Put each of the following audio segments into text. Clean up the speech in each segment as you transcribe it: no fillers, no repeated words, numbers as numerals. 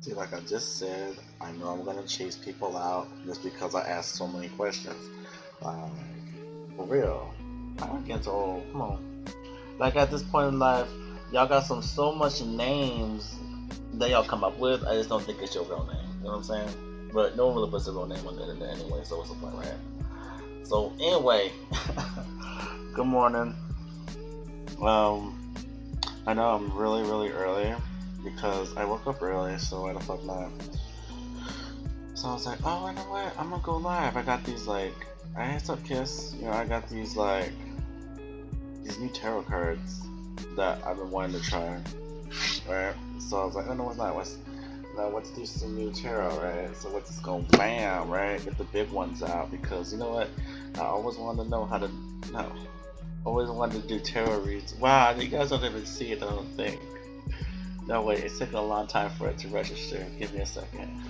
See, like I just said, I know I'm gonna chase people out just because I asked so many questions. Like, for real. I don't get old. Come on. Like at this point in life, y'all got so much names that y'all come up with. I just don't think it's your real name. You know what I'm saying? But no one really puts their real name on the internet anyway, so what's the point, right? So anyway, good morning. Um, I know I'm really early because I woke up early, so why the fuck not? So I was like, oh, you know what? I'm gonna go live. I got these like, I what's up, Kiss? You know, I got these like these new tarot cards that I've been wanting to try, right? So I was like, oh no, what's not? Let's do some new tarot, right? So let's just go bam, right? Get the big ones out because you know what? I always wanted to know how to no. Always wanted to do tarot reads. Wow, you guys don't even see it, I don't think. No wait, it's taking a long time for it to register. Give me a second.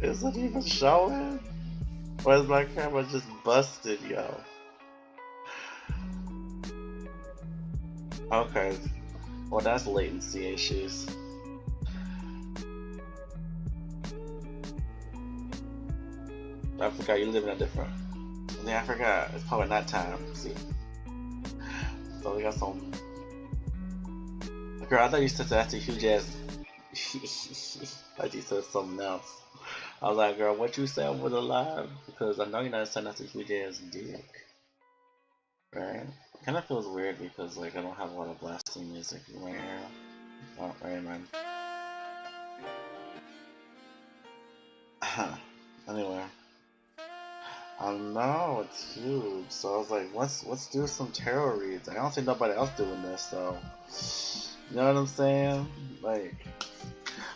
Is it even showing? Or is my camera just busted, yo? Okay. Well, that's latency issues. I forgot you live in a different. Yeah, I forgot. It's probably not time. See. So we got some. Girl, I thought you said that's a huge ass. I thought you said something else. I was like, girl, what you say over the live? Because I know you're not saying that's a huge ass dick. Right? Kind of feels weird because like I don't have a lot of blasting music in my ear. Oh, right, man. Anyway, I know it's huge. So I was like, let's do some tarot reads. I don't see nobody else doing this, so you know what I'm saying? Like,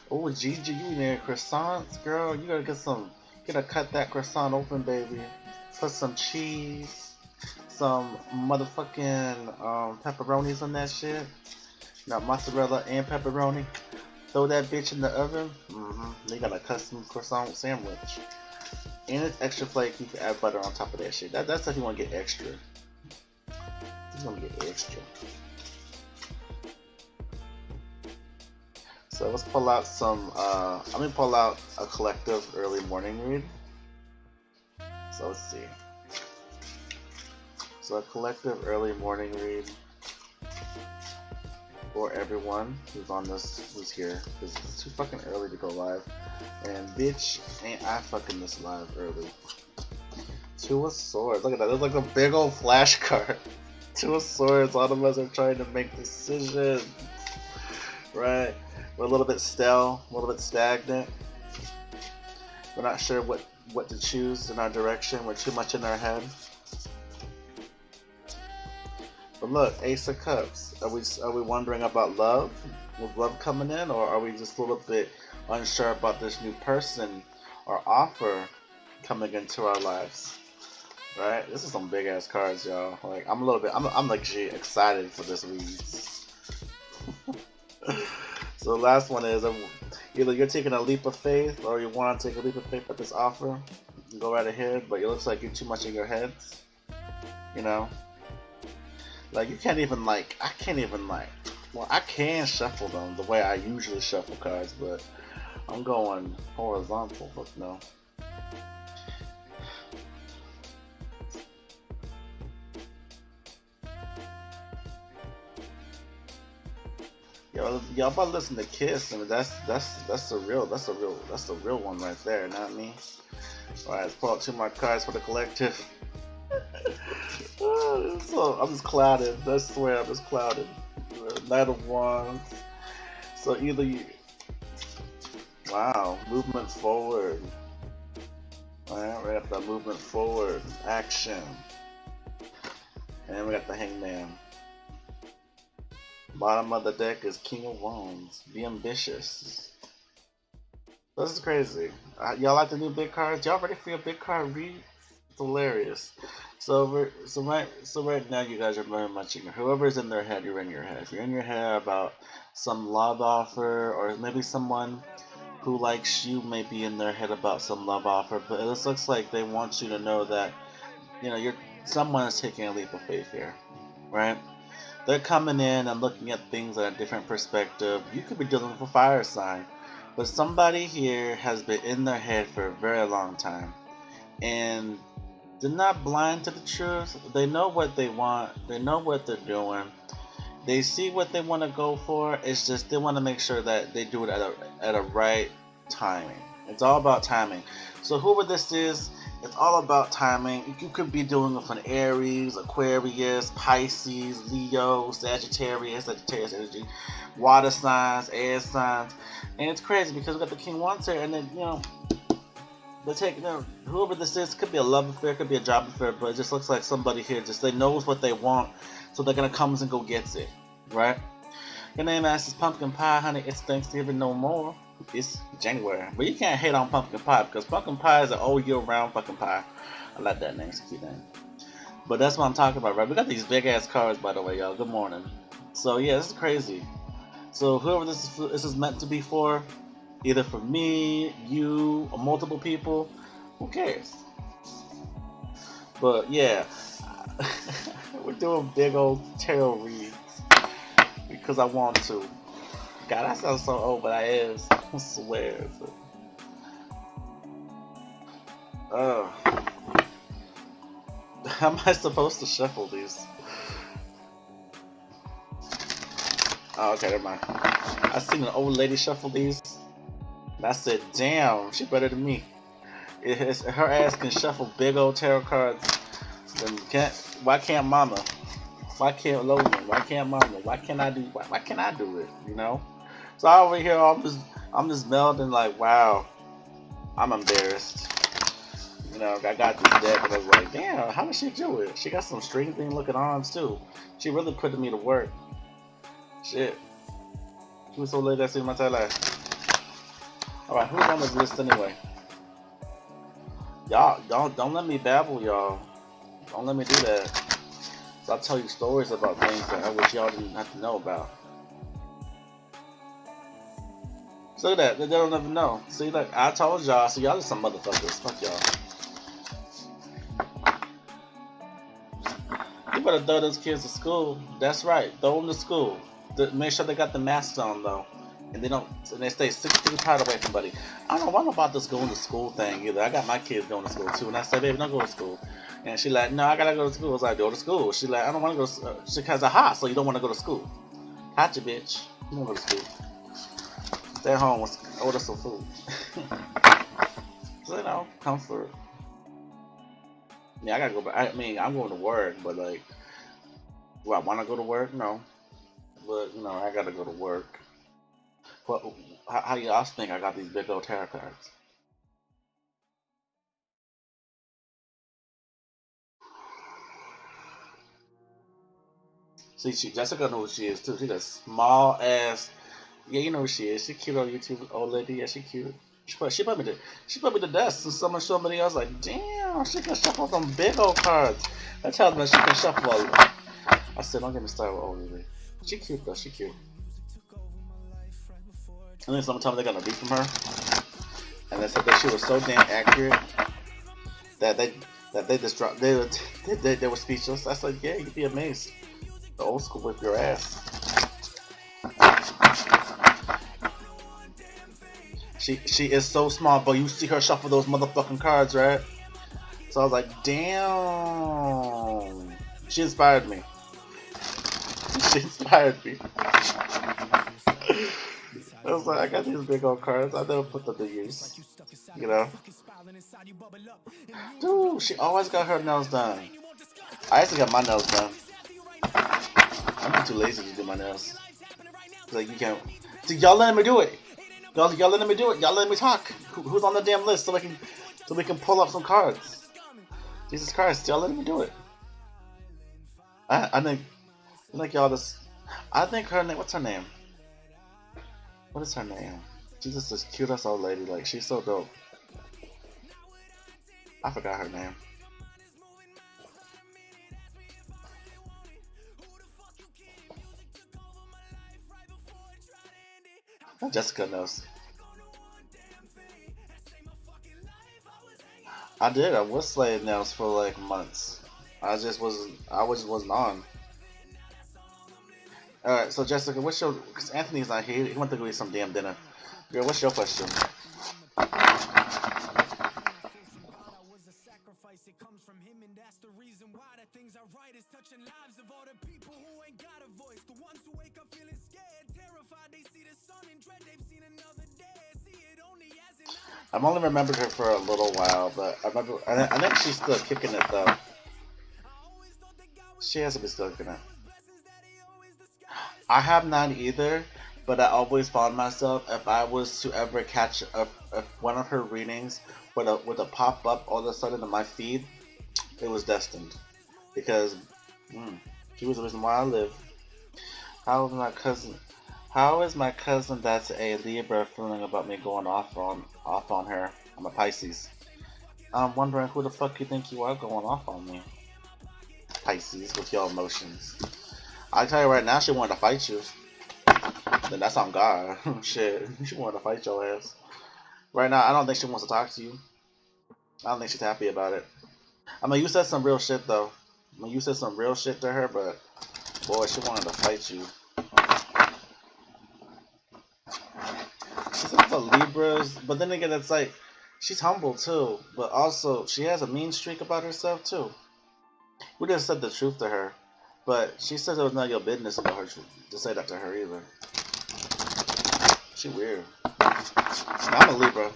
oh, Gigi, you need croissants, girl. You gotta get some. You gotta cut that croissant open, baby. Put some cheese, some motherfucking pepperonis on that shit. Now mozzarella and pepperoni. Throw that bitch in the oven. They got a custom croissant sandwich. And it's extra flake. You can add butter on top of that shit. That's if you want to get extra. You want to get extra. So let's pull out some. I'm gonna pull out a collective early morning read. So let's see. So a collective early morning read for everyone who's on this, who's here, because it's too fucking early to go live. And bitch, ain't I fucking this live early. Two of Swords. Look at that. There's like a big old flashcard. Two of Swords. All of us are trying to make decisions. Right? We're a little bit stale, a little bit stagnant. We're not sure what to choose in our direction. We're too much in our head. But look, Ace of Cups. Are we wondering about love? With love coming in, or are we just a little bit unsure about this new person or offer coming into our lives? Right? This is some big ass cards, y'all. Like I'm like gee excited for this read. So the last one is either you're taking a leap of faith or you want to take a leap of faith at this offer. You go right ahead, but it looks like you're too much in your heads. You know? Like you can't even like I can't even like well I can shuffle them the way I usually shuffle cards, but I'm going horizontal, but no. Y'all about to listen to Kiss. I mean, that's the real one right there, not me. All right, let's pull out two more cards for the collective. So I'm just clouded. I swear I'm just clouded. Knight of Wands. So either you, wow, movement forward. All right, we got the movement forward, action, and we got the Hangman. Bottom of the deck is King of Wands. Be ambitious. This is crazy. Y'all like the new big cards? Y'all ready for your big card read? It's hilarious. So right now you guys are very much in whoever's in their head, you're in your head. If you're in your head about some love offer, or maybe someone who likes you may be in their head about some love offer, but it just looks like they want you to know that, you know, someone is taking a leap of faith here, right? They're coming in and looking at things at a different perspective. You could be dealing with a fire sign, but somebody here has been in their head for a very long time, and they're not blind to the truth. They know what they want. They know what they're doing. They see what they want to go for. It's just they want to make sure that they do it at a right timing. It's all about timing. So whoever this is, it's all about timing. You could be dealing with an Aries, Aquarius, Pisces, Leo, Sagittarius energy, water signs, air signs, and it's crazy because we got the King Wands here, and then they take whoever this is. Could be a love affair, could be a job affair, but it just looks like somebody here just they knows what they want, so they're gonna come and go gets it, right? Your name is Pumpkin Pie, honey. It's Thanksgiving no more. It's January, but you can't hate on pumpkin pie because pumpkin pie is an all year round fucking pie. I like that name, it's a cute name. But that's what I'm talking about, right? We got these big ass cards, by the way, y'all. Good morning. So yeah, this is crazy. So whoever this is meant to be for, either for me, you, or multiple people, who cares? But yeah, we're doing big old tarot reads because I want to. God, I sound so old, but I is. I swear. How am I supposed to shuffle these? Oh, okay, never mind. I seen an old lady shuffle these, and I said, "Damn, she better than me." Her ass can shuffle big old tarot cards. Then why can't Mama? Why can't Logan? Why can't Mama? Why can't I do? Why can't I do it? You know? So I over here, I'm just melding like, wow, I'm embarrassed. You know, I got this deck and I was like, damn, how did she do it? She got some string thing looking arms too. She really put me to work. Shit. She was so late I seen my entire life. Alright, who's on this list anyway? Y'all, don't let me babble, y'all. Don't let me do that. So I'll tell you stories about things that I wish y'all didn't have to know about. So look at that, they don't even know. See, like, I told y'all, so y'all just some motherfuckers. Fuck y'all. You better throw those kids to school. That's right, throw them to school. Make sure they got the masks on, though. And they stay 6 feet apart away from buddy. I don't know about this going to school thing either. I got my kids going to school too. And I said, baby, don't go to school. And she like, no, I gotta go to school. I was like, go to school. She like, I don't want to go to school. She has a hot, so you don't want to go to school. Gotcha, bitch. You don't go to school. Stay at home, order some food. So, you know, comfort. Yeah, I gotta go back. I mean, I'm going to work, but like, do I want to go to work? No. But, you know, I gotta go to work. What? How you all think I got these big old tarot cards? See, Jessica knows who she is too. She's a small ass. Yeah, you know who she is. She cute on YouTube, old lady. Yeah, she cute. She put me to death. And somebody else like, damn, she can shuffle some big old cards. That tells me she can shuffle. I said, don't get me started with old lady. She cute though. She cute. And then someone told me they got a beat from her, and they said that she was so damn accurate that they just dropped. They were speechless. I said, yeah, you'd be amazed. The old school whip your ass. She is so small, but you see her shuffle those motherfucking cards, right? So I was like, damn. She inspired me. She inspired me. I was like, I got these big old cards. I never put them to use. You know? Dude, she always got her nails done. I used to get my nails done. I'm too lazy to do my nails. Like, you can't. See, y'all letting me do it. Y'all letting me do it. Y'all letting me talk. Who's on the damn list so we can pull up some cards? Jesus Christ, y'all letting me do it. I think y'all just. I think her name. What's her name? What is her name? She's just this cute ass old lady. Like, she's so dope. I forgot her name. Jessica knows. I did. I was slaying nails for like months. I just wasn't on. All right, so Jessica, what's your? Because Anthony's not here. He went to go eat some damn dinner. Girl, what's your question? I've only remembered her for a little while, but I remember. I think she's still kicking it though. She has to be still kicking it. I have not either, but I always found myself if I was to ever catch one of her readings with a pop up all of a sudden in my feed, it was destined because she was the reason why I live. How is my cousin? How is my cousin that's a Libra feeling about me going off on her? I'm a Pisces. I'm wondering who the fuck you think you are going off on me, Pisces, with your emotions. I tell you right now, she wanted to fight you. Then that's on God. Shit, she wanted to fight your ass. Right now, I don't think she wants to talk to you. I don't think she's happy about it. I mean, you said some real shit though. I mean, you said some real shit to her, but boy, she wanted to fight you. She said for Libras, but then again, it's like she's humble too, but also she has a mean streak about herself too. We just said the truth to her, but she said it was none of your business about her to say that to her either. She weird. I'm a Libra.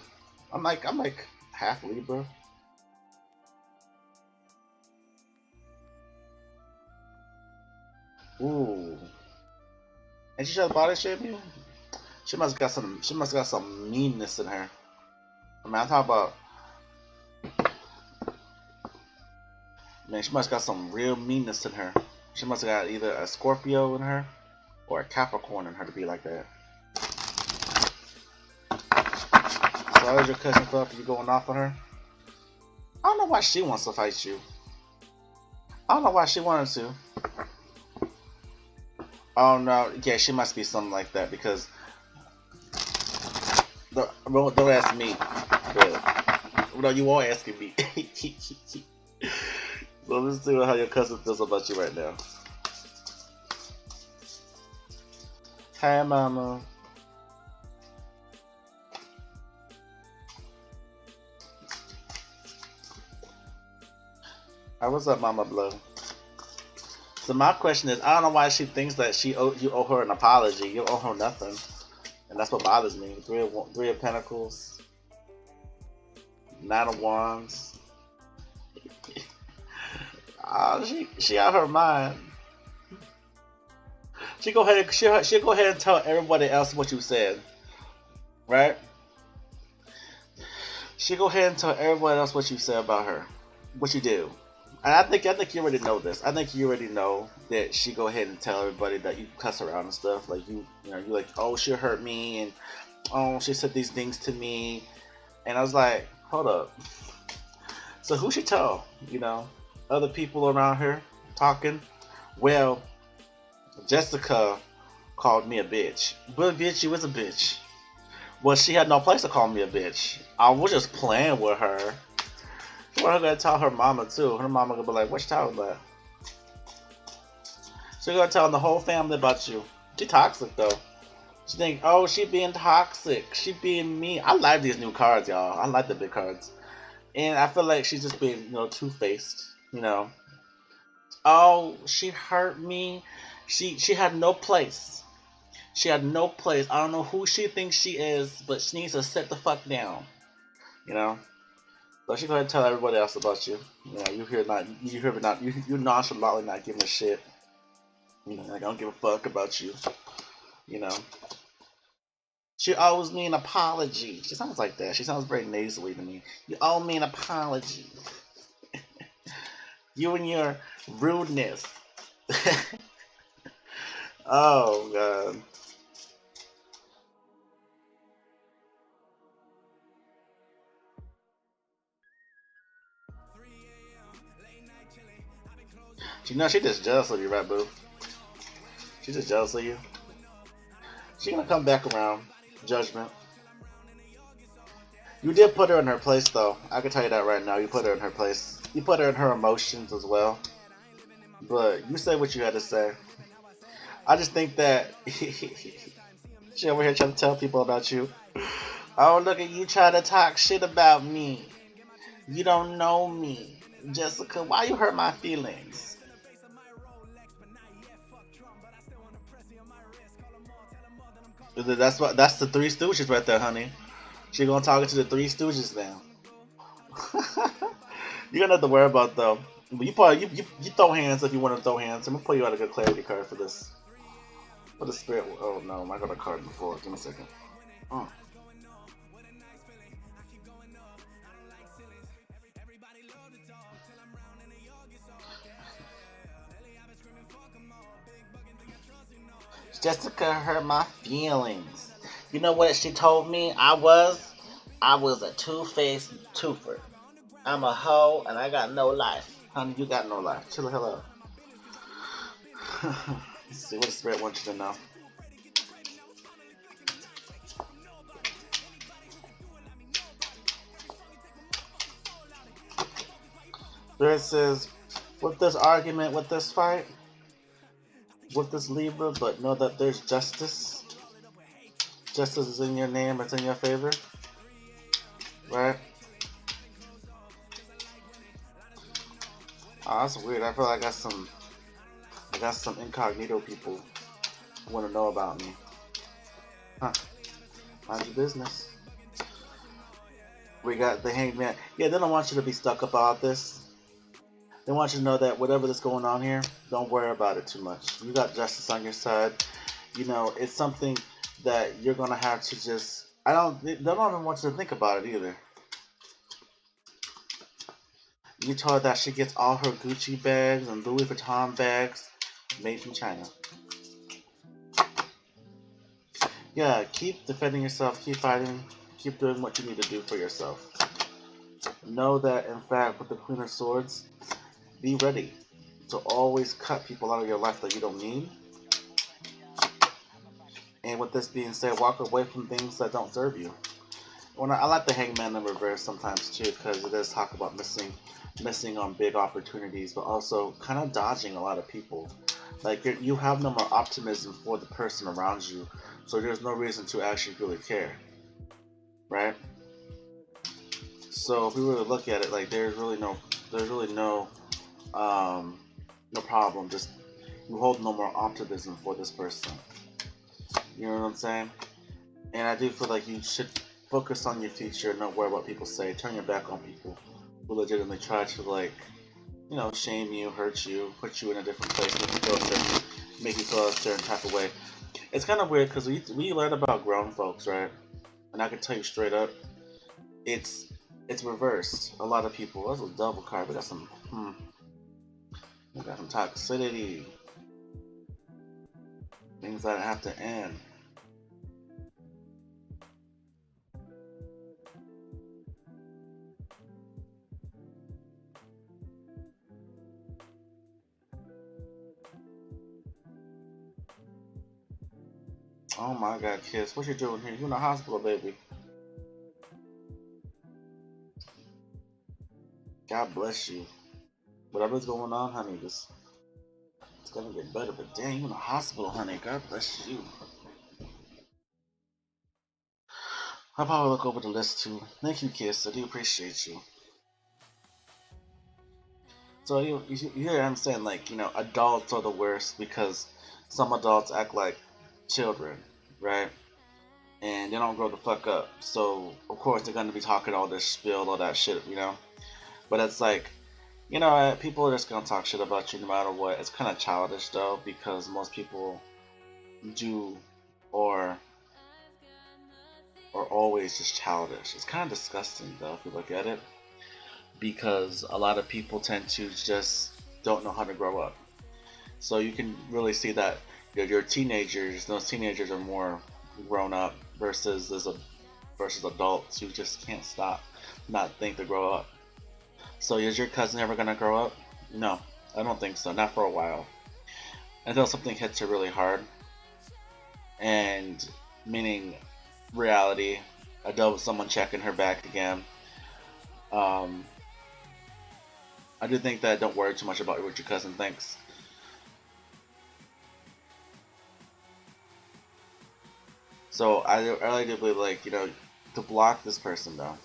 I'm like half Libra. Ooh. And she tried to body shame you? She must got some meanness in her. I mean, I'm talking about. Man, she must got some real meanness in her. She must have got either a Scorpio in her or a Capricorn in her to be like that. So how does your cousin feel after you going off on her? I don't know why she wants to fight you. I don't know why she wanted to. Oh no, yeah, she must be something like that because don't ask me. But, no, you won't asking me. So let's see how your cousin feels about you right now. Hi, mama. Hi, what's up, Mama Blow? So my question is, I don't know why she thinks that you owe her an apology. You owe her nothing, and that's what bothers me. Three of Pentacles, Nine of Wands. She out her mind. She'll go ahead and tell everybody else what you said, right? She'll go ahead and tell everybody else what you said about her, what you do. And I think you already know this. I think you already know that she go ahead and tell everybody that you cuss around and stuff. Like you're like, oh, she hurt me, and oh, she said these things to me, and I was like, hold up. So who should tell? Other people around her talking. Well, Jessica called me a bitch. But bitch, you was a bitch. Well, she had no place to call me a bitch. I was just playing with her. Well, gonna tell her mama too. Her mama gonna be like, what you talking about? She's gonna tell the whole family about you. She toxic though. She think, oh, she being toxic. She being mean. I like these new cards, y'all. I like the big cards. And I feel like she's just being, two-faced. Oh, she hurt me. She had no place. She had no place. I don't know who she thinks she is, but she needs to sit the fuck down. So she go ahead and tell everybody else about you. You nonchalantly not giving a shit. Like I don't give a fuck about you. She owes me an apology. She sounds like that. She sounds very nasally to me. You owe me an apology. You and your rudeness. Oh god. She just jealous of you, right, boo? She's just jealous of you. She's gonna come back around. Judgment. You did put her in her place, though. I can tell you that right now. You put her in her place. You put her in her emotions as well. But you say what you had to say. I just think that she over here trying to tell people about you. Oh, look at you trying to talk shit about me. You don't know me. Jessica, why you hurt my feelings? That's the Three Stooges right there, honey. She gonna talk to the Three Stooges now. You gonna have to worry about though. But you probably you throw hands if you want to throw hands. I'm gonna pull you out a good clarity card for this. For the spirit. Oh no, I got a card before. Give me a second. Mm. Jessica hurt my feelings. You know what she told me? I was a two-faced twofer. I'm a hoe and I got no life. Honey, you got no life. Chill the hell out. Let's see what the spirit wants you to know. Spirit says, with this argument, with this fight, with this Libra, but know that there's justice. Justice is in your name, it's in your favor. Right? Oh, that's weird. I feel like I got some incognito people who want to know about me. Huh. Mind your business. We got the hangman. Yeah, they don't want you to be stuck about this. They want you to know that whatever that's going on here, don't worry about it too much. You got justice on your side. You know, it's something that you're gonna have to just. They don't even want you to think about it either. You told her that she gets all her Gucci bags and Louis Vuitton bags made from China. Yeah, keep defending yourself, keep fighting, keep doing what you need to do for yourself. Know that, in fact, with the Queen of Swords, be ready to always cut people out of your life that you don't need. And with this being said, walk away from things that don't serve you. I like the Hangman in reverse sometimes too, because it does talk about missing on big opportunities, but also kind of dodging a lot of people. Like you have no more optimism for the person around you, so there's no reason to actually really care, right? So if we were to look at it, like there's really no problem. Just you hold no more optimism for this person. You know what I'm saying? And I do feel like you should focus on your future and not worry what people say. Turn your back on people who legitimately try to shame you, hurt you, put you in a different place, make you feel a certain type of way. It's kind of weird because we learn about grown folks, right? And I can tell you straight up, it's reversed. A lot of people. That's a double card. We got some toxicity, things that have to end. Oh my God, Kiss, what you doing here? You in the hospital, baby. God bless you. Whatever's going on, honey, it's gonna get better. But dang, you in the hospital, honey. God bless you. I'll probably look over the list too. Thank you, Kiss. I do appreciate you. So you hear what I'm saying? Like, adults are the worst because some adults act like children, right? And they don't grow the fuck up. So of course they're gonna be talking all this spiel, all that shit. But it's like, people are just gonna talk shit about you no matter what. It's kind of childish though, because most people do or are always just childish. It's kind of disgusting though if you look at it, because a lot of people tend to just don't know how to grow up. So you can really see that your teenagers, those teenagers are more grown up versus adults who just can't stop not think to grow up. So is your cousin ever gonna grow up? No, I don't think so. Not for a while. Until something hits her really hard, and meaning reality. I dealt with someone checking her back again. Um, I do think that don't worry too much about what your cousin thinks. So I really do believe, like, to block this person though.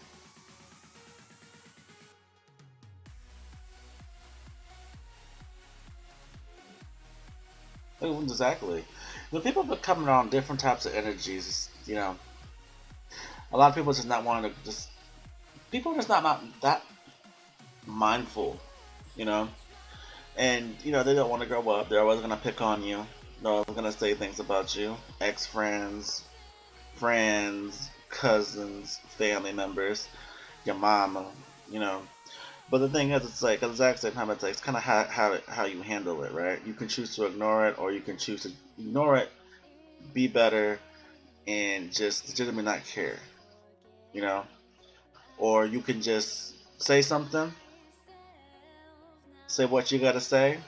Exactly. People are coming on different types of energies. A lot of people just not wanting to just. People are just not that mindful. You know, and they don't want to grow up. They're always gonna pick on you. They're always gonna say things about you. Ex-friends, friends, cousins, family members, your mama. You know. But the thing is, it's like at the exact same time, it's kind of how you handle it, right? You can choose to ignore it, or you can choose to ignore it, be better, and just legitimately not care, you know? Or you can just say something, say what you gotta say,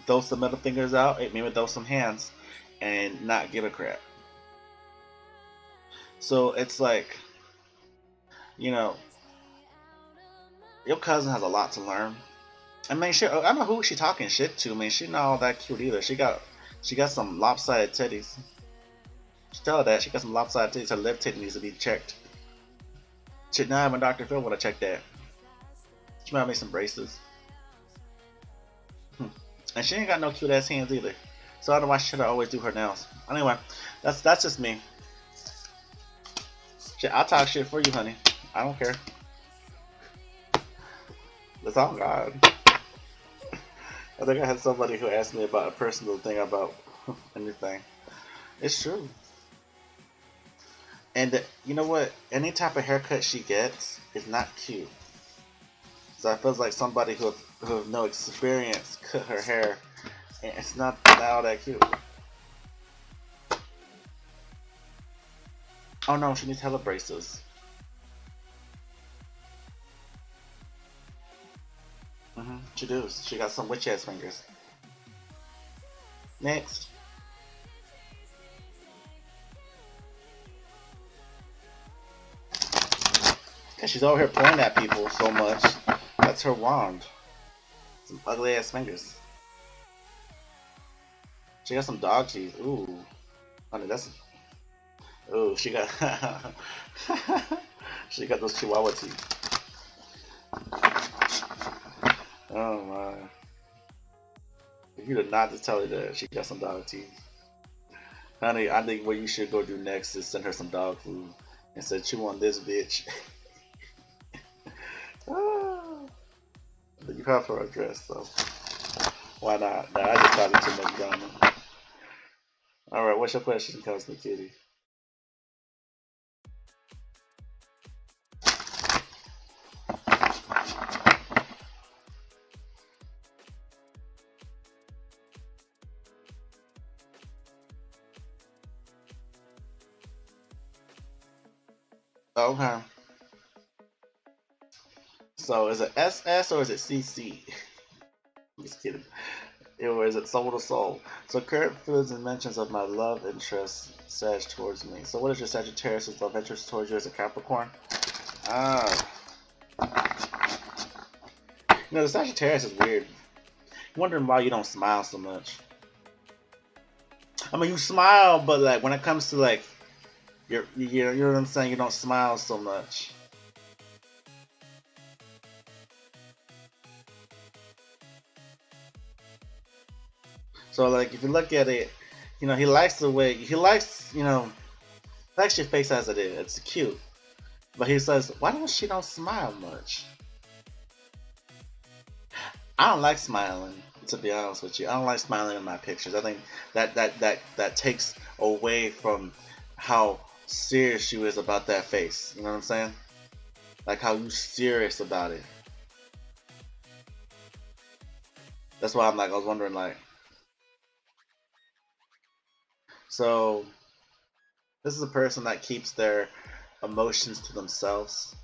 throw some middle fingers out, maybe throw some hands, and not give a crap. So it's like, you know, your cousin has a lot to learn. I mean, I don't know who she talking shit to. I mean, she not all that cute either. She got some lopsided titties. She tell her that she got some lopsided titties. Her left titty needs to be checked. Shit, now when Dr. Phil wanna check that. She might make some braces. And she ain't got no cute ass hands either. So I don't know why should I always do her nails. Anyway, that's just me. Shit, I'll talk shit for you, honey. I don't care. That's all God. I think I had somebody who asked me about a personal thing about anything. It's true. And you know what? Any type of haircut she gets is not cute. So I feels like somebody who have no experience cut her hair, and it's not all that cute. Oh no, she needs hella braces. She does. She got some witch ass fingers. Next. Yeah, she's over here pointing at people so much. That's her wand. Some ugly ass fingers. She got some dog teeth. Ooh. Honey, that's. Ooh, she got. she got those chihuahua teeth. Oh my. If you did not just tell her that she got some dog teeth. Honey, I think what you should go do next is send her some dog food and say, chew on this bitch. But you have her address, so why not? Nah, I just thought it too much drama. Alright, what's your question, Cosmic Kitty? Okay. So is it SS or is it CC? Just kidding. Or is it soul to soul? So current feelings and mentions of my love interest Sag towards me. So what is your Sagittarius' love interest towards you as a Capricorn? Ah. The Sagittarius is weird. I'm wondering why you don't smile so much. I mean, you smile, but like when it comes to like, you know what I'm saying? You don't smile so much. So like, if you look at it, he likes the way he likes, likes your face as it is. It's cute, but he says, why don't she don't smile much? I don't like smiling, to be honest with you. I don't like smiling in my pictures. I think that takes away from how serious you is about that face. You know what I'm saying? Like how you serious about it. That's why I was wondering like. So this is a person that keeps their emotions to themselves.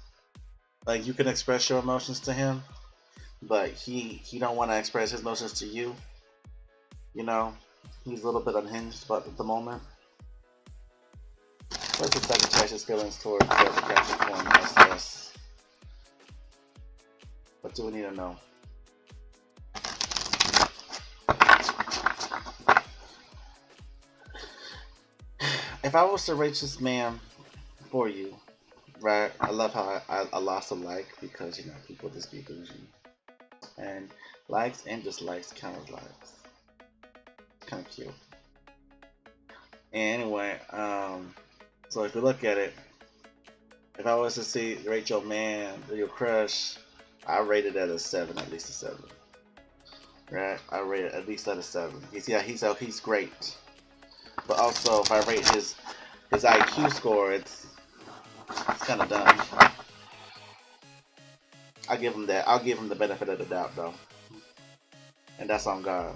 Like you can express your emotions to him, but he don't want to express his emotions to you. He's a little bit unhinged, but at the moment. What's the Sagittarius feelings towards the Capricorn SS? What do we need to know? if I was to rate this man for you, right? I love how I lost a like because you know people just be bougie and likes and dislikes kind of likes, kind of cute. And anyway, so if you look at it, if I was to see rate your man or your crush, I rate it at a 7, at least a 7. Right? I rate it at least at a 7. He's great. But also, if I rate his IQ score, it's kind of dumb. I'll give him that. I'll give him the benefit of the doubt, though, and that's on God.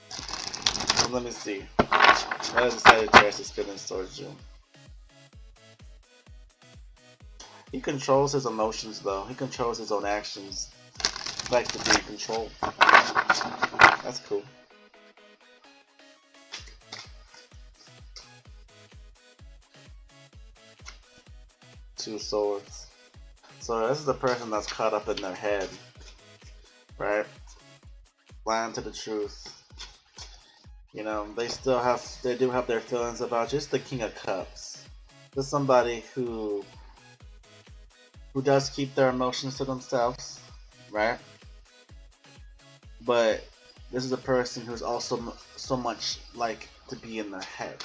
So let me see. What does the Sagittarius' feelings towards you? He controls his emotions, though. He controls his own actions. He likes to be in control. That's cool. Two of Swords. So this is the person that's caught up in their head, right? Lying to the truth. You know, they do have their feelings about just the King of Cups. This is somebody who does keep their emotions to themselves, right? But this is a person who's also so much like to be in their head.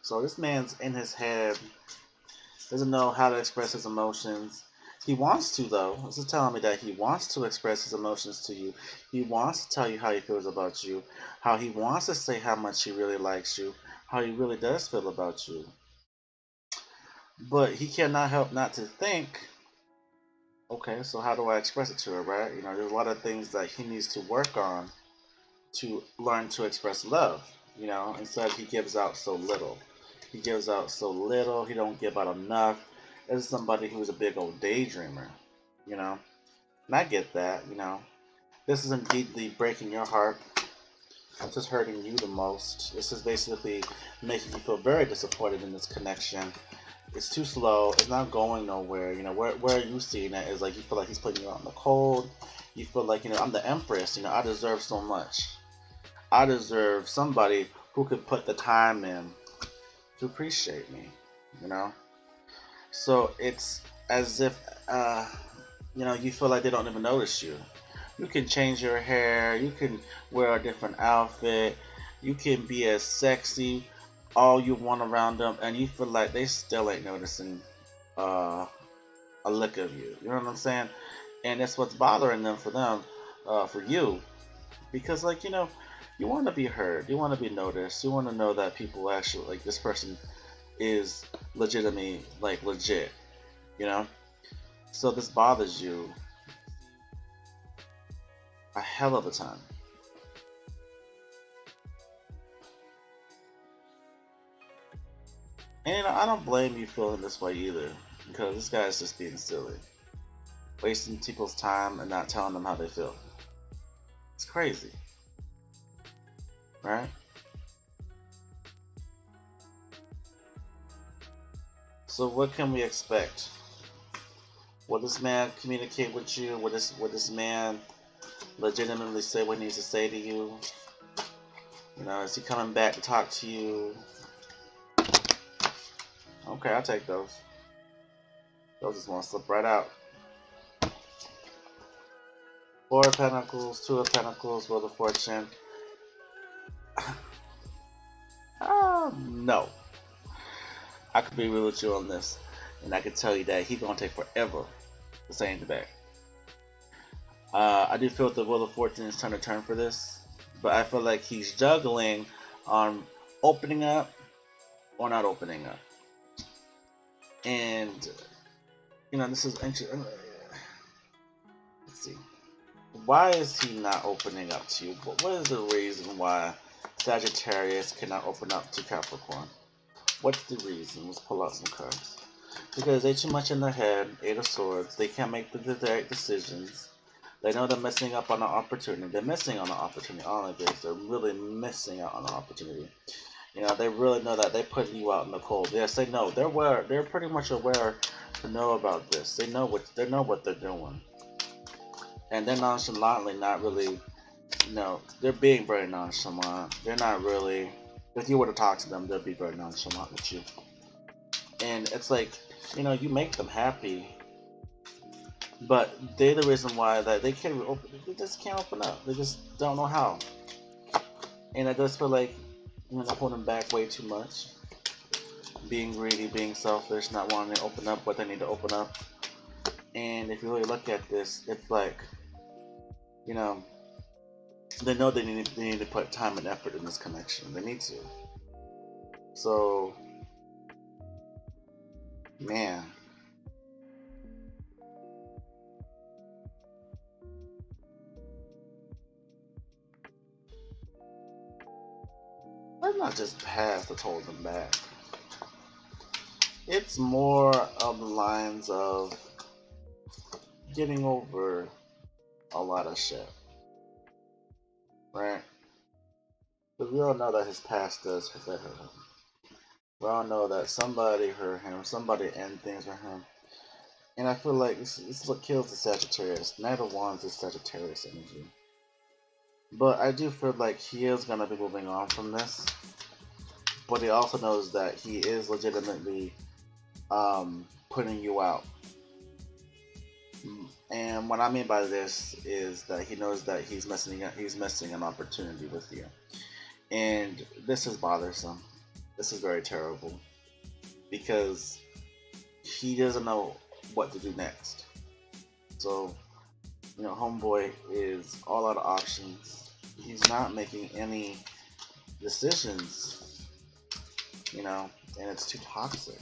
So this man's in his head, doesn't know how to express his emotions. He wants to, though. This is telling me that he wants to express his emotions to you. He wants to tell you how he feels about you, how he wants to say how much he really likes you, how he really does feel about you. But he cannot help not to think, okay, so how do I express it to her, right? You know, there's a lot of things that he needs to work on to learn to express love. You know, instead he gives out so little. He gives out so little. He don't give out enough. This is somebody who's a big old daydreamer. You know, and I get that. You know, this is indeedly breaking your heart. This is hurting you the most. This is basically making you feel very disappointed in this connection. It's too slow. It's not going nowhere. You know, where you seeing it is like you feel like he's putting you out in the cold. You feel like, you know, I'm the empress. You know, I deserve so much. I deserve somebody who could put the time in to appreciate me. You know, so it's as if you know, you feel like they don't even notice you. You can change your hair. You can wear a different outfit. You can be as sexy all you want around them, and you feel like they still ain't noticing a lick of you. You know what I'm saying? And that's what's bothering them for you, because like, you know, you want to be heard, you want to be noticed, you want to know that people actually like this person is legitimately like legit. You know, so this bothers you a hell of a time. And you know, I don't blame you feeling this way either, because this guy is just being silly, wasting people's time and not telling them how they feel. It's crazy, right? So what can we expect? Will this man communicate with you? Will this man legitimately say what he needs to say to you? You know, is he coming back to talk to you? Okay, I'll take those. Those just want to slip right out. Four of Pentacles, Two of Pentacles, Wheel of Fortune. No. I could be real with you on this, and I can tell you that he's gonna take forever to say anything back. I do feel the Wheel of Fortune is trying to turn for this, but I feel like he's juggling on opening up or not opening up. And you know, this is interesting. Let's see. Why is he not opening up to you? What is the reason why Sagittarius cannot open up to Capricorn? What's the reason? Let's pull out some cards. Because they're too much in their head. Eight of Swords. They can't make the right decisions. They know they're missing up on an opportunity. They're missing on an opportunity. All of this, they're really missing out on an opportunity. You know, they really know that they're putting you out in the cold. Yes, they know. They're aware. They're pretty much aware to know about this. They know what they're doing, and they're nonchalantly not really. You know, they're being very nonchalant. They're not really. if you were to talk to them, they'll be very nonchalant with you. And it's like, you make them happy, but they're the reason why that they can't open. They just can't open up. They just don't know how. And I just feel like holding back way too much, being greedy, being selfish, not wanting to open up what they need to open up. And if you really look at this, it's like, they know they need to put time and effort in this connection. They need to. So, man. Let's not just past that's holding them back. It's more of the lines of getting over a lot of shit. Right? Because we all know that his past does hurt him. We all know that somebody hurt him, somebody ended things with him. And I feel like this is what kills the Sagittarius. Neither one's is Sagittarius energy. But I do feel like he is going to be moving on from this. But he also knows that he is legitimately putting you out. And what I mean by this is that he knows that he's missing an opportunity with you. And this is bothersome. This is very terrible. Because he doesn't know what to do next. So, homeboy is all out of options. He's not making any decisions, and it's too toxic.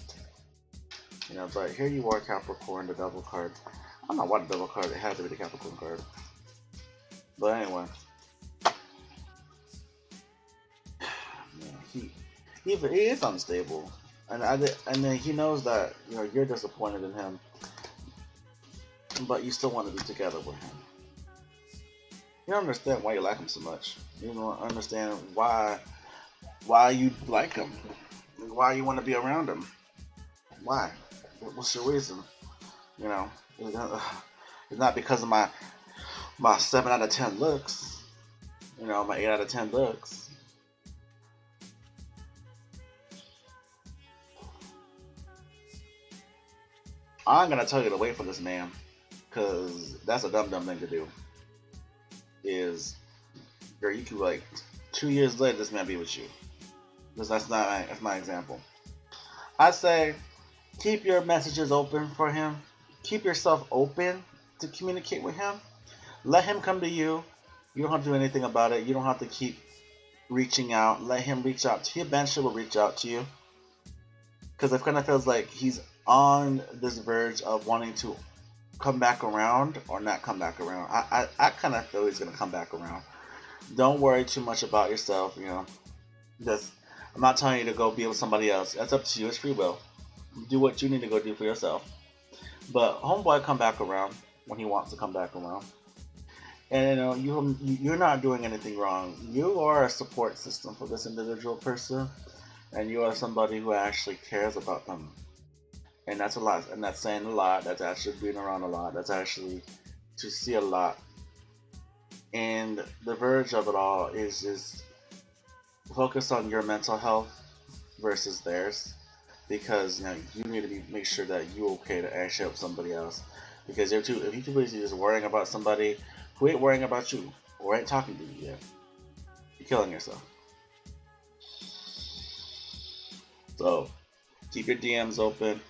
But here you are, Capricorn, the double card. I don't know what the double card, it had to be the Capricorn card. But anyway. Yeah, he is unstable. And then he knows that, you're disappointed in him. But you still want to be together with him. You don't understand why you like him so much. You don't understand why you like him. Why you want to be around him. Why? What's your reason? It's not because of my 7 out of 10 looks. My 8 out of 10 looks. I'm gonna tell you to wait for this man, cause that's a dumb thing to do. Girl, you could 2 years later this man be with you. Because that's my example. I say keep your messages open for him. Keep yourself open to communicate with him. Let him come to you. You don't have to do anything about it. You don't have to keep reaching out. Let him reach out to you. Eventually will reach out to you. Because it kind of feels like he's on this verge of wanting to come back around or not come back around. I kind of feel he's going to come back around. Don't worry too much about yourself, Just, I'm not telling you to go be with somebody else. That's up to you. It's free will. Do what you need to go do for yourself. But homeboy come back around when he wants to come back around. And you're not doing anything wrong. You are a support system for this individual person. And you are somebody who actually cares about them. And that's a lot. And that's saying a lot. That's actually being around a lot. That's actually to see a lot. And the verge of it all is just focus on your mental health versus theirs. Because you need to make sure that you're okay to actually help somebody else. Because if you're too busy just worrying about somebody who ain't worrying about you or ain't talking to you yet, you're killing yourself. So keep your DMs open.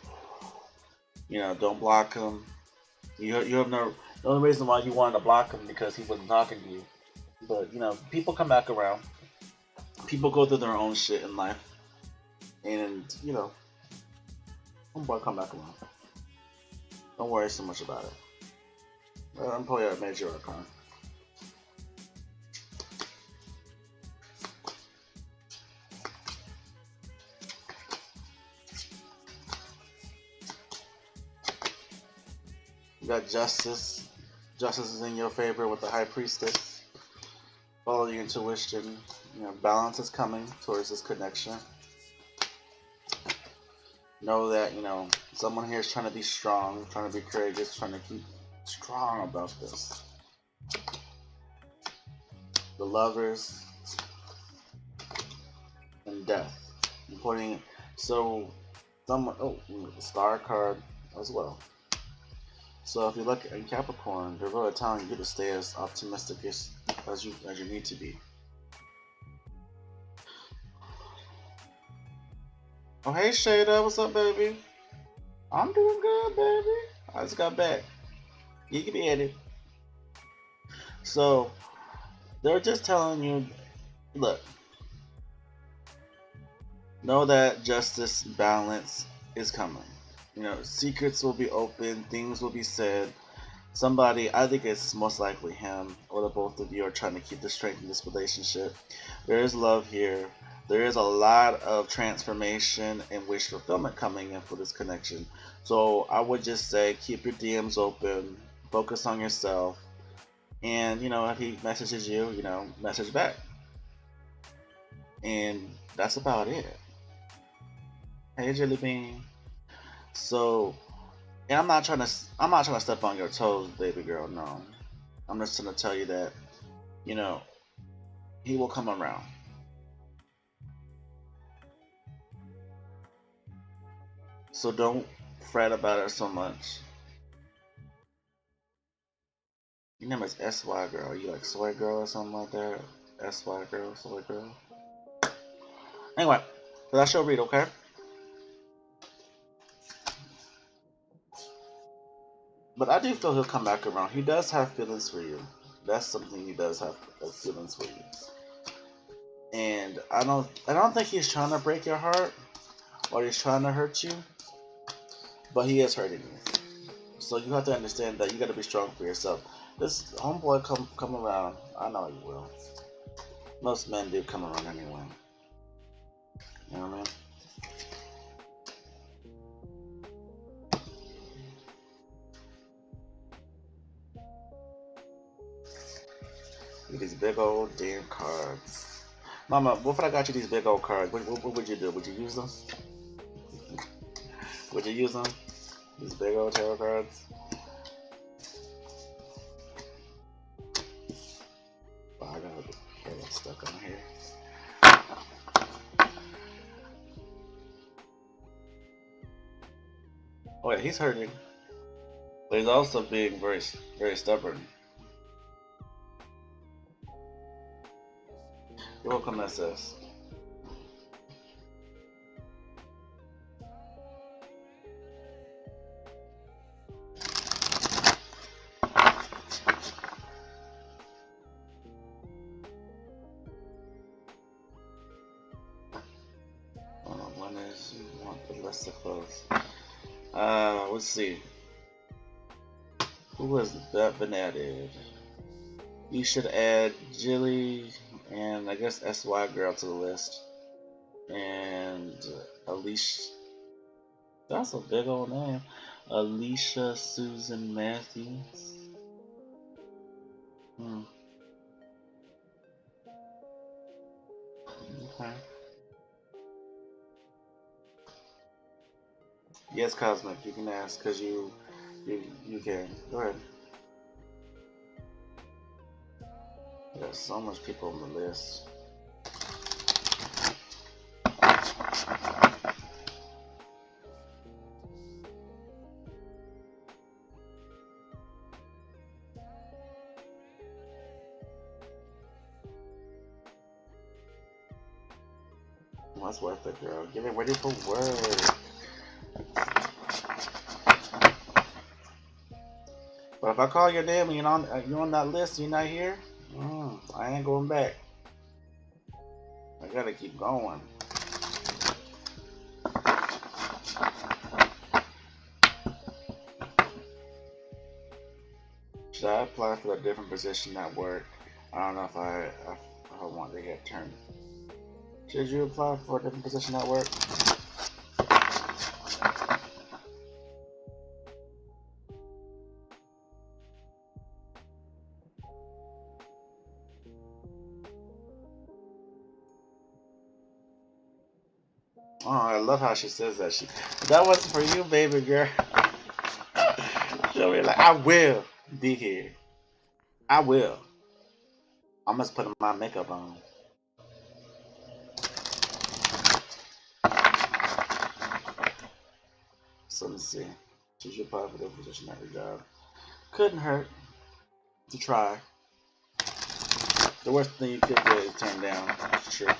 Don't block him. You have no. The only reason why you wanted to block him because he wasn't talking to you. But people come back around. People go through their own shit in life, and homeboy come back around. Don't worry so much about it. I'm probably a major arcana. You got justice. Justice is in your favor with the high priestess. Follow your intuition. Balance is coming towards this connection. Know that, someone here is trying to be strong, trying to be courageous, trying to keep strong about this. The Lovers and death. You're pointing so someone star card as well. So if you look at Capricorn, they're really telling you to stay as optimistic as you need to be. Oh hey Shada, what's up, baby? I'm doing good, baby. I just got back. You can be at it. So they're just telling you, look, know that justice, balance is coming. You know, secrets will be open, things will be said. Somebody, I think it's most likely him or the both of you are trying to keep the strength in this relationship. There is love here. There is a lot of transformation and wish fulfillment coming in for this connection. So I would just say keep your DMs open, focus on yourself, and you know if he messages you, you know, message back, and that's about it. Hey Jelly Bean. So, and I'm not trying to step on your toes, baby girl. No, I'm just gonna tell you that, you know, he will come around. So don't fret about it so much. Your name is SY girl. Are you like soy girl or something like that? SY girl, soy girl. Anyway, so that's your read, okay? But I do feel he'll come back around. He does have feelings for you. That's something he does have feelings for you. And I don't think he's trying to break your heart or he's trying to hurt you, but he is hurting you. So you have to understand that you got to be strong for yourself. This homeboy come around. I know he will. Most men do come around anyway. You know what I mean? Look at these big old damn cards. Mama, what if I got you these big old cards? What would you do? Would you use them? Would you use them? These big old tarot cards? Oh, I got the hair stuck on here. Oh yeah, he's hurting. But he's also being very, very stubborn. You're welcome, SS. When is you want the list to close? Let's see. Who was that been added? You should add Jilly and I guess SY girl to the list. And Alicia. That's a big old name. Alicia Susan Matthews. Okay. Yes, Cosmic, you can ask because you can. Go ahead. There's so much people on the list. What's worth it, girl? Get it ready for work. But if I call your name and you're on that list, you're not here, I ain't going back. I gotta keep going. Should I apply for a different position at work? I don't know if I want to get turned. Should you apply for a different position at work? Oh, I love how she says that. That wasn't for you, baby girl. She'll be like, I will be here. I will. I must put my makeup on. So let me see. Choose your popular position at your job. Couldn't hurt to try. The worst thing you could do is turn down, that's for sure.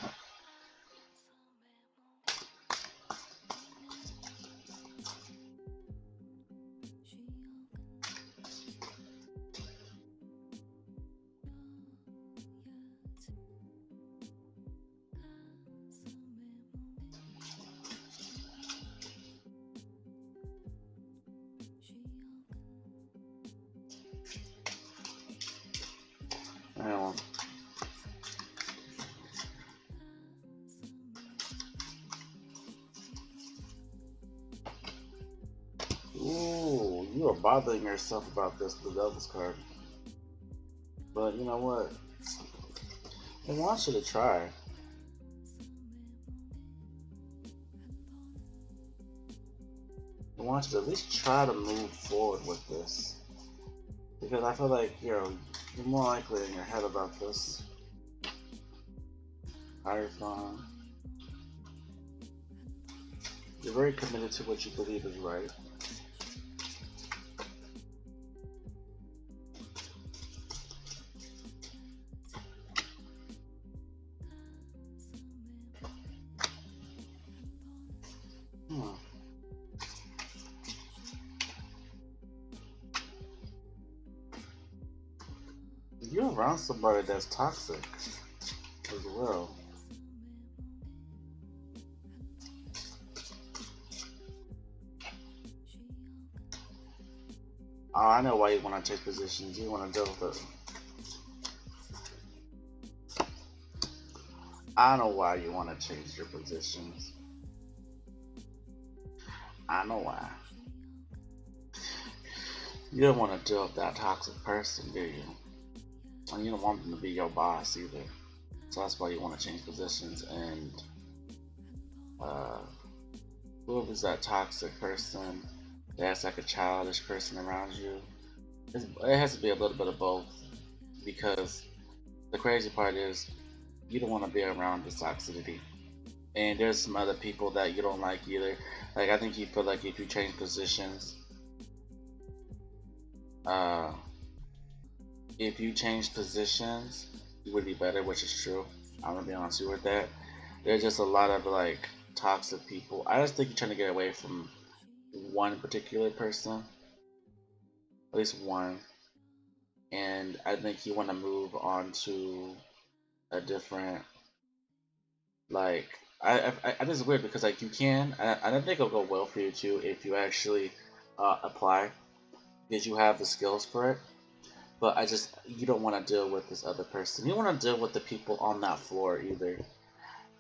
Now, ooh, you are bothering yourself about this, the Devil's card. But you know what? I want you to try. I want you to at least try to move forward with this. Because I feel like, you're more likely in your head about this. Higher fun. You're very committed to what you believe is right. You're around somebody that's toxic as well. Oh, I know why you want to change positions. You want to deal with it. I know why you want to change your positions. I know why. You don't want to deal with that toxic person, do you? And you don't want them to be your boss either. So that's why you want to change positions. And whoever's that toxic person that's like a childish person around you, it has to be a little bit of both. Because the crazy part is, you don't want to be around this toxicity. And there's some other people that you don't like either. Like, I think you feel like if you change positions, if you change positions, you would be better, which is true. I'm gonna be honest with you with that. There's just a lot of like toxic people. I just think you're trying to get away from one particular person, at least one, and I think you want to move on to a different, like, I think it's weird because like you can, I don't think it'll go well for you too if you actually apply, because you have the skills for it. But you don't want to deal with this other person. You don't want to deal with the people on that floor either.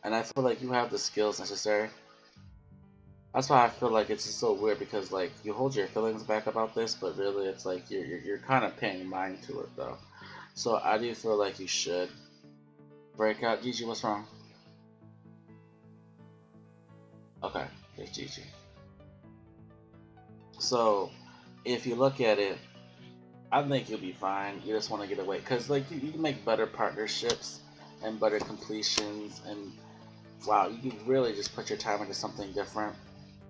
And I feel like you have the skills necessary. That's why I feel like it's just so weird, because like you hold your feelings back about this, but really it's like you're kind of paying mind to it though. So I do feel like you should break out. Gigi, what's wrong? Okay, there's Gigi. So if you look at it, I think you'll be fine. You just want to get away, because like you can make better partnerships and better completions, and wow, you can really just put your time into something different.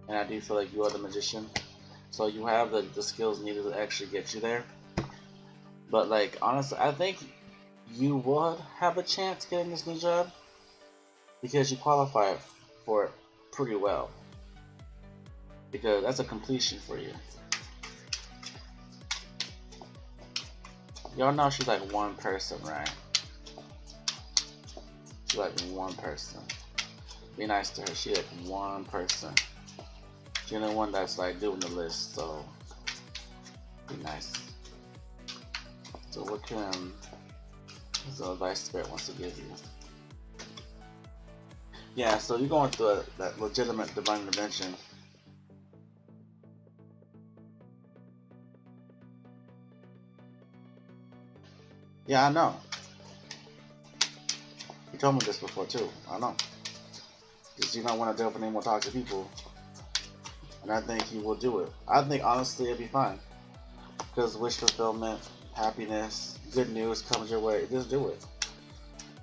And I do feel like you are the magician, so you have the skills needed to actually get you there. But like honestly, I think you would have a chance getting this new job, because you qualify for it pretty well, because that's a completion for you. Y'all know she's like one person, right? She's like one person. Be nice to her. She like one person. She's the one that's like doing the list, so be nice. So what can the advice spirit wants to give you? Yeah, so you're going through that legitimate divine intervention. Yeah, I know. You told me this before too. I know. Because you don't want to deal with any more toxic people. And I think you will do it. I think honestly it'll be fine. Because wish fulfillment, happiness, good news comes your way. Just do it.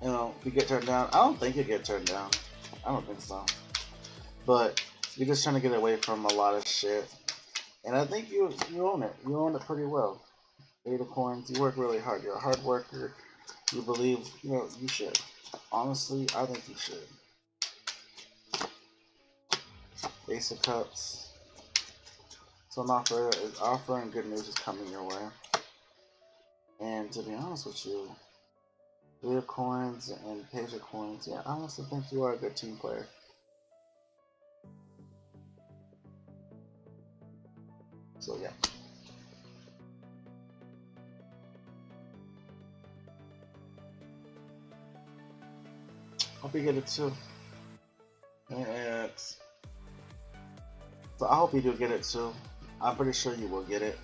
You know, if you get turned down, I don't think you get turned down. I don't think so. But You're just trying to get away from a lot of shit, and I think you own it. You own it pretty well. Eight of Coins. You work really hard. You're a hard worker. You believe. You should. Honestly, I think you should. Ace of Cups. So an offer and good news is coming your way. And to be honest with you, Three of Coins and Page of Coins. Yeah, I honestly think you are a good team player. So yeah. Hope you get it too. X. So I hope you do get it too. I'm pretty sure you will get it.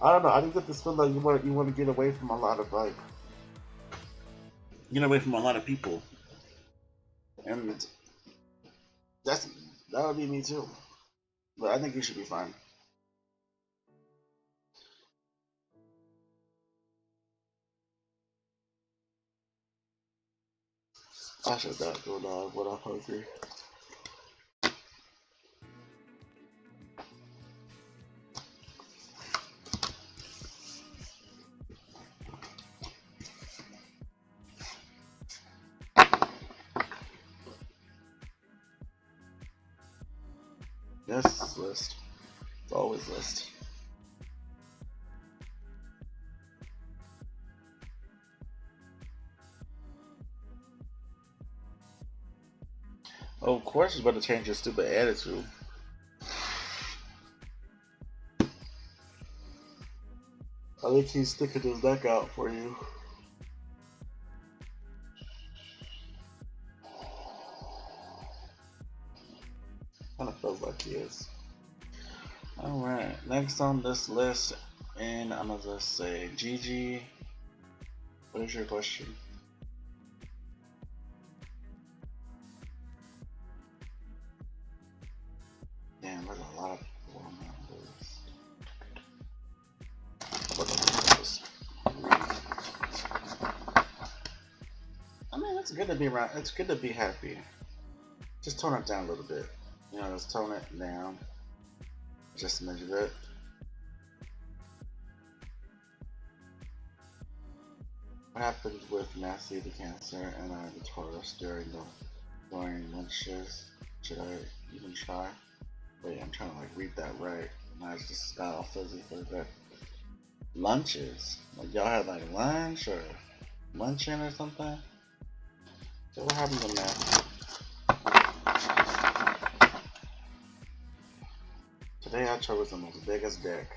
I don't know. I think that this feels like you want to get away from a lot of get away from a lot of people, and that would be me too. But I think you should be fine. I should not go live when I'm hungry. Yes, list. It's always list. Oh, of course, it's about to change your stupid attitude. I think he's sticking his neck out for you. Kind of feels like he is. Alright, next on this list, and I'm gonna just say Gigi. What is your question? Damn, there's a lot of people on that list. I mean, it's good to be around. It's good to be happy. Just tone it down a little bit. Just tone it down. Just a little bit. What happened with Matthew the Cancer and the Taurus during lunches? Should I even try? Wait, I'm trying to read that right. I just got all fuzzy for that. Lunches? Like y'all had lunch or luncheon or something? So what happened with Matthew? Today I chose the most biggest deck.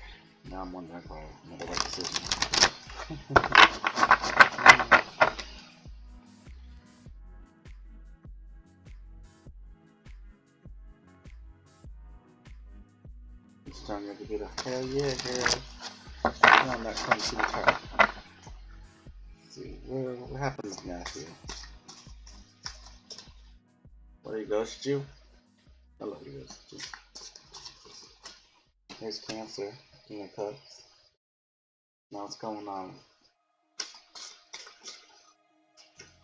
Now I'm wondering if I made the right decision. It's time to get a hell yeah, girl. I'm not coming to the top. Let's see, what happened with Matthew? Where you ghost you? I love you, ghost you. Here's Cancer, King of Cups. Now what's going on?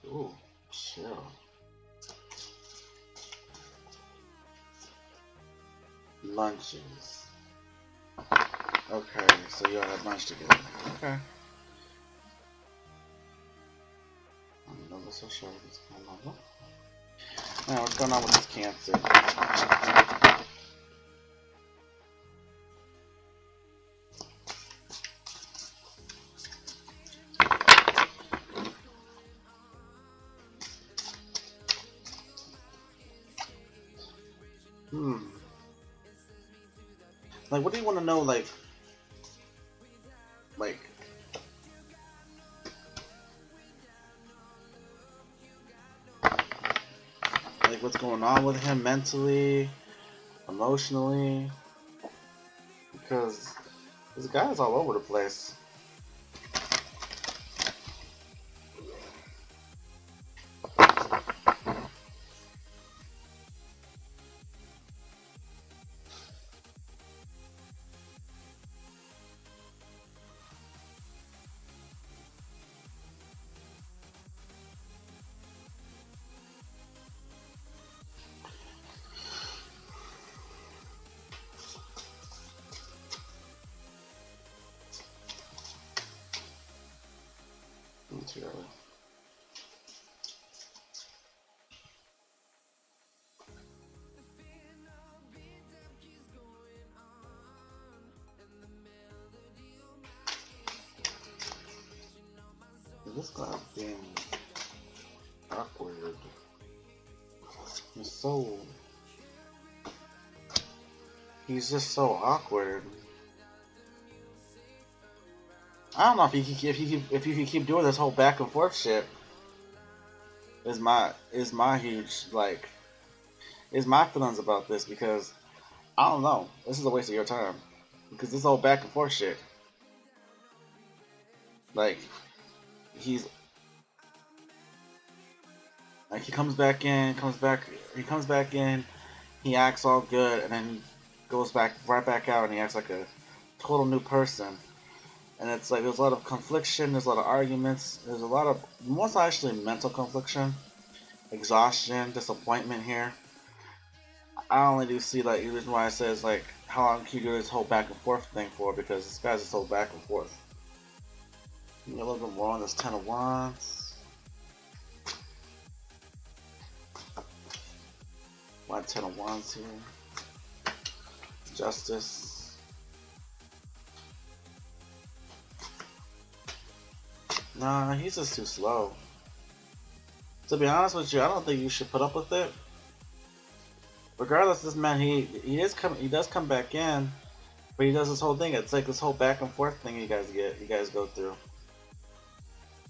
Ooh, chill. Lunches. Okay, so you all had lunch together. Okay. I'm not so sure what's going on. Now, what's going on with this Cancer? What do you want to know, like what's going on with him mentally, emotionally? Because this guy's all over the place. this guy's being awkward. He's so. He's just so awkward. I don't know if you can keep doing this whole back and forth shit. Is my huge like is my feelings about this, because I don't know. This is a waste of your time, because this whole back and forth shit. Like he's like he comes back in, he acts all good, and then he goes back right back out, and he acts like a total new person. And it's like there's a lot of confliction, there's a lot of arguments, there's a lot of most actually mental confliction, exhaustion, disappointment here. I only do see like the reason why I says like how long can you do this whole back and forth thing for, because this guy's just so back and forth. Give me a little bit more on this 10 of Wands. Why 10 of Wands here? Justice. Nah, he's just too slow. To be honest with you, I don't think you should put up with it. Regardless, this man, he does come back in, but he does this whole thing. It's like this whole back and forth thing you guys go through,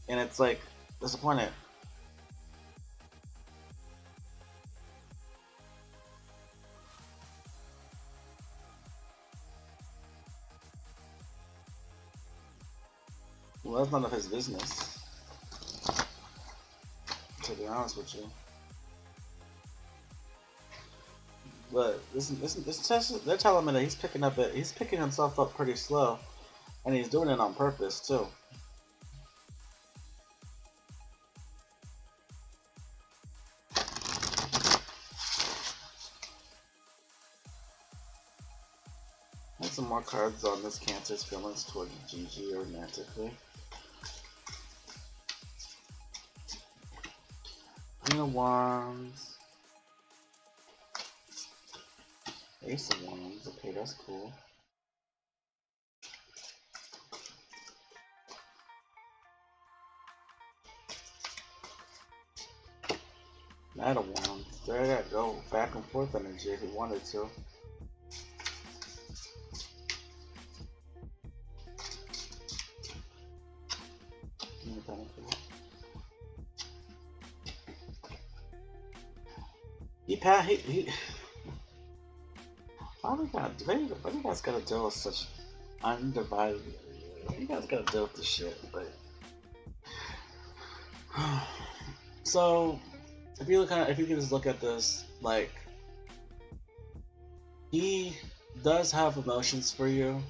and it's like disappointed. Well, that's none of his business, to be honest with you. But this test, they're telling me that he's picking himself up pretty slow, and he's doing it on purpose too. And some more cards on this Cancer's feelings toward Gigi romantically. Queen of Wands. Ace of Wands, okay, that's cool. Knight of Wands, there I gotta go back and forth energy if he wanted to. He why do you guys gotta deal with such undivided? You guys gotta deal with this shit, but so if you can just look at this, like he does have emotions for you,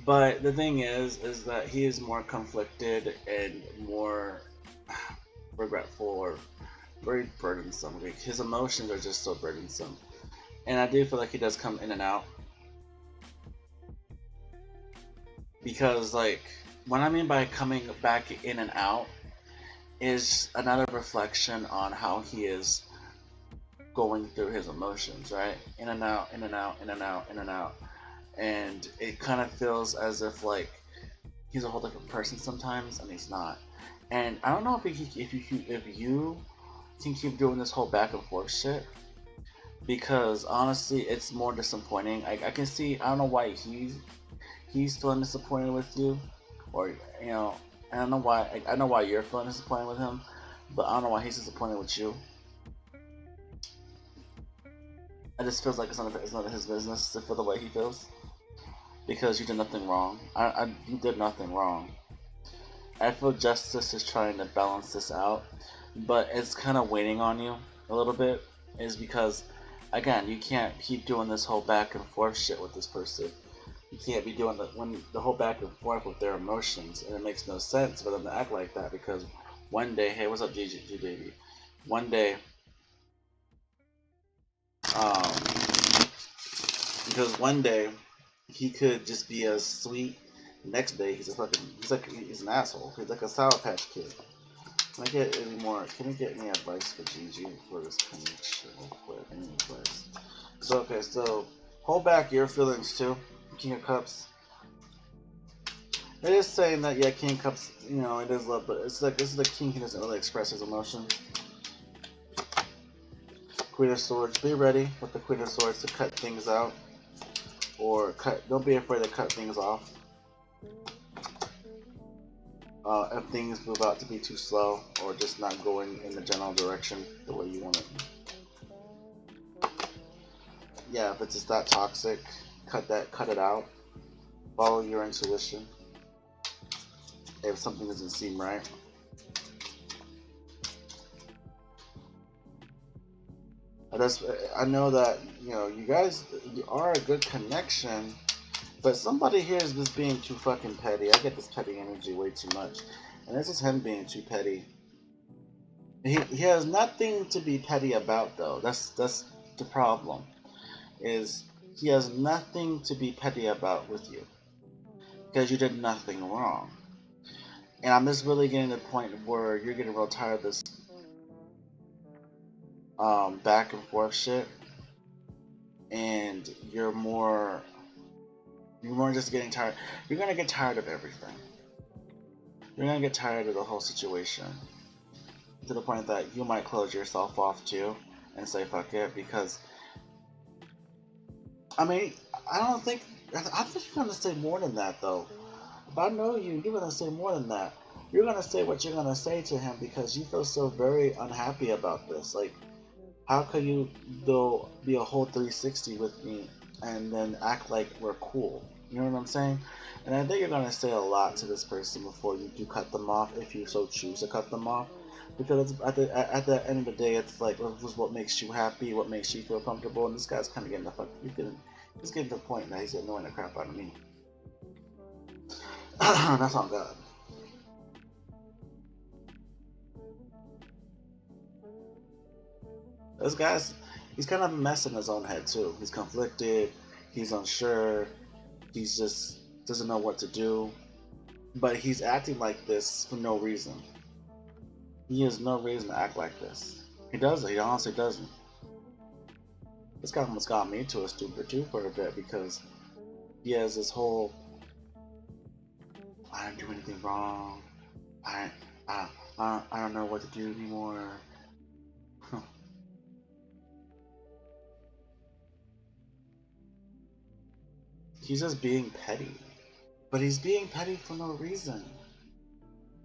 but the thing is that he is more conflicted and more regretful or very burdensome. Like, his emotions are just so burdensome. And I do feel like he does come in and out. Because, like, what I mean by coming back in and out is another reflection on how he is going through his emotions, right? In and out, in and out, in and out, in and out. And it kind of feels as if, like, he's a whole different person sometimes, and he's not. And I don't know if you can keep doing this whole back and forth shit, because honestly it's more disappointing. I can see, I don't know why he's feeling disappointed with you, or you know, I don't know why. I know why you're feeling disappointed with him, but I don't know why he's disappointed with you. It just feels like it's none of his business to feel the way he feels, because you did nothing wrong. You did nothing wrong. I feel justice is trying to balance this out, but it's kind of waiting on you a little bit, is because, again, you can't keep doing this whole back and forth shit with this person. You can't be doing the whole back and forth with their emotions, and it makes no sense for them to act like that, because one day, hey, what's up, G baby? One day, because one day he could just be as sweet. Next day he's he's an asshole. He's like a Sour Patch Kid. Can I get any advice for Gigi for this connection real quick? Any advice? So hold back your feelings too, King of Cups. It is saying that yeah, King Cups, you know, it is love, but it's like this is the King who doesn't really express his emotion. Queen of Swords, be ready with the Queen of Swords to cut things out, or cut. Don't be afraid to cut things off. If things move out to be too slow, or just not going in the general direction the way you want it. Yeah, if it's just that toxic, cut it out. Follow your intuition. If something doesn't seem right. I know that, you know, you guys are a good connection, but somebody here is just being too fucking petty. I get this petty energy way too much. And this is him being too petty. He has nothing to be petty about though. That's the problem. Is he has nothing to be petty about with you. Because you did nothing wrong. And I'm just really getting to the point where you're getting real tired of this back and forth shit. And you're more just getting tired. You're gonna get tired of everything. You're gonna get tired of the whole situation. To the point that you might close yourself off too and say fuck it, because I mean, I think you're gonna say more than that though. If I know you, you're gonna say more than that. You're gonna say what you're gonna say to him because you feel so very unhappy about this. Like, how could you though be a whole 360 with me and then act like we're cool? You know what I'm saying? And I think you're gonna say a lot to this person before you do cut them off, if you so choose to cut them off. Because at the end of the day, it's like what makes you happy, what makes you feel comfortable. And this guy's kind of getting the fuck. He's getting to the point that he's annoying the crap out of me. That's on God. This guy's he's kind of a mess in his own head too. He's conflicted. He's unsure. He's just doesn't know what to do. But he's acting like this for no reason. He has no reason to act like this. He doesn't. He honestly doesn't. This guy almost got me to a stupid too for a bit because he has this whole I didn't do anything wrong. I don't know what to do anymore. He's just being petty. But he's being petty for no reason.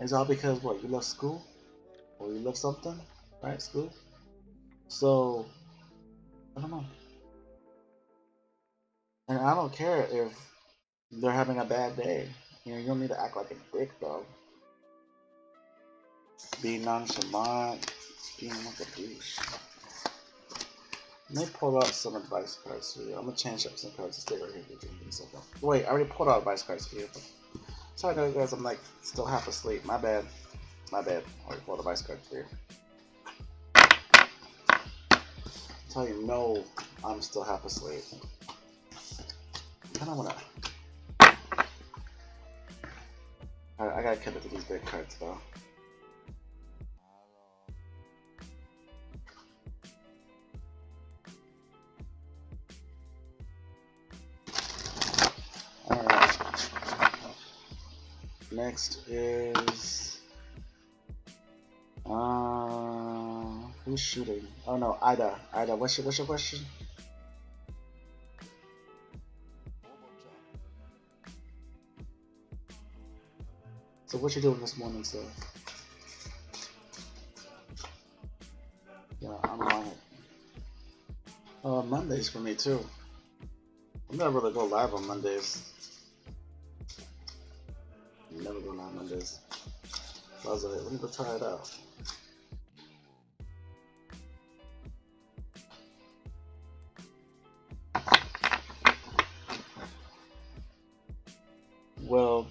It's all because what, you love school? Or you love something? Right? School? So I don't know. And I don't care if they're having a bad day. You know, you don't need to act like a dick though. Being nonchalant, being like a douche. Let me pull out some advice cards for you. I'm gonna change up some cards to stay right here for a second. Wait, I already pulled out advice cards for you. Sorry guys, I'm like still half asleep. My bad. I already pulled advice cards for you. Tell you no, I'm still half asleep. I kinda wanna I gotta commit to these big cards though. Alright. Next is who's shooting? Oh no, Ida. What's your question? So what you doing this morning, sir? Yeah, I'm on it. Mondays for me too. I'm never really go live on Mondays. Never go live on Mondays. So I was like, let me go try it out. Well,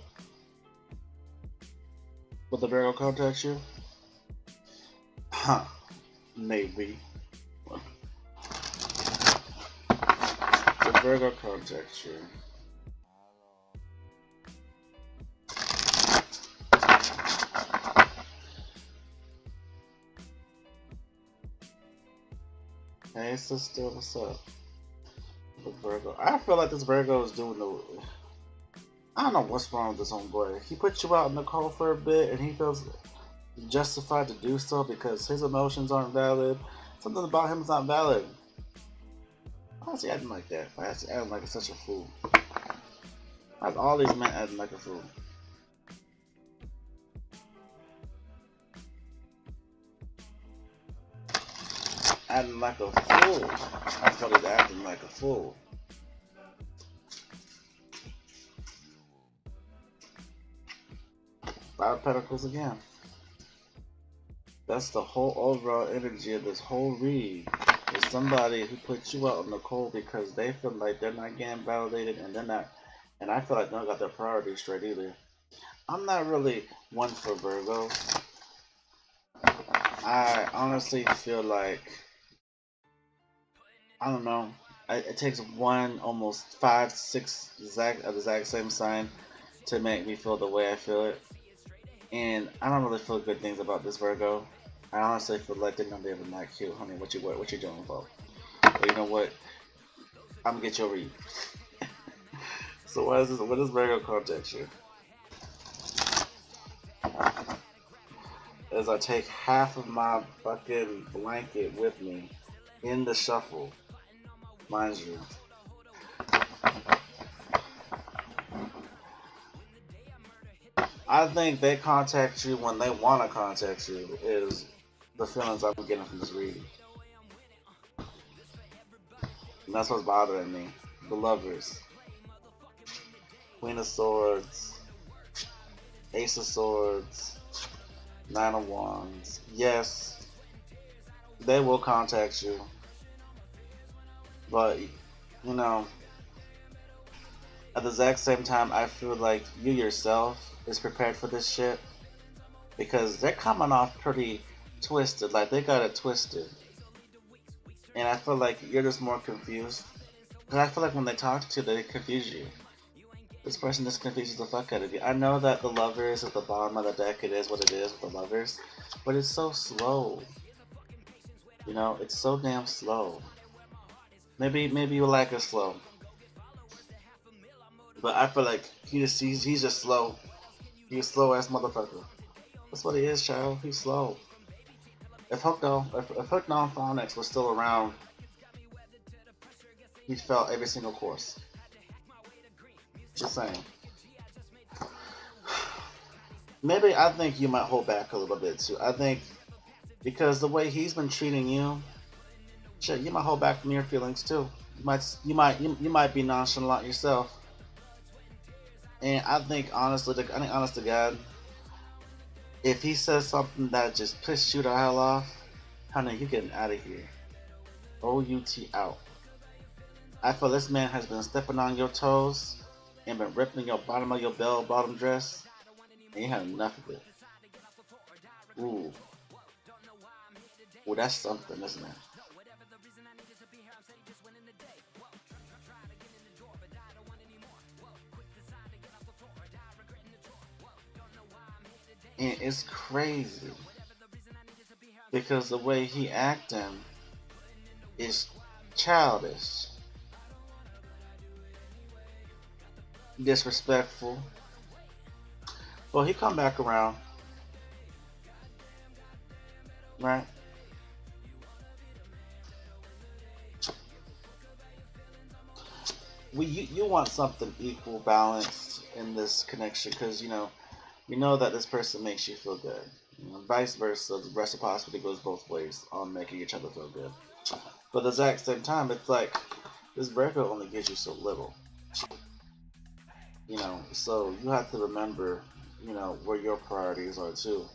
will the Virgo contact you? Huh. Maybe. The Virgo contact you. Hey sister, what's up? The Virgo. I feel like this Virgo is doing the I don't know what's wrong with this homeboy. He put you out in the cold for a bit, and he feels justified to do so because his emotions aren't valid. Something about him is not valid. Why is he acting like that? Why is he acting like such a fool? Why is all these men acting like a fool? Acting like a fool. That's what he's acting like a fool. Five of Pentacles again. That's the whole overall energy of this whole read. Is somebody who puts you out in the cold because they feel like they're not getting validated and they're not, and I feel like they don't got their priorities straight either. I'm not really one for Virgo. I honestly feel like, I don't know, it takes one almost 5, 6 exact same sign to make me feel the way I feel it. And I don't really feel good things about this Virgo. I honestly feel like they're gonna be able to knock you, honey. What you doing, for? But you know what? I'm gonna get your read. So what is this? What is Virgo contact you? As I take half of my fucking blanket with me in the shuffle, mind you. I think they contact you when they want to contact you. Is the feelings I'm getting from this reading. And that's what's bothering me. The Lovers, Queen of Swords, Ace of Swords, Nine of Wands. Yes, they will contact you. But, you know, at the exact same time, I feel like you yourself is prepared for this shit. Because they're coming off pretty twisted. Like, they got it twisted. And I feel like you're just more confused. Because I feel like when they talk to you, they confuse you. This person just confuses the fuck out of you. I know that the Lovers at the bottom of the deck, it is what it is with the Lovers. But it's so slow. You know, it's so damn slow. Maybe you like it slow. But I feel like he's just slow. He's a slow ass motherfucker. That's what he is, child. He's slow. If Hooked on Phonics was still around, he'd felt every single course. Just saying. Maybe I think you might hold back a little bit too. I think because the way he's been treating you, shit, you might hold back from your feelings too. You might be nonchalant yourself. And I think honest to God, if he says something that just pisses you the hell off, honey, you getting out of here. O-U-T out. I feel this man has been stepping on your toes and been ripping your bottom of your bell bottom dress, and you had enough of it. Ooh. Ooh, that's something, isn't it? And it's crazy because the way he acting is childish, disrespectful. Well, he come back around, right? You want something equal, balanced in this connection because you know that this person makes you feel good. Vice versa, the reciprocity goes both ways on making each other feel good. But at the exact same time, it's like this Virgo only gives you so little. So you have to remember, where your priorities are too,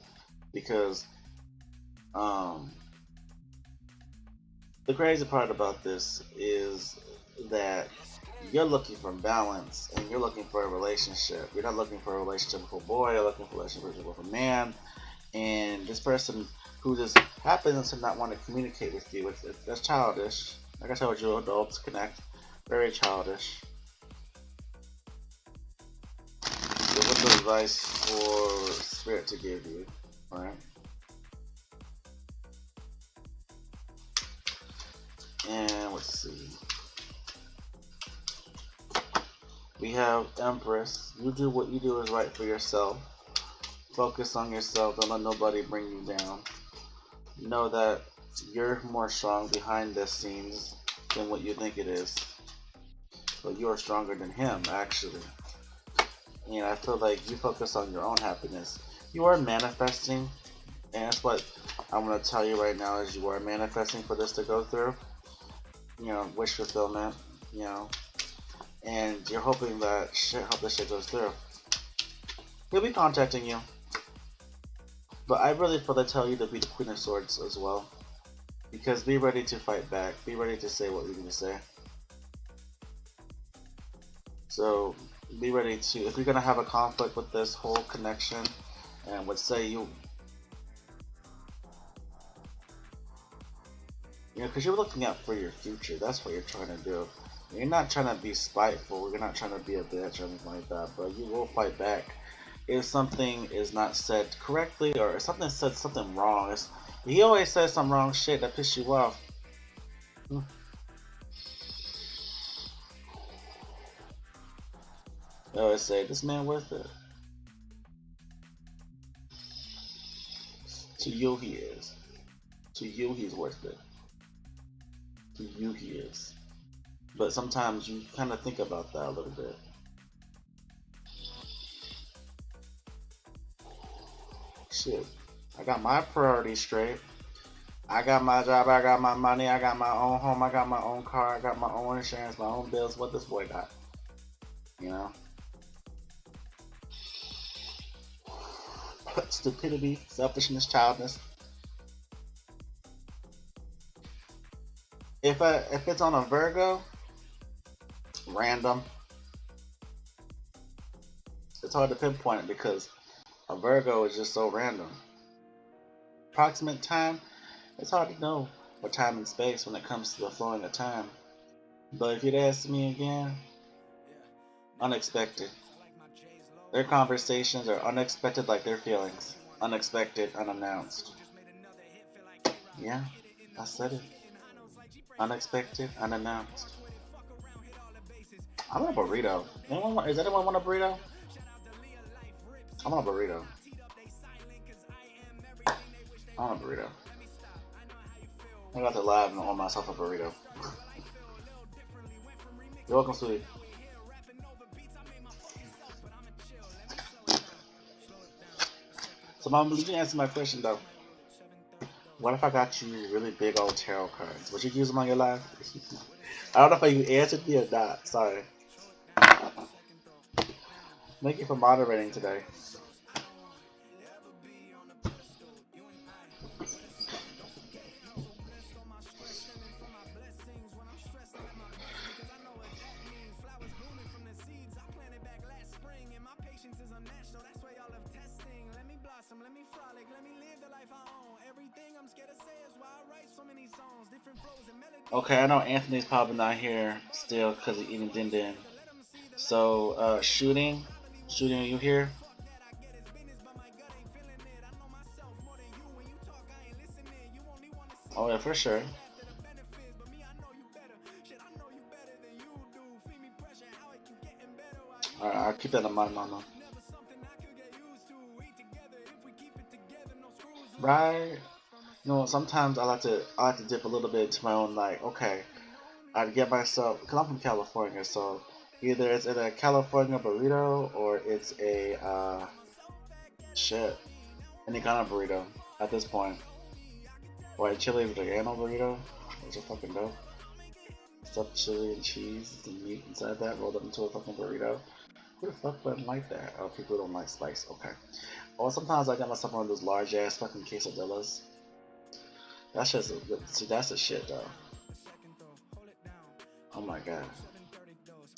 because um, the crazy part about this is that you're looking for balance and you're looking for a relationship. You're not looking for a relationship with a boy, you're looking for a relationship with a man. And this person who just happens to not want to communicate with you, that's childish. Like I told you, adults connect. Very childish. So what's the advice for Spirit to give you? Alright. And let's see. We have Empress. You do what you do is right for yourself. Focus on yourself. Don't let nobody bring you down. Know that you're more strong behind the scenes than what you think it is. But you are stronger than him, actually. And I feel like you focus on your own happiness. You are manifesting, and that's what I'm gonna tell you right now is you are manifesting for this to go through. Wish fulfillment, you know, and you're hoping that hope this shit goes through. He'll be contacting you. But I really feel to tell you to be the Queen of Swords as well. Because be ready to fight back. Be ready to say what you need to say. So be ready to, if you're gonna have a conflict with this whole connection, and would say because you're looking out for your future. That's what you're trying to do. You're not trying to be spiteful. You're not trying to be a bitch or anything like that. But you will fight back if something is not said correctly or if something said something wrong. He always says some wrong shit that pisses you off. They always say, this man worth it. To you he is. To you he's worth it. To you he is. But sometimes you kind of think about that a little bit. Shit. I got my priorities straight. I got my job, I got my money, I got my own home, I got my own car, I got my own insurance, my own bills. What this boy got? You know? Stupidity, selfishness, childness. If it's on a Virgo, random. It's hard to pinpoint it because a Virgo is just so random. Approximate time, it's hard to know what time and space when it comes to the flowing of time. But if you'd ask me again, unexpected. Their conversations are unexpected like their feelings. Unexpected, unannounced. Yeah, I said it. Unexpected, unannounced. I want a burrito. Is anyone want a burrito? I want a burrito. I want a burrito. I'm about to live and order myself a burrito. You're welcome, sweetie. So, Mom, you can answer my question though. What if I got you really big old tarot cards? Would you use them on your live? I don't know if you answered me or not. Sorry. Thank you for moderating today. Okay, I know Anthony's probably not here still because he's eating din din. So, shooting, are you here? Oh yeah, for sure. Alright, I'll keep that in mind, Mama. Right? Sometimes I like to dip a little bit into my own like, okay, I'd get myself because I'm from California, so either it's in a California burrito or it's a shit, any kind of burrito at this point. Or a chili vegano burrito, which is fucking dope. Stuffed chili and cheese and meat inside that rolled up into a fucking burrito. Who the fuck wouldn't like that? Oh, people don't like spice. Okay. Or sometimes I get myself one of those large ass fucking quesadillas. That's just see, that's the shit though. Oh my god.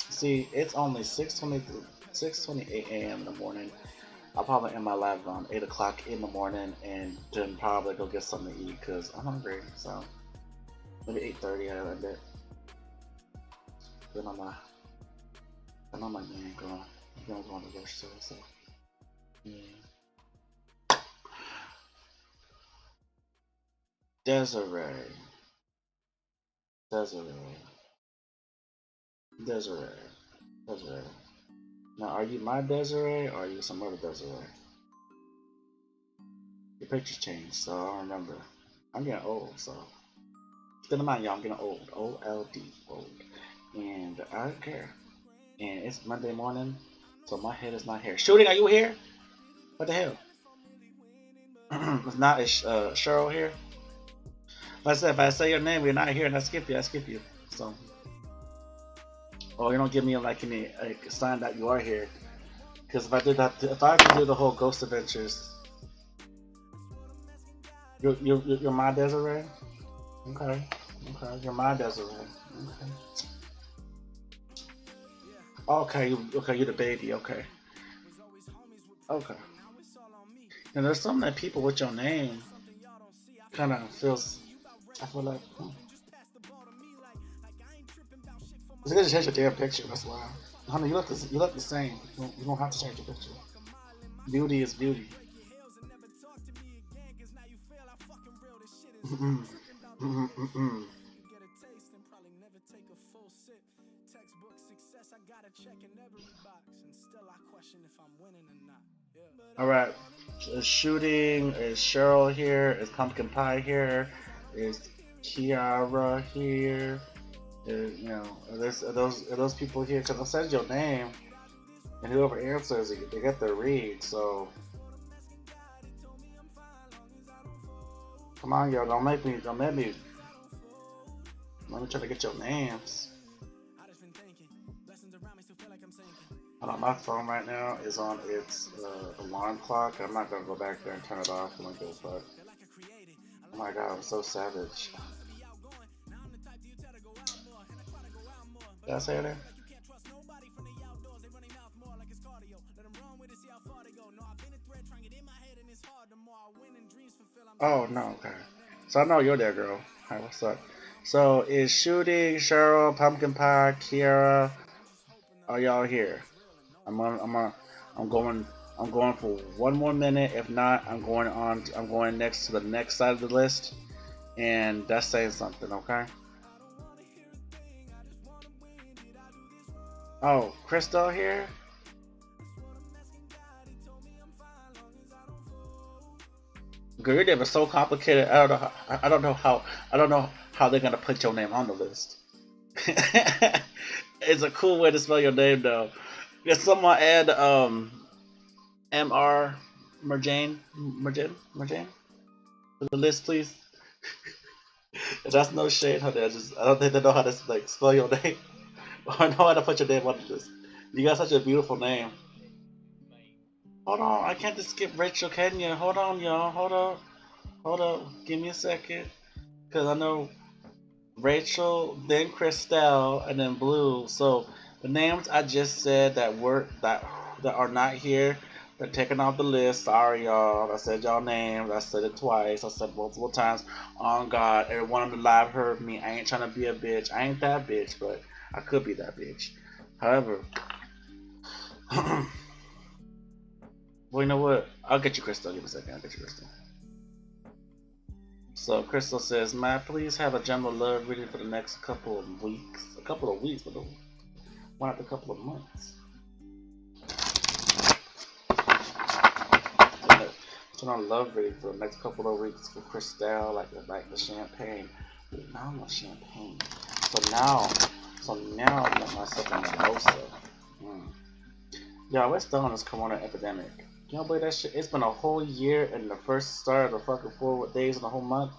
See, it's only 6:28 a.m. in the morning. I'll probably end my live around 8 o'clock in the morning and then probably go get something to eat because I'm hungry. So maybe 8:30 I end it. Been on my game going. I'm going to rush to it, so yeah. Desiree. Desiree. Desiree. Desiree. Now, are you my Desiree or are you some other Desiree? Your picture's changed, so I don't remember. I'm getting old, so keep in mind, y'all, I'm getting old. OLD, old. And I don't care. And it's Monday morning, so my head is not here. Shooting, are you here? What the hell? It's not. Is Cheryl here? Like I said, if I say your name, you're not here, and I skip you. I skip you. So, or you don't give me like any like, sign that you are here. Because if I did that, if I do the whole Ghost Adventures, you're my Desiree. Okay, okay, you're my Desiree. Okay. Okay, you're the baby. Okay, okay. And there's some that people with your name kind of feels. I feel like. It's gonna change your damn picture. That's why. Honey, you look the same. You don't have to change your picture. Beauty is beauty. Mm-mm. Mm-mm. All right. Shooting is Cheryl here. Is Pumpkin Pie here? Is Kiara here? You know, are those people here? Because I said your name, and whoever answers, they get their read. So come on, y'all, don't make me. Let me try to get your names. Hold on, my phone right now is on its alarm clock. I'm not gonna go back there and turn it off. I'm gonna go fuck. Oh my god, I'm so savage. Did I say it there? Oh no, okay. So I know you're there, girl. Hi, what's up? So is Shooting, Cheryl, Pumpkin Pie, Kiara, are y'all here? I'm going I'm going for one more minute. If not, I'm going next to the next side of the list, and that's saying something, okay? Oh, Crystal here? Girl, your name is so complicated. I don't know how they're gonna put your name on the list. It's a cool way to spell your name though. Can someone add Mr. Merjane to the list, please? That's no shade, honey. I don't think they know how to like spell your name or know how to put your name on the list. You got such a beautiful name. Hold on, I can't just skip Rachel, can you? Hold on, y'all. Hold up. Give me a second, cause I know Rachel, then Christelle, and then Blue. So the names I just said that are not here, they're taken off the list. Sorry, y'all. I said y'all names. I said it twice. I said multiple times. On God, everyone on the live heard me. I ain't trying to be a bitch. I ain't that bitch, but I could be that bitch. However, well, you know what? I'll get you, Crystal. Give me a second. I'll get you, Crystal. So Crystal says, "May I please have a general love reading for the next couple of weeks? A couple of weeks, but one after a couple of months." General love reading for the next couple of weeks for Crystal, like the champagne. Now I'm on champagne. So now I got myself in the mimosa. Y'all, we're still on this corona epidemic. Y'all believe that shit? It's been a whole year and the first start of the fucking 4 days in the whole month,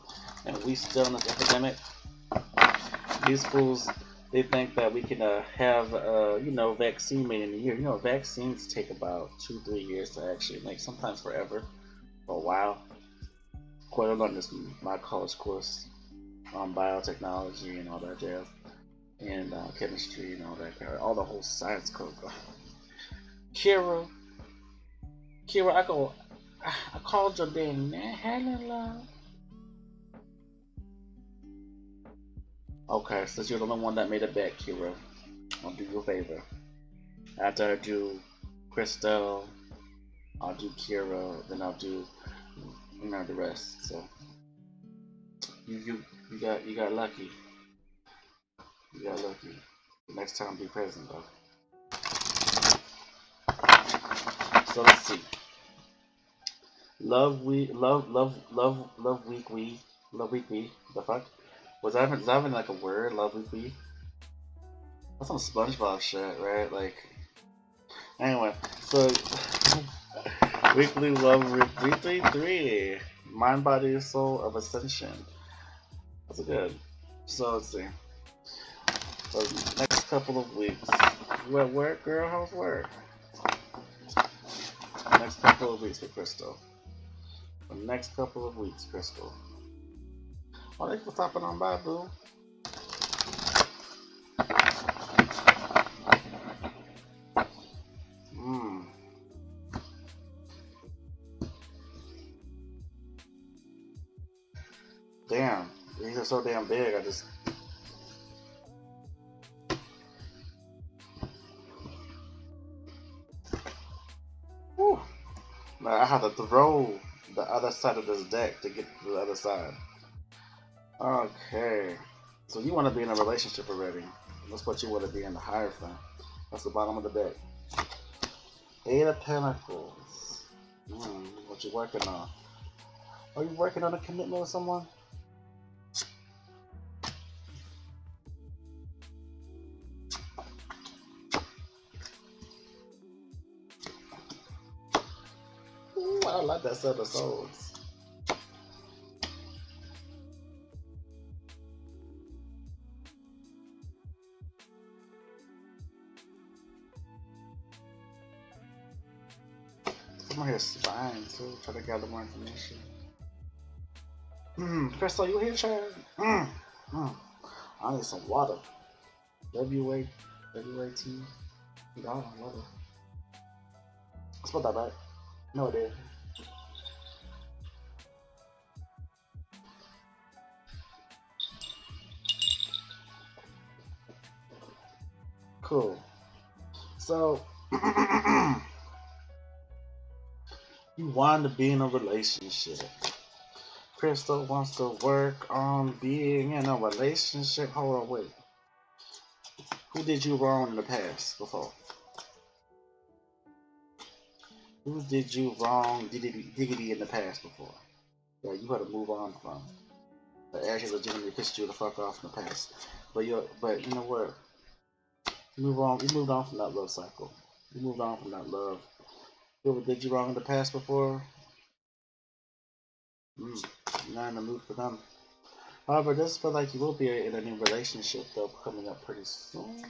and we still in this epidemic. These fools, they think that we can have, vaccine made in a year. You know, vaccines take about 2-3 years to actually make, sometimes forever, for a while. Of course, I learned this in my college course on biotechnology and all that jazz, and chemistry and all that, all the whole science code. Kira, I called your damn name, Helen Love. Okay, since you're the only one that made a bet, Kira, I'll do you a favor. After I do Crystal, I'll do Kira, then I'll do the rest. So you got lucky. You got lucky. The next time, be present though. So let's see. Love week, love week we, love week we. The fuck? Is that even like a word? Love week we. That's some SpongeBob shit, right? Like, anyway. So weekly love weekly 3. Mind, body, soul of ascension. That's a good. So let's see. So next couple of weeks. What work, girl? How's work? Next couple of weeks with Crystal. The next couple of weeks, Crystal. Oh, thanks for stopping on by, boo. Damn, these are so damn big. I just. Whew. Now I have to throw the other side of this deck to get to the other side. Okay. So you want to be in a relationship already. That's what you want to be in the Hierophant. That's the bottom of the deck. 8 of Pentacles. What you working on? Are you working on a commitment with someone? Ooh, I like that set of souls. I'm here spying too, try to gather more information. Crystal, you here, child? I need some water. WAT. God, water. I spelled that right. No, it did. Cool. So, you want to be in a relationship. Crystal wants to work on being in a relationship. Hold on, wait. Who did you wrong in the past before? Who did you wrong diggity in the past before? That you had to move on from. That actually legitimately pissed you the fuck off in the past. But you know what? You moved on from that love cycle. You moved on from that love. Whoever did you wrong in the past before? You're not in the mood for them. However, this feel like you will be in a new relationship though coming up pretty soon.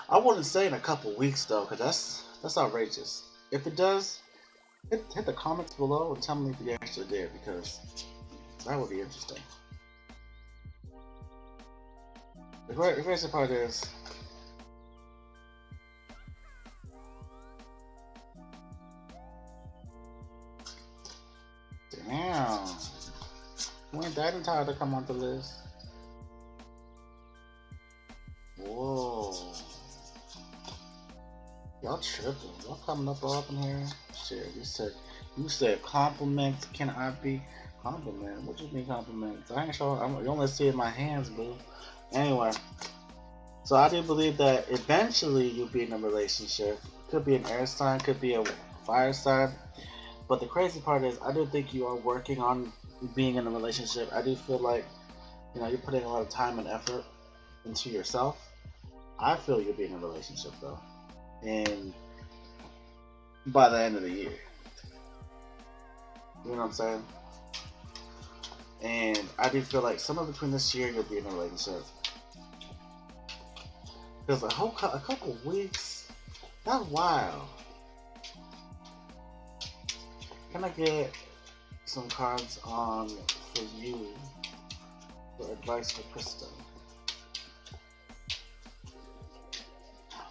I wouldn't say in a couple weeks though, because that's outrageous. If it does, hit the comments below and tell me if you actually did, because that would be interesting. The crazy part is, damn, you ain't that entitled to come on the list. Whoa. Y'all tripping. Y'all coming up all up in here. Shit, you said compliments. Can I be compliment? What you mean compliments? I ain't sure. You only see it in my hands, boo. Anyway, so I do believe that eventually you'll be in a relationship. Could be an air sign, could be a fire sign. But the crazy part is, I do think you are working on being in a relationship. I do feel like, you're putting a lot of time and effort into yourself. I feel you'll be in a relationship though, and by the end of the year, you know what I'm saying? And I do feel like somewhere between this year you'll be in a relationship. Because a couple weeks, that's wild. Can I get some cards on for you for advice for Krista?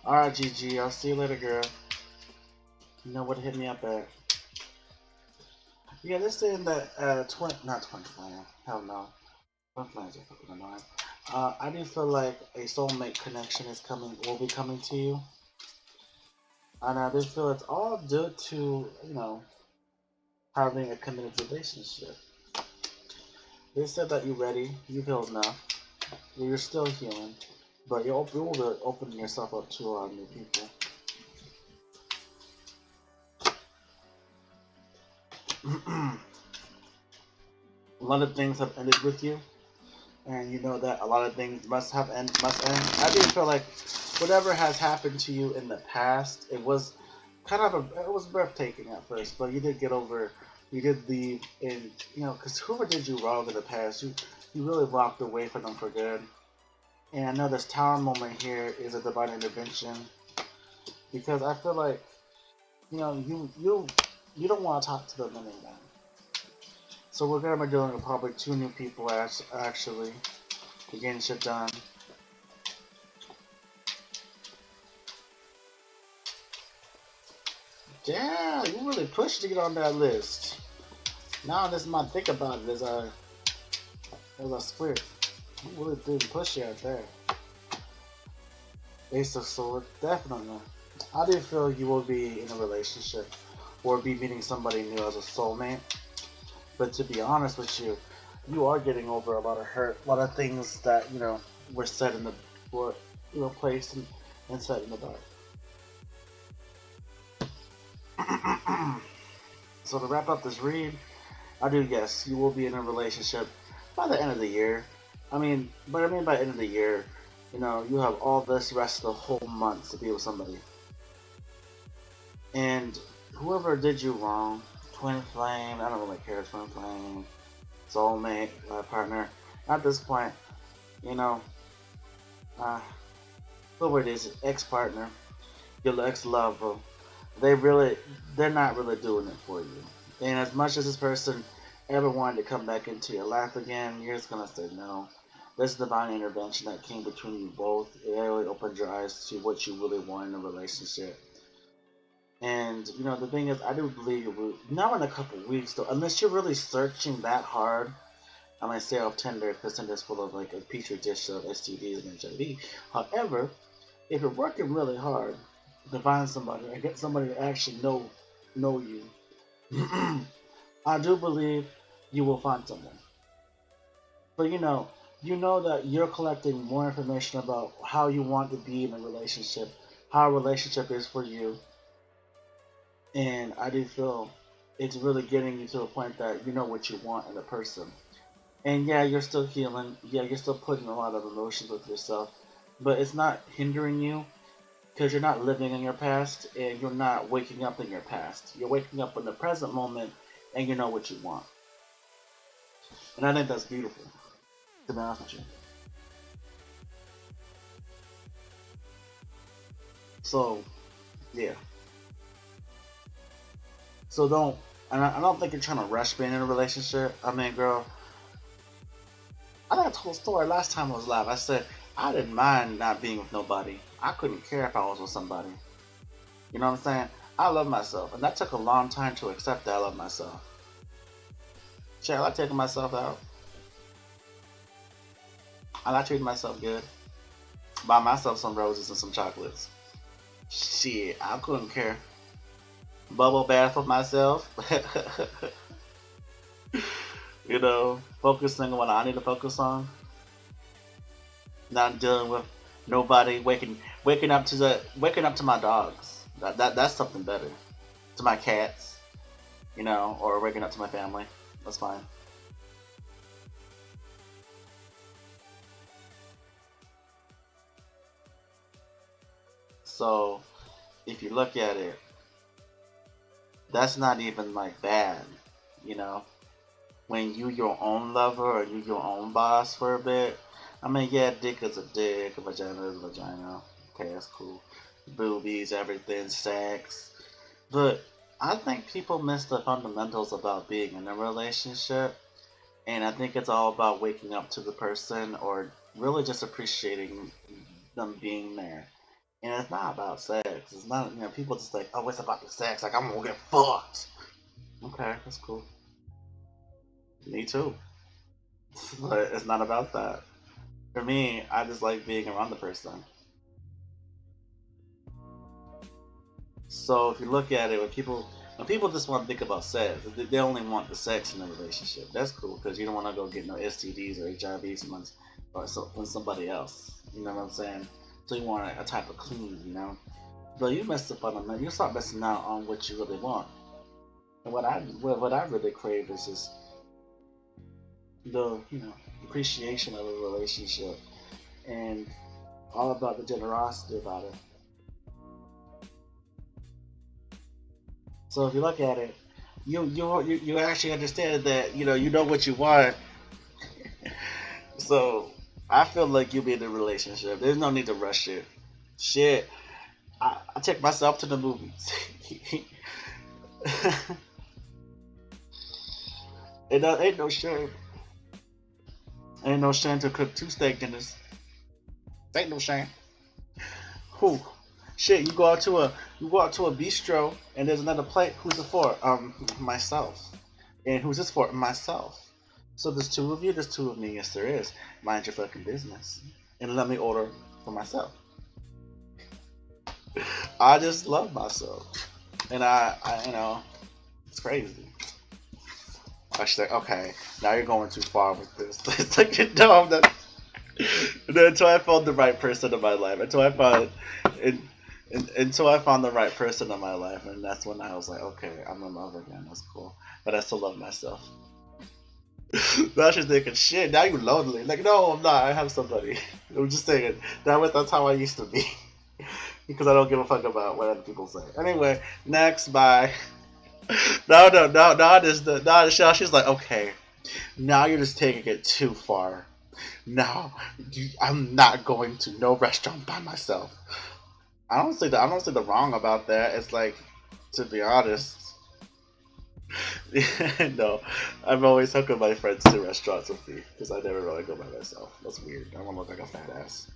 Alright, GG, I'll see you later, girl. You know what to hit me up at. Yeah, this is that not 25. Hell no. 25 is fucking annoying. I do feel like a soulmate connection will be coming to you. And I do feel it's all due to, having a committed relationship. They said that you're ready, you healed enough, you're still healing, but you're opening yourself up to a lot of new people. a lot of things have ended with you, and you know that a lot of things must end. I do feel like whatever has happened to you in the past, it was it was breathtaking at first, but you did get over. You did leave, and because whoever did you wrong in the past, you really walked away from them for good. And I know this tower moment here is a divine intervention because I feel like you don't want to talk to them anymore. So we're gonna be dealing with probably two new people actually to getting shit done. Damn, you really pushed to get on that list. Now this is my think about it as I split. You really did push you out there. Ace of Swords, definitely. I do feel you will be in a relationship or be meeting somebody new as a soulmate. But to be honest with you, you are getting over a lot of hurt, a lot of things that were set in the were placed and set in the dark. So to wrap up this read, I do guess you will be in a relationship by the end of the year. But by the end of the year, you have all this rest of the whole month to be with somebody. And whoever did you wrong, twin flame, I don't really care, twin flame, soulmate, partner, at this point, uh, whoever it is, ex-partner, your ex-lover, they're not really doing it for you. And as much as this person ever wanted to come back into your life again, you're just gonna say no. This divine intervention that came between you both, it really opened your eyes to what you really want in a relationship. And the thing is, I do believe it will, not in a couple weeks though, unless you're really searching that hard. I might say off Tinder because Tinder's full of like a petri dish of STDs and HIV. However, if you're working really hard to find somebody and get somebody to actually know you, I do believe you will find someone. But you know that you're collecting more information about how you want to be in a relationship, how a relationship is for you, and I do feel it's really getting you to a point that you know what you want in a person. And yeah, you're still healing. Yeah, you're still putting a lot of emotions with yourself, but it's not hindering you because you're not living in your past and you're not waking up in your past. You're waking up in the present moment and you know what you want. And I think that's beautiful, to be honest with you. So, yeah. So don't, and I don't think you're trying to rush being in a relationship. Girl, I think I told a story last time I was live. I said I didn't mind not being with nobody. I couldn't care if I was with somebody. You know what I'm saying? I love myself, and that took a long time to accept that I love myself. Shit, I like taking myself out. I like treating myself good. Buy myself some roses and some chocolates. Shit, I couldn't care. Bubble bath with myself. Focusing on what I need to focus on. Not dealing with nobody waking up to my dogs. That's something better. To my cats, or waking up to my family. That's fine. So if you look at it, that's not even like bad, you know. When you your own lover or you your own boss for a bit. Yeah, dick is a dick, a vagina is a vagina. Okay, that's cool. Boobies, everything, sex. But I think people miss the fundamentals about being in a relationship. And I think it's all about waking up to the person or really just appreciating them being there. And it's not about sex. It's not, people just like, oh, it's about the sex. Like, I'm gonna get fucked. Okay, that's cool. Me too. But it's not about that. For me, I just like being around the person. So if you look at it, when people just want to think about sex, they only want the sex in a relationship. That's cool because you don't want to go get no STDs or HIVs from somebody else. You know what I'm saying? So you want a type of clean, But you mess up on them, you start messing out on what you really want. And what I really crave is just the appreciation of a relationship and all about the generosity about it. So if you look at it, you actually understand that you know what you want. So I feel like you'll be in a relationship. There's no need to rush it. Shit, I take myself to the movies. Ain't no shame. Ain't no shame to cook two steak dinners. Ain't no shame. Who? Shit, you go out to a bistro and there's another plate. Who's it for? Myself. And who's this for? Myself. So there's two of you, there's two of me. Yes, there is. Mind your fucking business. And let me order for myself. I just love myself. And it's crazy. I should say, okay, now you're going too far with this. It's like, that. Until I found the right person in my life. Until I found the right person in my life. And that's when I was like, okay, I'm in love again. That's cool. But I still love myself. Now she's thinking, shit, now you're lonely. Like, no, I'm not. I have somebody. I'm just saying, that's how I used to be. Because I don't give a fuck about what other people say. Anyway, next, bye. Now she's like, okay, now you're just taking it too far. No, I'm not going to no restaurant by myself. I don't see the wrong about that. It's like, to be honest, no, I'm always hooking my friends to restaurants with me because I never really go by myself. That's weird. I want to look like a fat ass.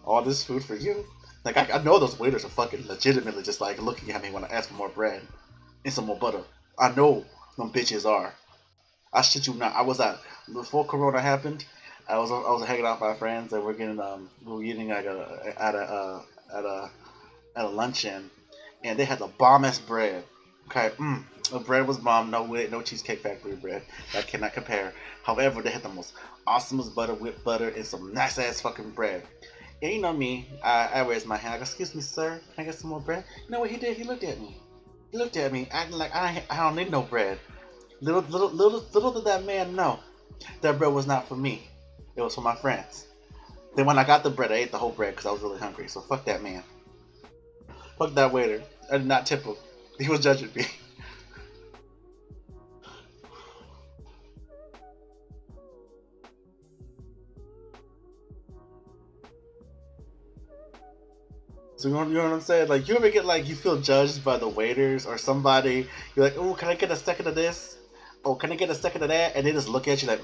All this food for you? Like I know those waiters are fucking legitimately just like looking at me when I ask for more bread and some more butter. I know them bitches are. I shit you not. I was at before Corona happened. I was hanging out with my friends and we were eating like at a luncheon and they had the bombest bread. Okay, the bread was bomb. No way, no Cheesecake Factory bread. That cannot compare. However, they had the most awesomest butter, whipped butter, and some nice ass fucking bread. And you know me, I raised my hand. I go, excuse me, sir, can I get some more bread? You know what he did? He looked at me. He looked at me, acting like I don't need no bread. Little did that man know that bread was not for me. It was for my friends. Then when I got the bread, I ate the whole bread because I was really hungry. So fuck that man. Fuck that waiter. I did not tip him. He was judging me. So you know what I'm saying? Like, you ever get like, you feel judged by the waiters or somebody? You're like, oh, can I get a second of this? Oh, can I get a second of that? And they just look at you like,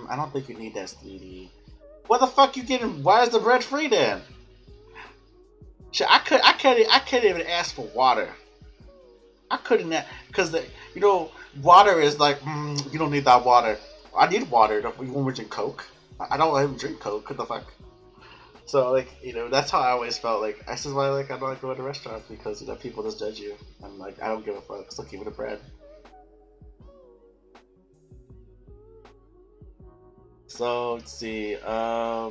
I don't think you need that, sweetie. What the fuck you getting? Why is the bread free then? Shit, I can't even ask for water. I couldn't, because water is like, you don't need that water. I need water. You want me to drink Coke? I don't even drink Coke. What the fuck? So like, that's how I always felt. Like, this is why like I don't like going to restaurants because people just judge you. I'm like, I don't give a fuck. So give me the bread. So let's see. I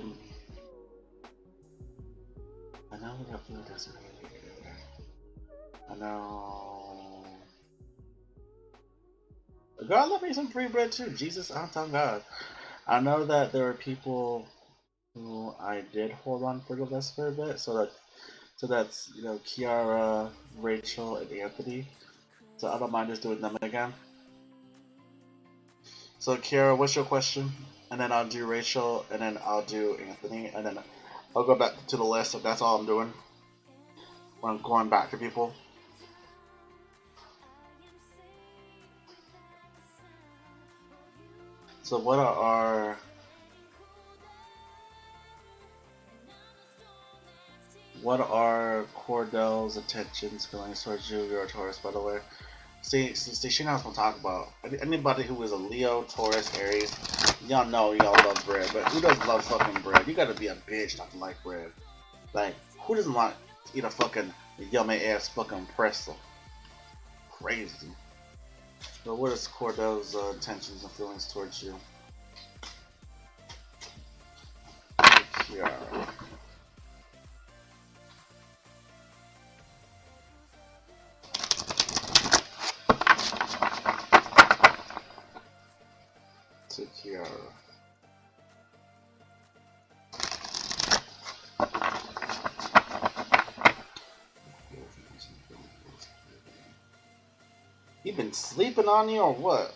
know we got blue desert. I know. God love me some free bread too. Jesus, I'm telling God. I know that there are people who I did hold on for the list for a bit. So that's Kiara, Rachel, and Anthony. So I don't mind just doing them again. So Kiara, what's your question? And then I'll do Rachel, and then I'll do Anthony, and then I'll go back to the list if that's all I'm doing. When I'm going back to people. So what are Cordell's attentions feelings towards you? You're a Taurus, by the way. See, she knows what I'm talking about. Anybody who is a Leo, Taurus, Aries, y'all know y'all love bread, but who doesn't love fucking bread? You gotta be a bitch not to like bread. Like, who doesn't want to eat a fucking yummy ass fucking pretzel? Crazy. So what is Cordell's intentions and feelings towards you? Yeah. been sleeping on you or what?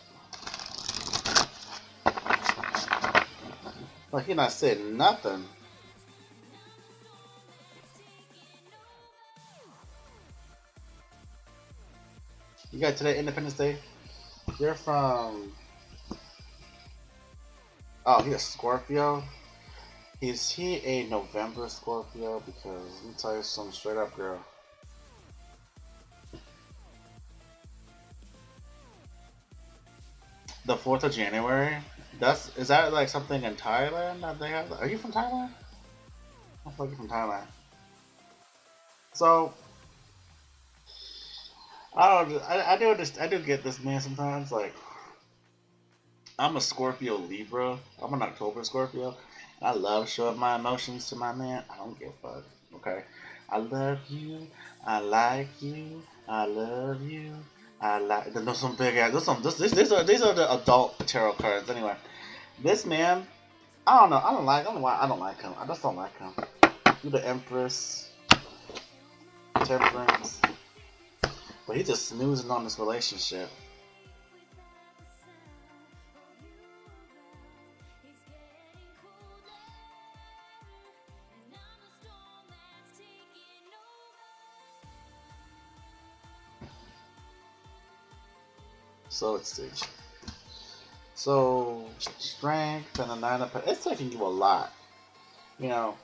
Like he not saying nothing. You got today Independence Day? You're from... Oh, he's a Scorpio? Is he a November Scorpio? Because let me tell you something straight up, girl. The 4th of January? Is that like something in Thailand that they have? Are you from Thailand? I feel like you're from Thailand. So I do get this, man, sometimes. Like, I'm a Scorpio Libra. I'm an October Scorpio. I love showing my emotions to my man. I don't give a fuck. Okay. I love you. I like you. I love you. I like. There's some big ass. These are the adult tarot cards. Anyway, this man, I don't know. I don't know why I don't like him. I just don't like him. You're the Empress, Temperance, but he's just snoozing on this relationship. So let's see. So strength and a 9 of it's taking you a lot. You know,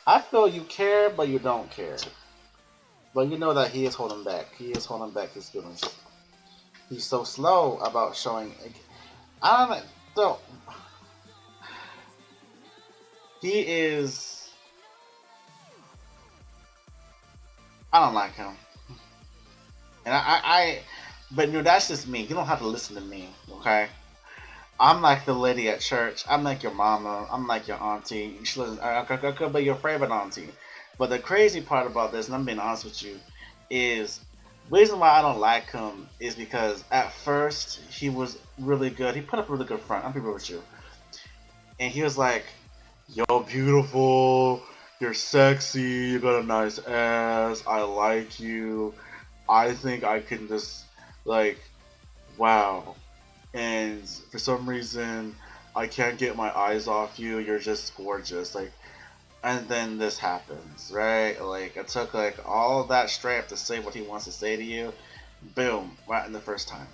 I feel you care, but you don't care. But you know that he is holding back. He is holding back his feelings. He's so slow about showing. I don't. He is. I don't like him. And but you know, that's just me. You don't have to listen to me, okay? I'm like the lady at church. I'm like your mama. I'm like your auntie. You should listen. I could be your favorite auntie. But the crazy part about this, and I'm being honest with you, is the reason why I don't like him is because at first he was really good. He put up a really good front. I'm people with you. And he was like, "You're beautiful. You're sexy. You got a nice ass. I like you. I think I can just, like, wow. And for some reason, I can't get my eyes off you. You're just gorgeous." Like, and then this happens, right? Like, it took like all that strength to say what he wants to say to you. Boom, right in the first time.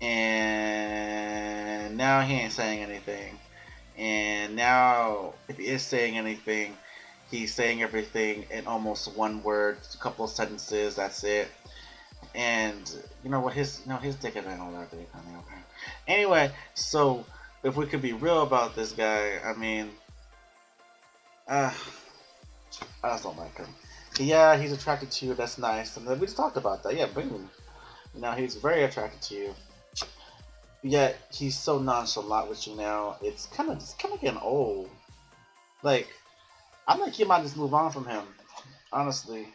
And now he ain't saying anything. And now, if he is saying anything, he's saying everything in almost one word, a couple of sentences. That's it. And you know what? His dick ain't all that big, honey. Okay. Anyway, so if we could be real about this guy, I mean, I just don't like him. Yeah, he's attracted to you. That's nice. And we just talked about that. Yeah, boom. Now he's very attracted to you. Yet he's so nonchalant with you now. It's kind of getting old. Like, I think you might just move on from him, honestly.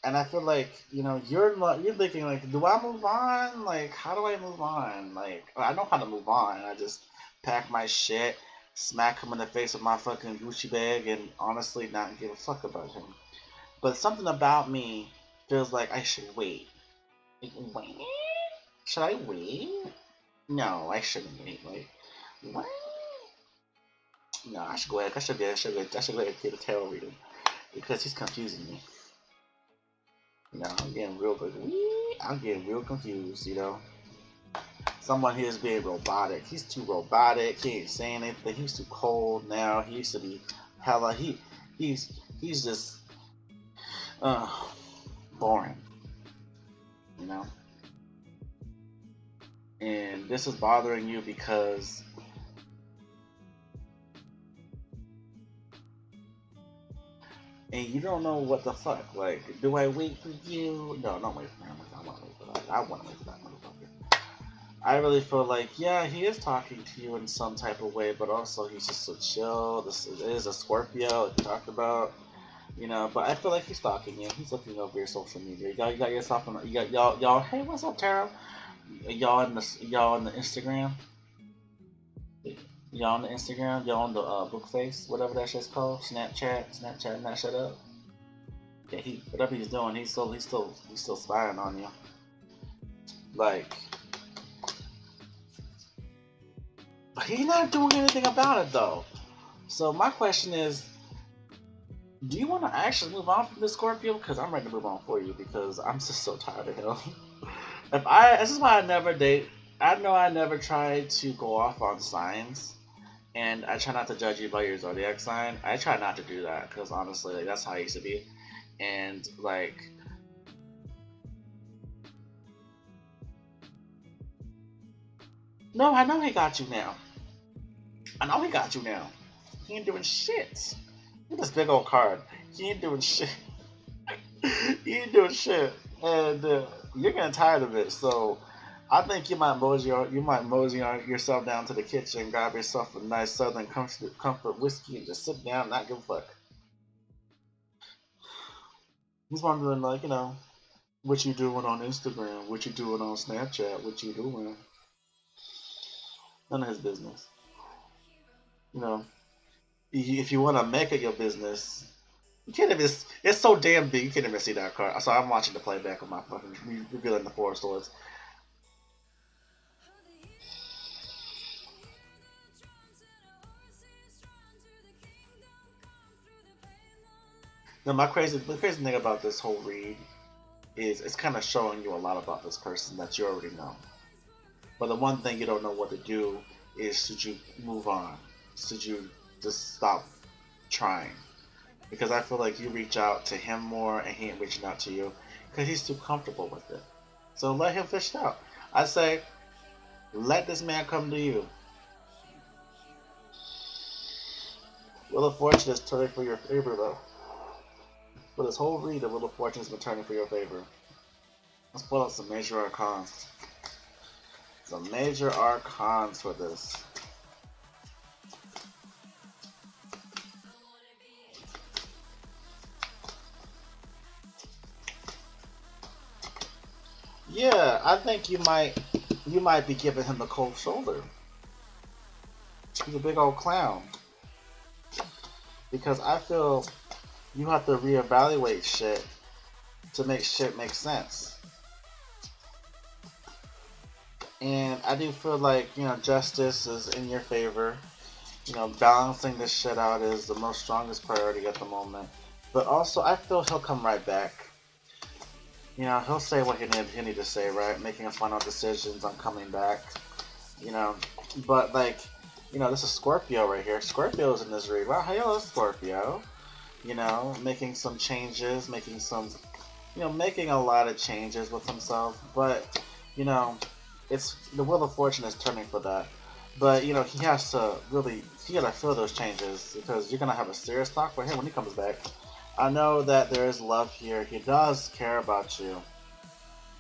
And I feel like, you know, you're thinking like, do I move on? Like, how do I move on? Like, I know how to move on. I just pack my shit, smack him in the face with my fucking Gucci bag, and honestly not give a fuck about him. But something about me feels like I should wait. Like, wait? Should I wait? No, I shouldn't wait. Like, what? No, I should go ahead. I should go ahead and get a tarot reading because he's confusing me. You know, I'm getting real confused. You know, someone here is being robotic. He's too robotic. He ain't saying anything. He's too cold now. He used to be hella. He's just boring. You know, and this is bothering you because and you don't know what the fuck. Like, do I wait for you? No, don't wait for him. I want to wait for that. I want to wait for that motherfucker. I really feel like, yeah, he is talking to you in some type of way, but also he's just so chill. This is a Scorpio, like we talked about, you know. But I feel like he's stalking you. He's looking over your social media. You got yourself on. You got y'all. Hey, what's up, Tara? Y'all in the Instagram. Y'all on the Instagram, y'all on the book face, whatever that shit's called, Snapchat, not shut up. Yeah, whatever he's doing, he's still spying on you. Like, but he's not doing anything about it though. So my question is, do you want to actually move on from this Scorpio? Because I'm ready to move on for you because I'm just so tired of him. This is why I never date. I know I never try to go off on signs, and I try not to judge you by your zodiac sign. I try not to do that because honestly, like, that's how I used to be, and like, no, I know he got you now. I know he got you now. He ain't doing shit. Look at this big old card. He ain't doing shit. He ain't doing shit, and you're getting tired of it. So I think you might mosey on yourself down to the kitchen, grab yourself a nice Southern comfort whiskey, and just sit down, and not give a fuck. He's wondering, like, what you doing on Instagram, what you doing on Snapchat, what you doing. None of his business. You know, if you want to make it your business, you can't even. It's so damn big. You can't even see that card. So I'm watching the playback of my fucking revealing the four swords. Now, the crazy thing about this whole read is it's kind of showing you a lot about this person that you already know. But the one thing you don't know what to do is should you move on? Should you just stop trying? Because I feel like you reach out to him more and he ain't reaching out to you because he's too comfortable with it. So let him fish it out. I say, let this man come to you. Wheel of Fortune is turning for your favor though. For this whole read, the Wheel of Fortune has been turning for your favor. Let's pull out some major arcans. Some major arcans for this. Yeah, I think you might be giving him the cold shoulder. He's a big old clown. Because I feel you have to reevaluate shit to make shit make sense. And I do feel like, justice is in your favor. Balancing this shit out is the most strongest priority at the moment. But also, I feel he'll come right back. He'll say what he need to say, right? Making final decisions on coming back. But like, this is Scorpio right here. Scorpio's in this read. Wow, hello, Scorpio. Making some changes, making a lot of changes with himself. But, it's the Wheel of Fortune is turning for that. But, he has to he gotta feel those changes because you're gonna have a serious talk with him when he comes back. I know that there is love here. He does care about you.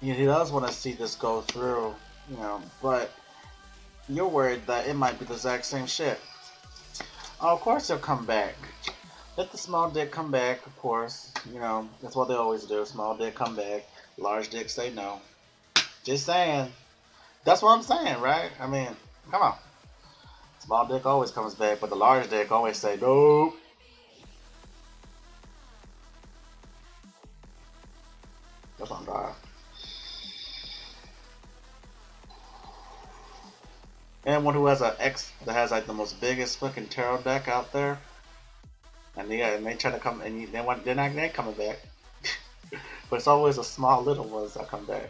He does want to see this go through, but you're worried that it might be the exact same shit. Oh, of course he'll come back. Let the small dick come back, of course. That's what they always do. Small dick come back. Large dick say no. Just saying. That's what I'm saying, right? I mean, come on. Small dick always comes back, but the large dick always say nope. That's on God. Anyone who has an ex that has like the most biggest fucking tarot deck out there, and they try to come and they're not coming back. But it's always the small little ones that come back.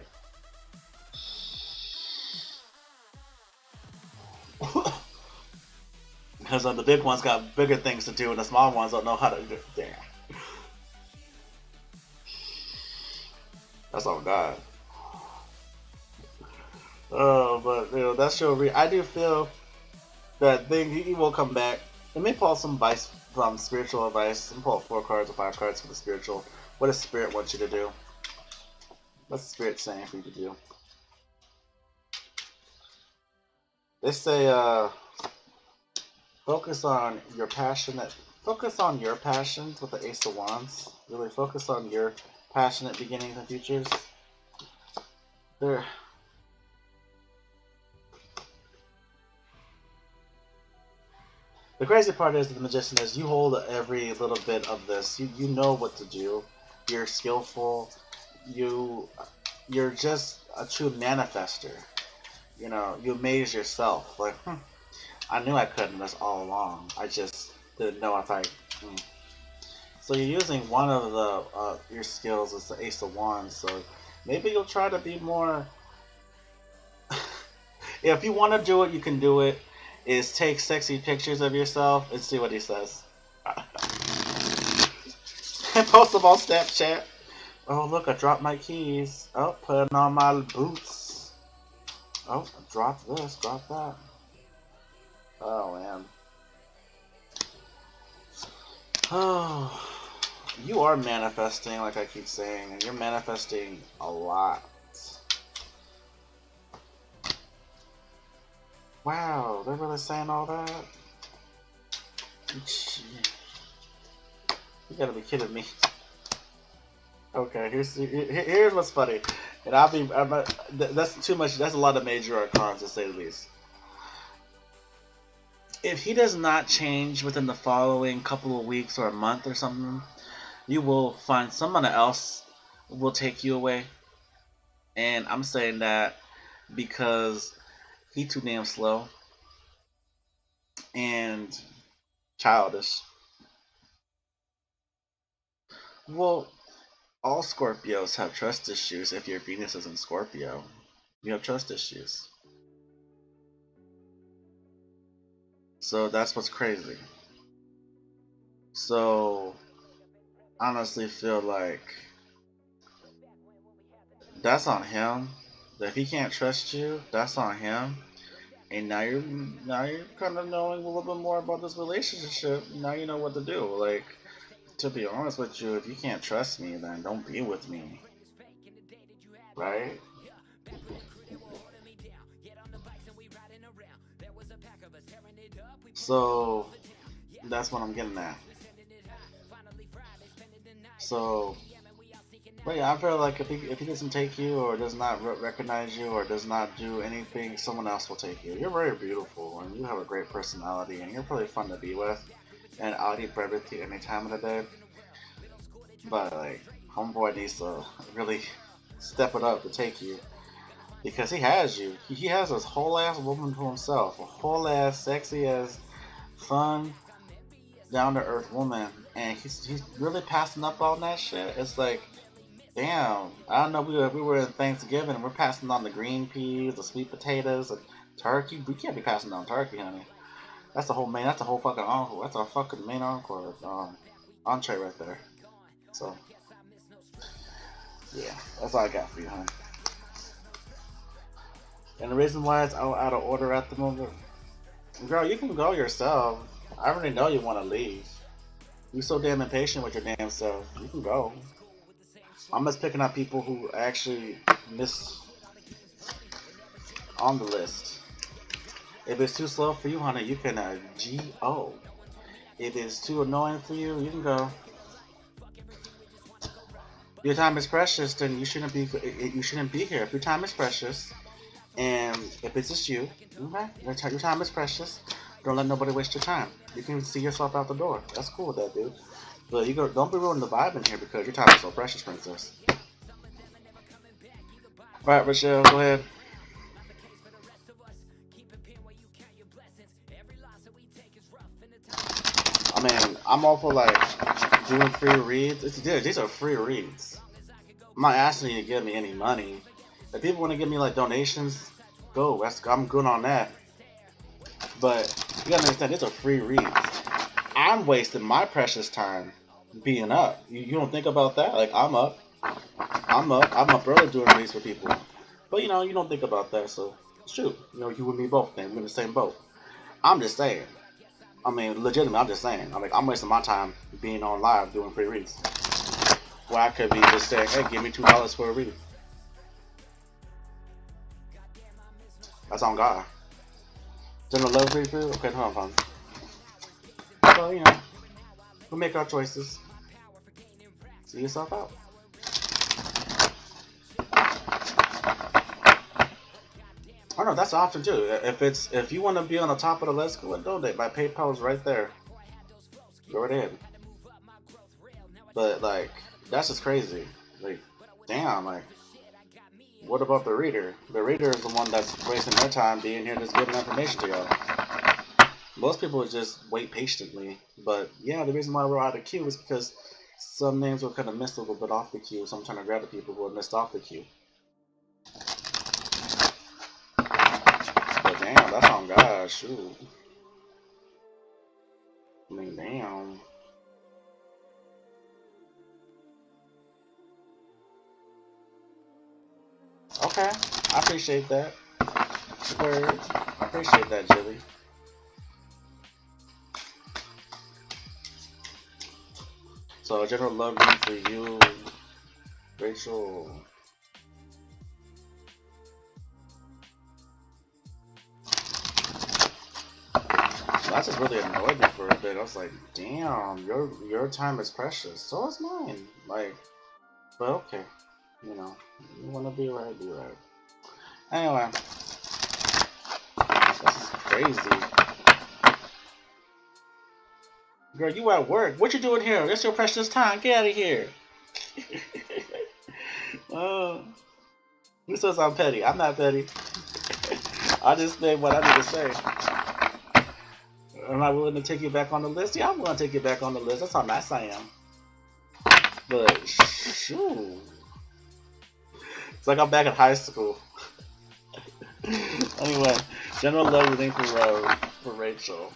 Because the big ones got bigger things to do, and the small ones don't know how to do it. Damn. That's on God. Oh, but that's your I do feel that he will come back. Let me pull some advice from spiritual advice. And pull 4 cards or 5 cards for the spiritual. What does Spirit want you to do? What's the Spirit saying for you to do? They say, focus on your passions with the Ace of Wands. Really focus on your passionate beginnings and futures. The crazy part is the Magician is you hold every little bit of this. You know what to do. You're skillful. You you're just a true manifester. You know, you amaze yourself. Like, I knew I couldn't this all along. I just didn't know if I. Hmm. So you're using one of the your skills as the Ace of Wands. So maybe you'll try to be more. If you want to do it, you can do it. Is take sexy pictures of yourself and see what he says. Post them on Snapchat. Oh look, I dropped my keys. Oh, putting on my boots. Oh, drop this, drop that. Oh man. Oh, you are manifesting, like I keep saying, and you're manifesting a lot. Wow, they're really saying all that? You gotta be kidding me. Okay, here's what's funny, and that's too much. That's a lot of major arcana to say the least. If he does not change within the following couple of weeks or a month or something, you will find someone else will take you away. And I'm saying that because he too damn slow and childish. Well, all Scorpios have trust issues. If your Venus is in Scorpio, you have trust issues. So that's what's crazy. So honestly feel like that's on him. If he can't trust you, that's on him. And now you're kind of knowing a little bit more about this relationship. Now you know what to do. Like, to be honest with you, if you can't trust me, then don't be with me. Right? So that's what I'm getting at. So, but yeah, I feel like if he doesn't take you or does not recognize you or does not do anything, someone else will take you. You're very beautiful and you have a great personality and you're really fun to be with. And I'll eat bread with you any time of the day. But like, homeboy needs to really step it up to take you because he has you. He has this whole ass woman to himself, a whole ass sexy as fun, down to earth woman, and he's really passing up on that shit. It's like, damn, I don't know. We were in Thanksgiving and we're passing on the green peas, the sweet potatoes, and turkey. We can't be passing on turkey, honey. That's the whole main. That's the whole fucking encore. That's our fucking main encore entree right there. So yeah, that's all I got for you, honey. And the reason why it's out of order at the moment, girl, you can go yourself. I already know you want to leave. You so damn impatient with your damn self. You can go. I'm just picking up people who actually miss on the list. If it's too slow for you, honey, you can G-O. If it's too annoying for you, you can go. Your time is precious, then you shouldn't be here. If your time is precious, and if it's just you, okay, your time is precious. Don't let nobody waste your time. You can see yourself out the door. That's cool with that, dude. But don't be ruining the vibe in here because your time is so precious, princess. All right, Rochelle, go ahead. I mean, I'm all for like doing free reads. These are free reads. I'm not asking you to give me any money. If people want to give me like donations, go. I'm good on that. But you gotta understand, these are free reads. I'm wasting my precious time being up. You don't think about that? Like I'm up. I'm up early doing reads for people. But you know, you don't think about that. So shoot, you know, you and me both. Then we're in the same boat. I'm just saying. I mean, legitimately, I'm just saying. I'm wasting my time being on live doing free reads. Where I could be just saying, hey, give me $2 for a read. That's on God. General love read for you? Okay, hold on. Well, you know, we'll make our choices. See yourself out. Oh no, that's an option too. If you want to be on the top of the list, go and donate. My PayPal is right there. Go right ahead. But like, That's just crazy. Like, damn, like, what about the reader? The reader is the one that's wasting their time being here just giving information to y'all. Most people would just wait patiently. But yeah, the reason why we're out of queue is because some names were kind of missed a little bit off the queue, so I'm trying to grab the people who are missed off the queue. But damn, that's on God, shoot. I mean, damn. Okay, I appreciate that. Word. I appreciate that, Jilly. So, general love reading for you, Rachel. That just really annoyed me for a bit. I was like, damn, your time is precious. So is mine. Like, but okay. You know, you wanna be right, be right. Anyway, this is crazy. Girl, you at work. What you doing here? That's your precious time. Get out of here. uh, who says I'm petty? I'm not petty. I just say what I need to say. Am I willing to take you back on the list? Yeah, I'm willing to take you back on the list. That's how nice I am. But, shoo. It's like I'm back in high school. Anyway, general love reading for Rachel.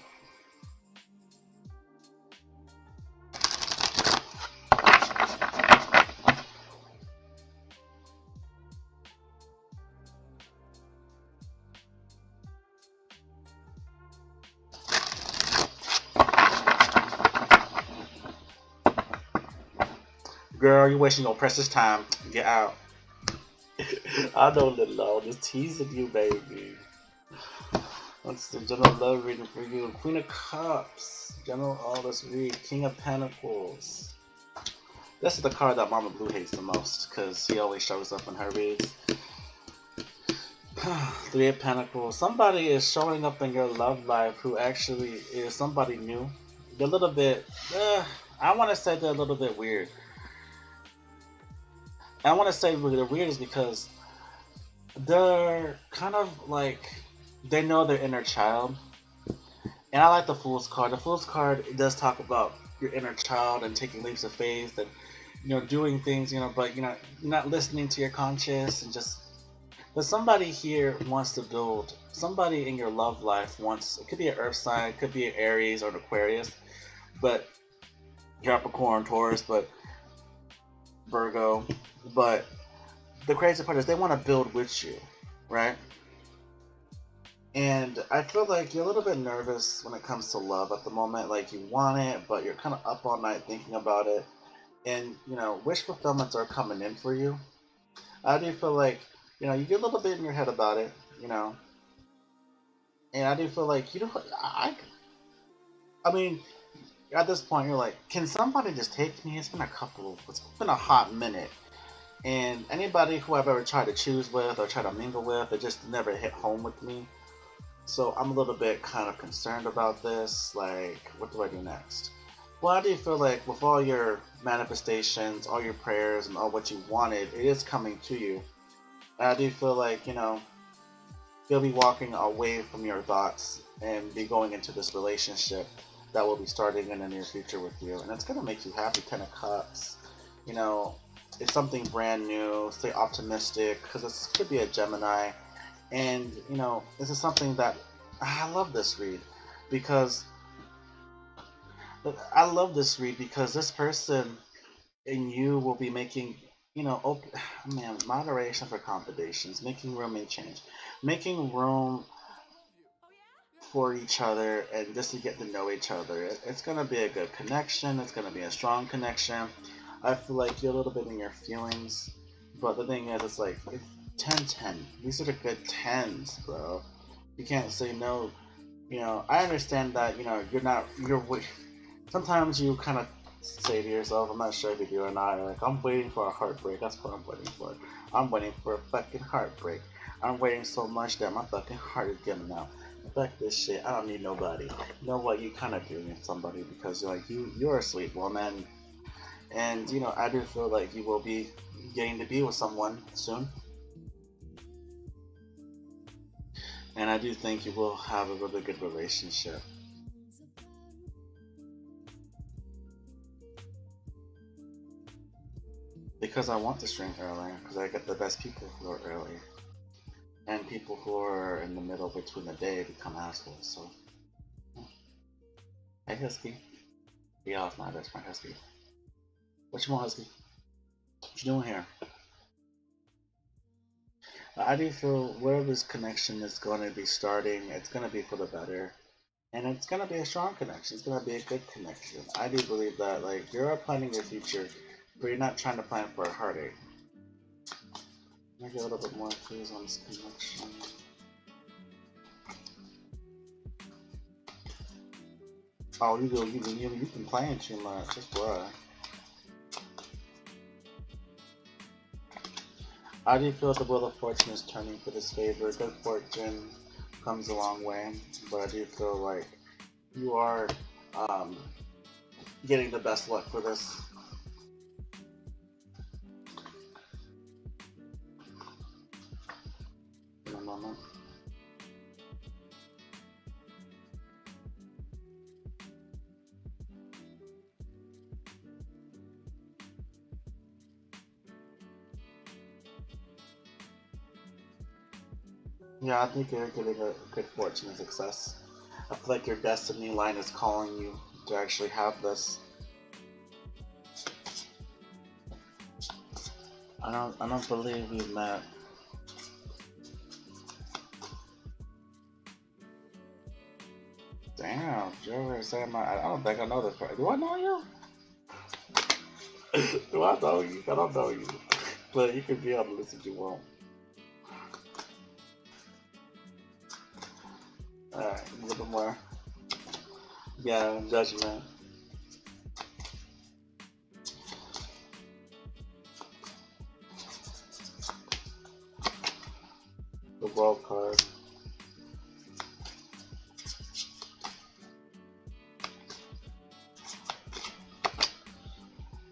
Girl, you're wasting your precious time. Get out. I know Lil, just teasing you, baby. What's the general love reading for you? Queen of Cups. General, let's read. King of Pentacles. This is the card that Mama Blue hates the most because he always shows up in her reads. Three of Pentacles. Somebody is showing up in your love life who actually is somebody new. They're a little bit, I want to say they're a little bit weird. I want to say they're weird is because they're kind of like, they know their inner child. And I like the Fool's card. The Fool's card does talk about your inner child and taking leaps of faith and, doing things, but, you're not listening to your conscience and just, but somebody here wants to build, somebody in your love life wants, it could be an earth sign, it could be an Aries or an Aquarius, but Capricorn, Taurus, but Virgo, but the crazy part is they want to build with you, right? And I feel like you're a little bit nervous when it comes to love at the moment. Like you want it, but you're kind of up all night thinking about it. And, wish fulfillments are coming in for you. I do feel like, you get a little bit in your head about it, And I do feel like, I mean, at this point, you're like, can somebody just take me? It's been a hot minute. And anybody who I've ever tried to choose with or try to mingle with, it just never hit home with me. So I'm a little bit kind of concerned about this. Like, what do I do next? Well, I do feel like with all your manifestations, all your prayers, and all what you wanted, it is coming to you. And I do feel like, you'll be walking away from your thoughts and be going into this relationship that will be starting in the near future with you. And it's going to make you happy. 10 of Cups. It's something brand new. Stay optimistic because this could be a Gemini. And, this is something that I love this read because this person and you will be making, moderation for accommodations, making room and change, making room for each other and just to get to know each other. It's going to be a good connection. It's going to be a strong connection. I feel like you're a little bit in your feelings, but the thing is, it's like, it's 10-10. These are the good 10s, bro. You can't say no. I understand that, sometimes you kind of say to yourself, I'm not sure if you do or not, like, I'm waiting for a heartbreak. That's what I'm waiting for. I'm waiting for a fucking heartbreak. I'm waiting so much that my fucking heart is giving out. Fuck this shit. I don't need nobody. You know what? You kind of do need somebody because you're like, you're a sweet woman. And I do feel like you will be getting to be with someone soon, and I do think you will have a really good relationship. Because I want the string early, because I get the best people who are early, and people who are in the middle between the day become assholes. So, hey Husky, yeah, it's my best friend Husky. What you want, Husky? What you doing here? I do feel whatever this connection is going to be starting, it's going to be for the better. And it's going to be a strong connection. It's going to be a good connection. I do believe that, like, you're planning your future, but you're not trying to plan for a heartache. Let me get a little bit more clues on this connection. Oh, you've been playing too much. That's why. I do feel the wheel of fortune is turning for this favor. Good fortune comes a long way, but I do feel like you are um, getting the best luck for this. In a moment. Yeah, I think you're getting a good fortune and success. I feel like your destiny line is calling you to actually have this. I don't believe we met. Damn, Joe saying I don't think I know this person. Do I know you? Do I know you? I don't know you. But you can be on the list if you want. Alright, a little bit more. Yeah, judgment. The world card.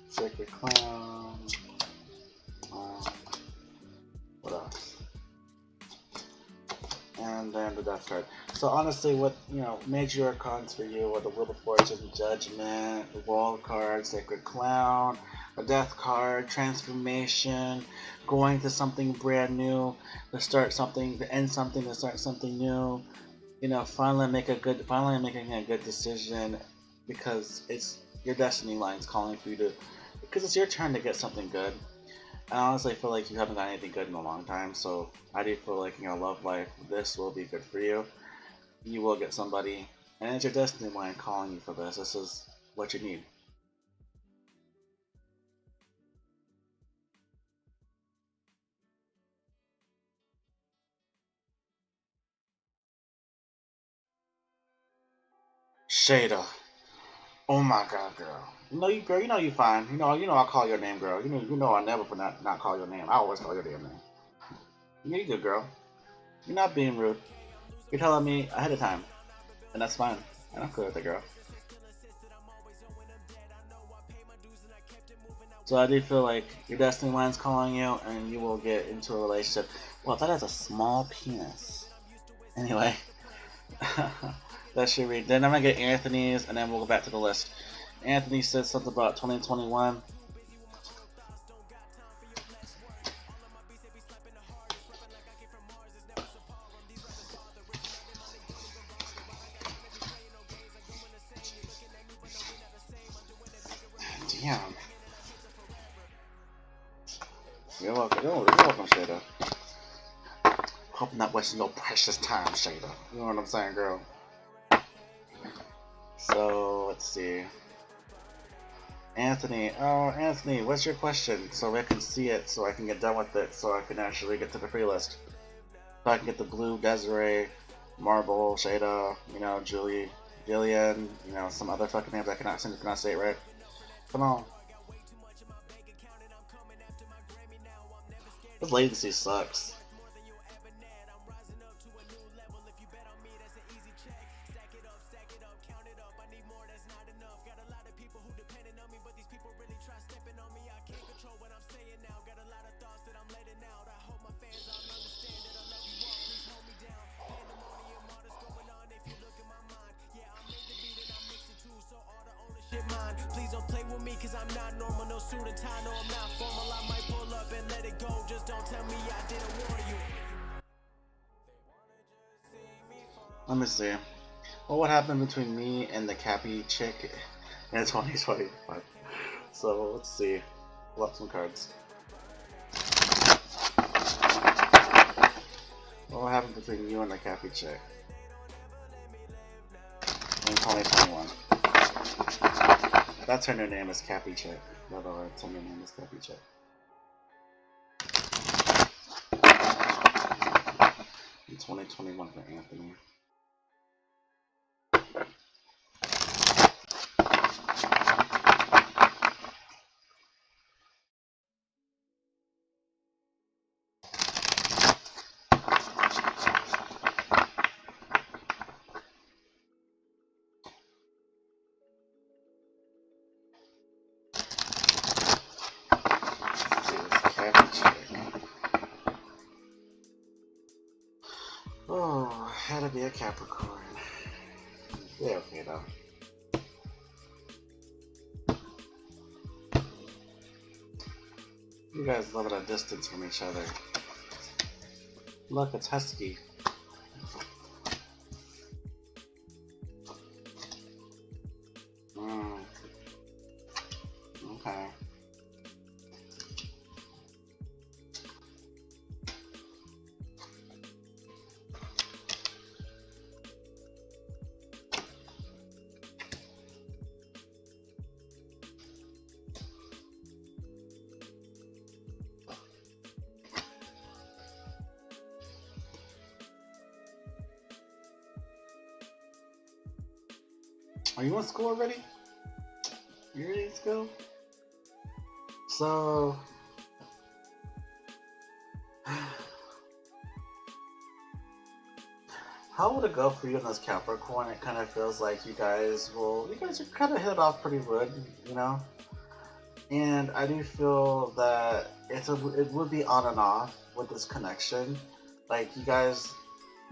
Sacred Clown. What else? And then the Death card. So honestly, what major arcans for you are the Wheel of Fortune, Judgment, the World card, Sacred Clown, a Death card, Transformation, going to something brand new, to start something, to end something, to start something new. Finally making a good decision because it's your destiny line's calling for you to, because it's your turn to get something good. I honestly feel like you haven't got anything good in a long time, so I do feel like in your love life, this will be good for you. You will get somebody, and it's your destiny line calling you for this. This is what you need. Shada. Oh my god, girl. Girl. You know you fine. I call your name, girl. I never for not call your name. I always call your damn name. You're good, girl. You're not being rude. You're telling me ahead of time, and that's fine. And I'm cool with it, girl. So I do feel like your destiny line's calling you, and you will get into a relationship. Well, that has a small penis. Anyway, that should read. Then I'm gonna get Anthony's, and then we'll go back to the list. Anthony said something about 2021. Damn. You're welcome. You're welcome, Shada. Hope I'm not wasting no precious time, Shada. You know what I'm saying, girl? So, let's see. Anthony. Oh, Anthony, what's your question? So I can see it, so I can get done with it, so I can actually get to the free list. So I can get the Blue, Desiree, Marble, Shada, Julie, Jillian, some other fucking names I cannot say it right. Come on. This latency sucks. Let me see. Well, what happened between me and the Cappy chick in 2025? So let's see. Pull up some cards. What happened between you and the Cappy chick in 2021? That's her new name is Cappy chick. By the way, her new name is Cappy chick. In 2021 for Anthony. Oh, had to be a Capricorn. Yeah, okay though. You guys live at a distance from each other. Look, it's Husky. Okay. Are you in school already? You're in school? So... how would it go for you in this Capricorn? It kind of feels like you guys are kind of hit off pretty good, you know? And I do feel that it would be on and off with this connection. Like, you guys,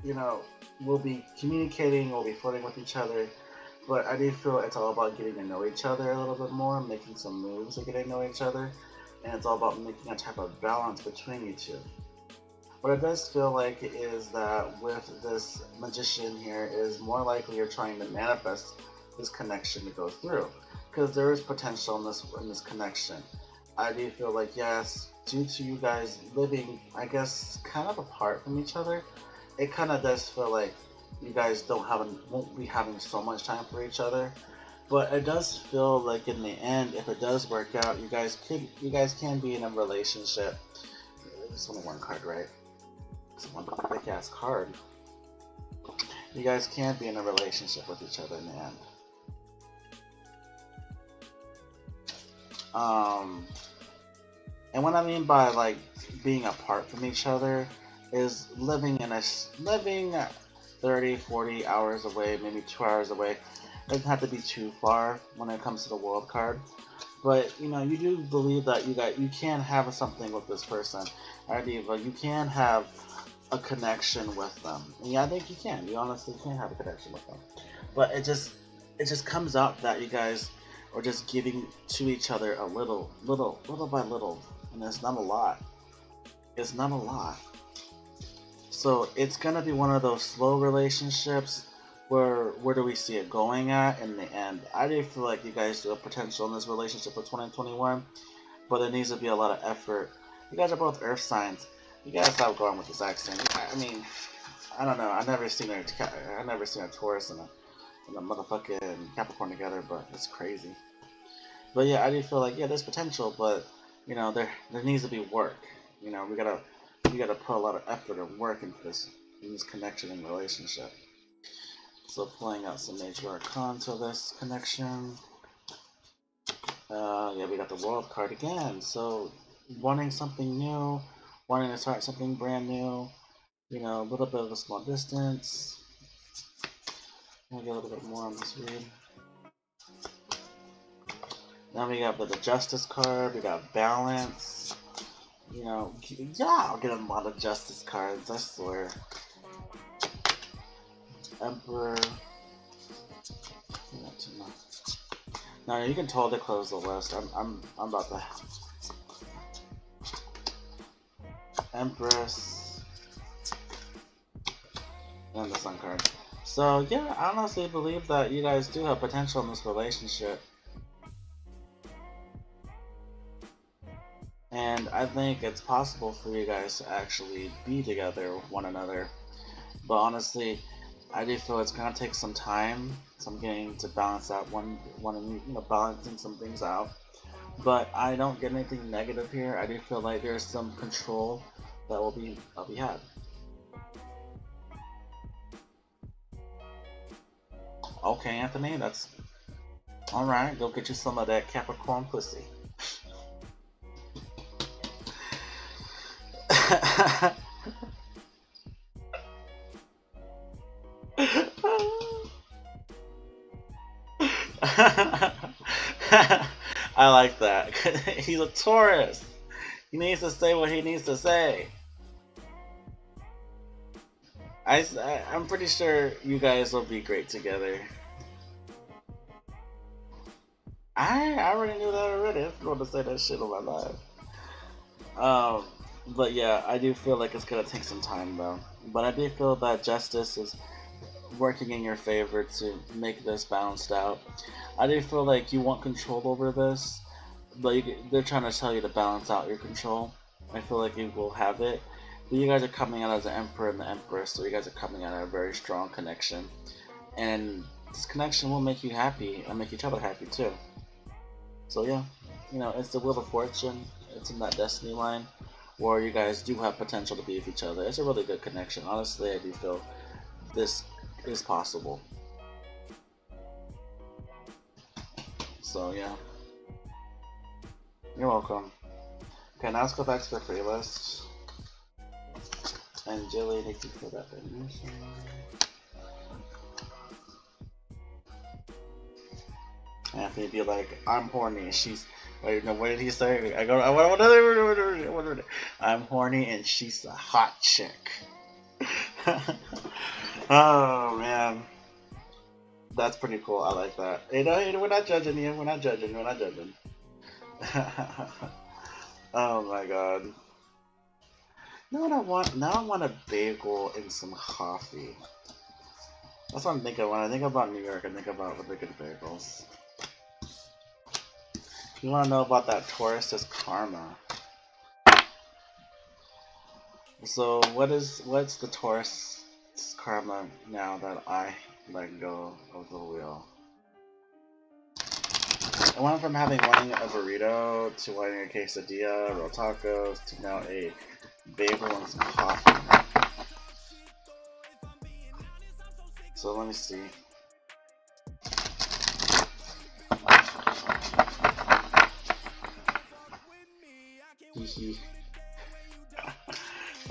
you know, will be communicating, will be flirting with each other. But I do feel it's all about getting to know each other a little bit more, making some moves to getting to know each other, and it's all about making a type of balance between you two. What it does feel like is that with this magician here is more likely you're trying to manifest this connection to go through, because there is potential in this connection. I do feel like, yes, due to you guys living, I guess, kind of apart from each other, it kind of does feel like you guys won't be having so much time for each other. But it does feel like in the end, if it does work out, you guys can be in a relationship. There's only one card, right? It's one big ass card. You guys can be in a relationship with each other in the end. And what I mean by like being apart from each other is living 30, 40 hours away, maybe 2 hours away. It doesn't have to be too far when it comes to the world card. But, you know, you do believe that you can have something with this person. You can have a connection with them. And yeah, I think you can. You honestly can have a connection with them. But it just comes out that you guys are just giving to each other a little by little. And it's not a lot. It's not a lot. So it's gonna be one of those slow relationships where do we see it going at in the end? I do feel like you guys do have potential in this relationship for 2021, but there needs to be a lot of effort. You guys are both earth signs. You gotta stop going with this accent. I mean, I don't know. I've never seen a Taurus and a motherfucking Capricorn together, but it's crazy. But yeah, I do feel like, yeah, there's potential, but you know, there needs to be work. You know, we gotta put a lot of effort and work into this connection and relationship. So pulling out some major arcana to this connection. Yeah, we got the World card again. So wanting something new, wanting to start something brand new. You know, a little bit of a small distance. I'll get a little bit more on this read. Then we got the Justice card. We got Balance. You know, yeah, I'll get a lot of Justice cards, I swear. Emperor. Not too much. No, you can totally close the list. I'm about to Empress, and the Sun card. So yeah, I honestly believe that you guys do have potential in this relationship. And I think it's possible for you guys to actually be together with one another. But honestly, I do feel it's gonna take some time. So I'm getting to balance out balancing some things out. But I don't get anything negative here. I do feel like there's some control that will be had. Okay, Anthony, that's all right. Go get you some of that Capricorn pussy. I like that. He's a Taurus. He needs to say what he needs to say. I'm pretty sure you guys will be great together. I already knew that already. I don't want to say that shit on my live. But yeah, I do feel like it's gonna take some time though. But I do feel that justice is working in your favor to make this balanced out. I do feel like you want control over this, but they're trying to tell you to balance out your control. I feel like you will have it. But you guys are coming out as the Emperor and the Empress, so you guys are coming out of a very strong connection. And this connection will make you happy and make each other happy too. So yeah, it's the Wheel of Fortune. It's in that destiny line where you guys do have potential to be with each other. It's a really good connection. Honestly, I do feel this is possible. So yeah, you're welcome. Okay, now let's go back to the free list. And Jilly, thank you for that donation. Anthony be like, I'm horny. She's wait, no, what did he say? I'm horny and she's a hot chick. Oh man, that's pretty cool. I like that. We're not judging you. We're not judging. Oh my god. You know what I want? Now I want a bagel and some coffee. That's what I'm thinking. When I think about New York, I think about the good bagels. If you want to know about that Taurus is karma. So what's the Taurus karma now that I let go of the wheel? I went from wanting a burrito to wanting a quesadilla, real tacos, to now a bagel and some coffee. So let me see.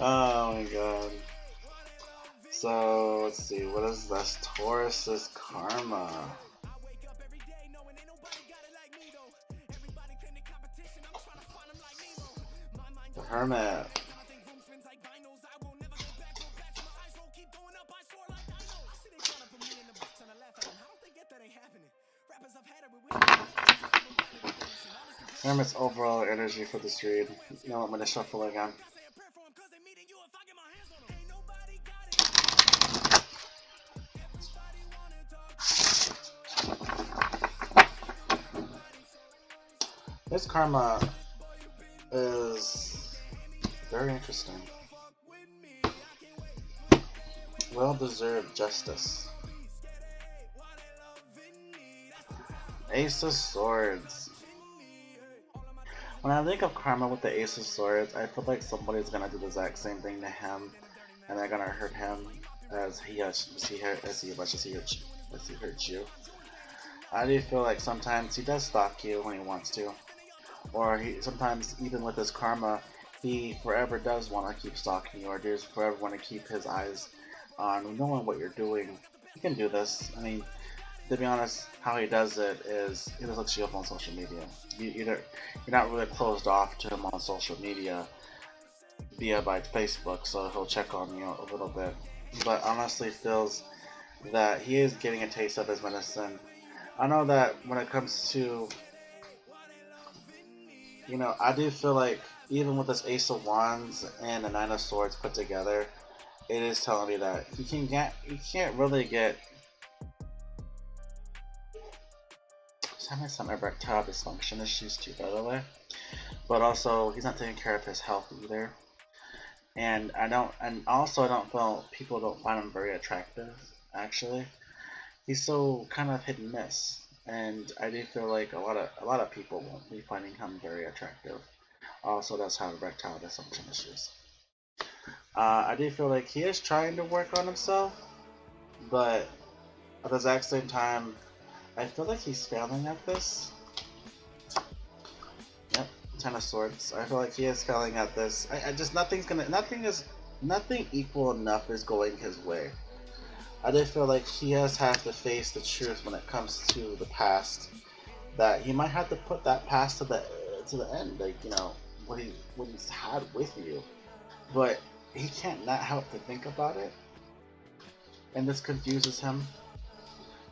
Oh my god. So let's see, what is this? Taurus's karma. The Hermit. Hermit's overall energy for this read. You know what, I'm gonna shuffle again. This karma is very interesting. Well-deserved justice. Ace of Swords. When I think of karma with the Ace of Swords, I feel like somebody's gonna do the exact same thing to him, and they're gonna hurt him as he hurts you. I do feel like sometimes he does stalk you when he wants to, or sometimes even with his karma, he forever does want to keep stalking you, or does forever want to keep his eyes on knowing what you're doing. He can do this. I mean, to be honest, how he does it is he just looks you up on social media. You're not really closed off to him on social media by Facebook, so he'll check on you a little bit. But honestly, feels that he is getting a taste of his medicine. I know that when it comes to, I do feel like even with this Ace of Wands and the Nine of Swords put together, it is telling me that he can't really get. He's having some erectile dysfunction issues too, by the way. But also, he's not taking care of his health either. And I don't feel people don't find him very attractive. Actually, he's so kind of hit and miss, and I do feel like a lot of people won't be finding him very attractive. Also, does have erectile dysfunction issues. I do feel like he is trying to work on himself, but at the exact same time, I feel like he's failing at this. Yep, Ten of Swords. I feel like he is failing at this. I just nothing equal enough is going his way. I do feel like he has to face the truth when it comes to the past. That he might have to put that past to the end, like what he's had with you, but he can't not help to think about it, and this confuses him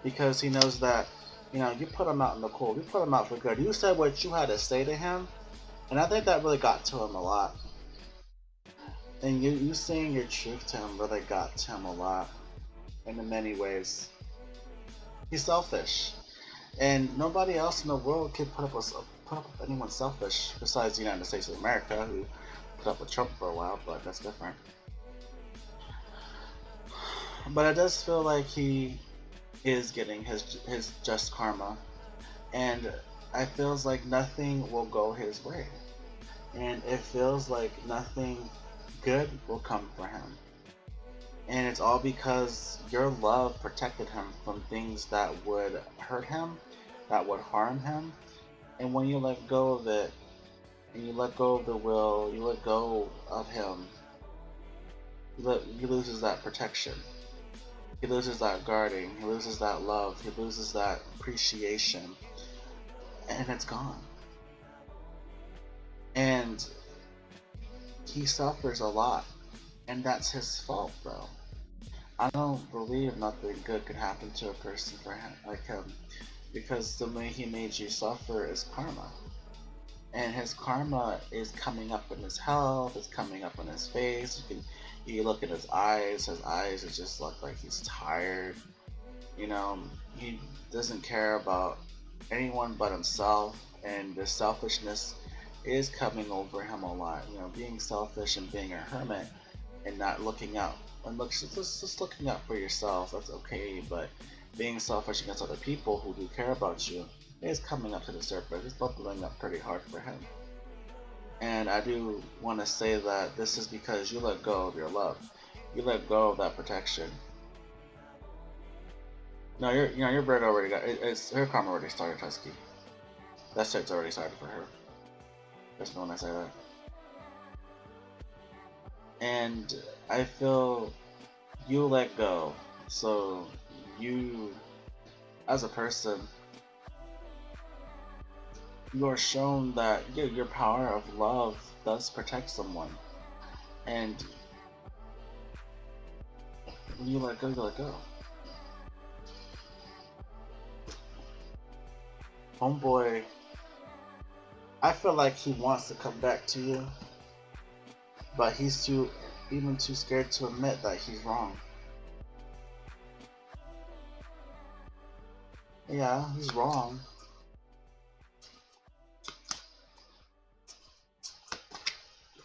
because he knows that you put him out in the cold, you put him out for good. You said what you had to say to him, and I think that really got to him a lot. And you saying your truth to him really got to him a lot, and in many ways. He's selfish, and nobody else in the world can put up with anyone selfish besides the United States of America, who put up with Trump for a while, but that's different. But it does feel like he is getting his just karma, and it feels like nothing will go his way, and it feels like nothing good will come for him. And it's all because your love protected him from things that would hurt him, that would harm him. And when you let go of it, and you let go of the will, you let go of him, he loses that protection. He loses that guarding, he loses that love, he loses that appreciation, and it's gone. And he suffers a lot, and that's his fault, bro. I don't believe nothing good could happen to a person like him, because the way he made you suffer is karma. And his karma is coming up in his health, it's coming up in his face. You look at his eyes just look like he's tired. He doesn't care about anyone but himself, and the selfishness is coming over him a lot. Being selfish and being a hermit and not looking out and just looking out for yourself, that's okay, but being selfish against other people who do care about you is coming up to the surface. It's bubbling up pretty hard for him. And I do want to say that this is because you let go of your love. You let go of that protection. No, your bird already got it's her karma already started, Tusky. That shit's already started for her. Just when I say that. And I feel you let go. So you, as a person, you are shown that your power of love does protect someone. And when you let go, you let go. Homeboy, I feel like he wants to come back to you, but he's too scared to admit that he's wrong. Yeah, he's wrong.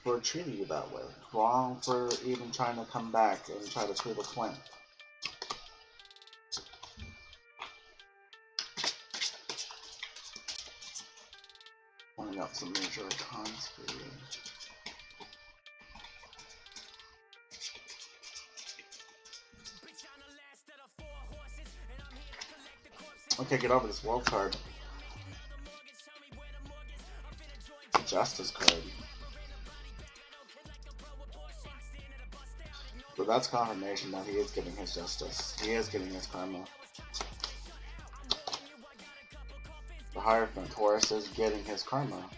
For treating you that way. Wrong for even trying to come back and try to prove a point. Pointing out some major cons for you. Okay, get over this world card. Justice card. But that's confirmation that he is getting his justice. He is getting his karma. The Hierophant Taurus is getting his karma.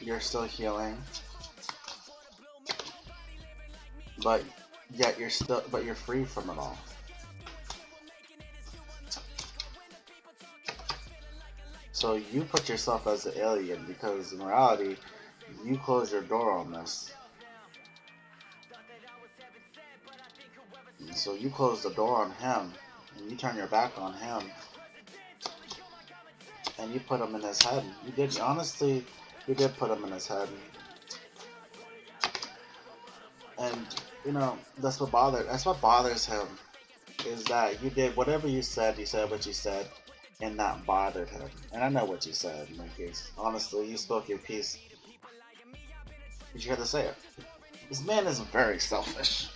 You're still healing. But yet you're free from it all. So you put yourself as the alien because in reality, you close your door on this. And so you close the door on him, and you turn your back on him, and you put him in his head. You did, honestly, you did put him in his head. And you know that's what bothers him, is that you did whatever you said what you said, and that bothered him. And I know what you said in my case. Honestly, you spoke your piece, but you had to say it. This man is very selfish.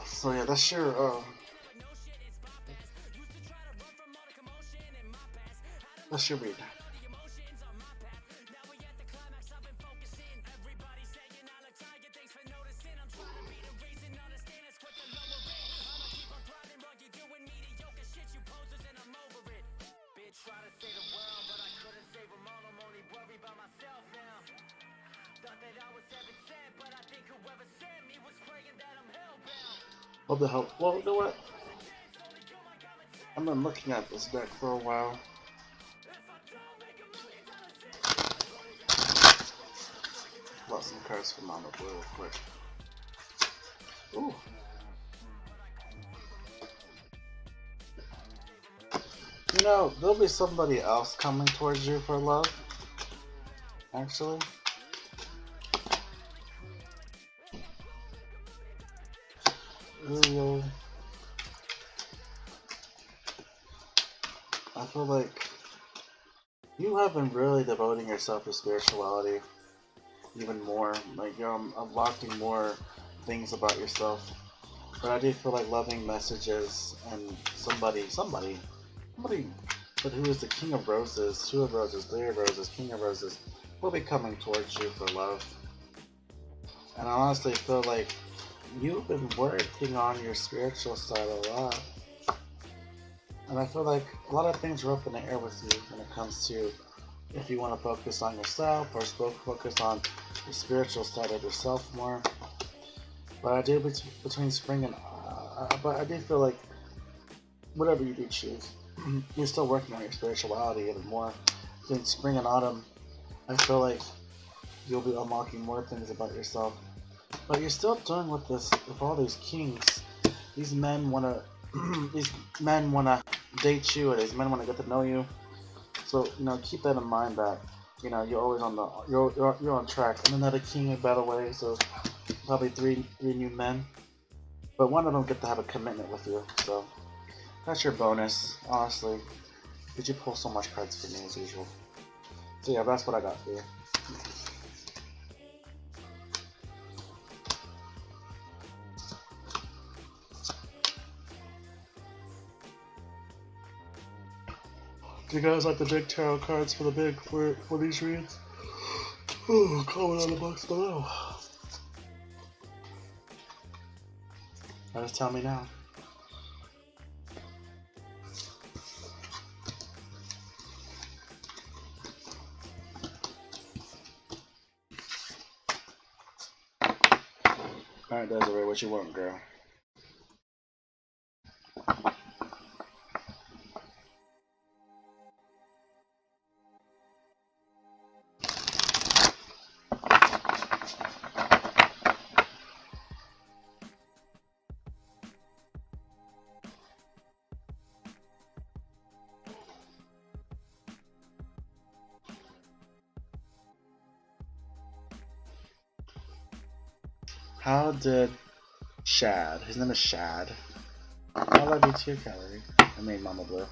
So yeah, that's your read. What the hell? Well, you know what? I've been looking at this deck for a while. Pull out some cards from Mama Blue real quick. Ooh. You know, there'll be somebody else coming towards you for love. Actually. Ooh. I feel like you have been really devoting yourself to spirituality even more. Like you're unlocking more things about yourself. But I do feel like loving messages and somebody, but who is the King of Roses, Two of Roses, Three of Roses, King of Roses, will be coming towards you for love. And I honestly feel like you've been working on your spiritual side a lot. And I feel like a lot of things are up in the air with you when it comes to if you want to focus on yourself or focus on the spiritual side of yourself more. But I do between spring and but I do feel like whatever you do choose, you're still working on your spirituality even more. Between spring and autumn, I feel like you'll be unlocking more things about yourself. But you're still doing with all these kings. These men wanna date you, or these men wanna get to know you. So keep that in mind that you're always you're on track. And another king, by the way, so probably three new men, but one of them get to have a commitment with you. So that's your bonus, honestly. Did you pull so much cards for me as usual? So yeah, that's what I got for you. Do you guys like the big tarot cards for these reads? Oh, comment on the box below. Just tell me now. Alright, Desiree, what you want, girl? How did Shad, his name is Shad. I love you too, Calorie. I mean, Mama Blue.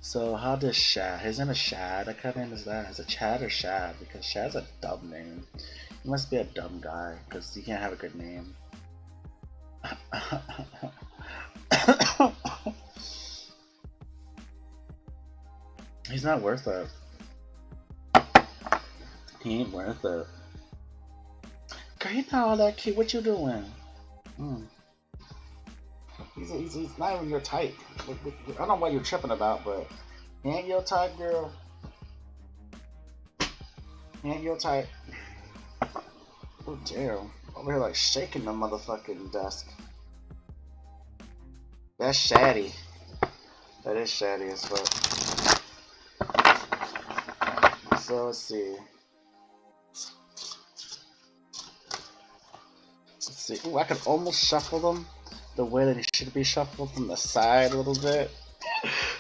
So, how does Shad, his name is Shad, what kind of name is that? Is it Chad or Shad? Because Shad's a dumb name. He must be a dumb guy, because he can't have a good name. He's not worth it. He ain't worth it. Girl, you're not all that cute. What you doing? He's not even your type. I don't know what you're tripping about, but he ain't your type, girl. He ain't your type. Oh damn. Over here like shaking the motherfucking desk. That's shady. That is shady as fuck. So let's see. Let's see. Ooh, I can almost shuffle them the way that he should be shuffled from the side a little bit.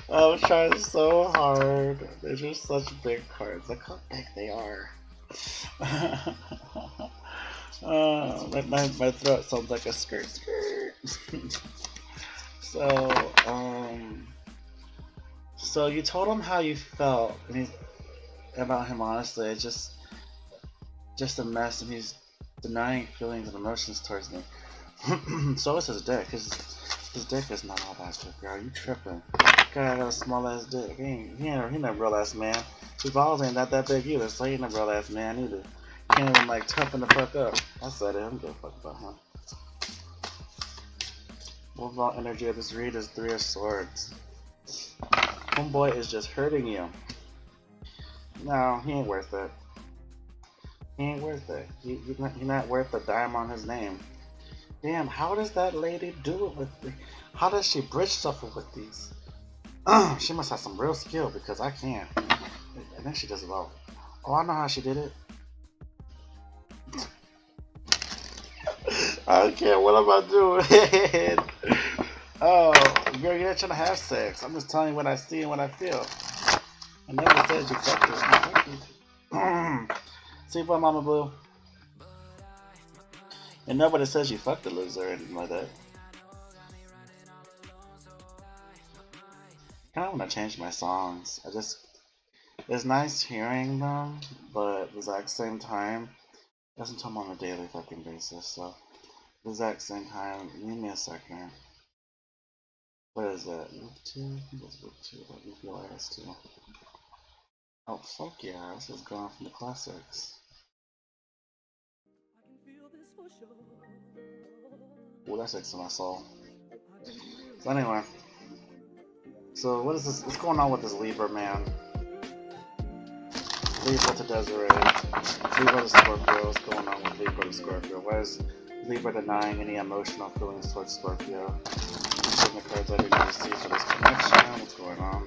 I'm trying so hard. They're just such big cards. Look how big they are. My throat sounds like a skirt. So you told him how you felt about him. Honestly, it's just a mess, and he's denying feelings and emotions towards me. So is his dick. His dick is not all that good, girl. You tripping? Guy got a small ass dick. He ain't a real ass man. His balls ain't that big either, so he ain't a real ass man either. Can't even like toughen the fuck up. I said it. I'm gonna fuck about him. Overall energy of this read is 3 of Swords. Homeboy is just hurting you. No, he ain't worth it. He ain't worth it. He's not worth a dime on his name. Damn, how does that lady do it with me? How does she bridge shuffle with these? She must have some real skill because I can't. And then she does it well. Oh, I know how she did it. I can't. What am I doing? Oh, girl, you're not trying to have sex. I'm just telling you what I see and what I feel. I never said you fucked her. See what, Mama Blue? And nobody says you fucked the loser or anything like that. I kind of want to change my songs. It's nice hearing them, but at the exact same time, I listen to them on a daily fucking basis. So, at the exact same time, give me a second. What is that? Loop 2? What's Loop 2? Let me feel IS2. Oh, fuck yeah, this is going from the classics. Ooh, that's next to my soul. So anyway. So what is this? What's going on with this Libra man? Libra to Desiree. Libra to Scorpio. What's going on with Libra to Scorpio? Why is Libra denying any emotional feelings towards Scorpio? I'm the cards I didn't need to see for this connection. What's going on?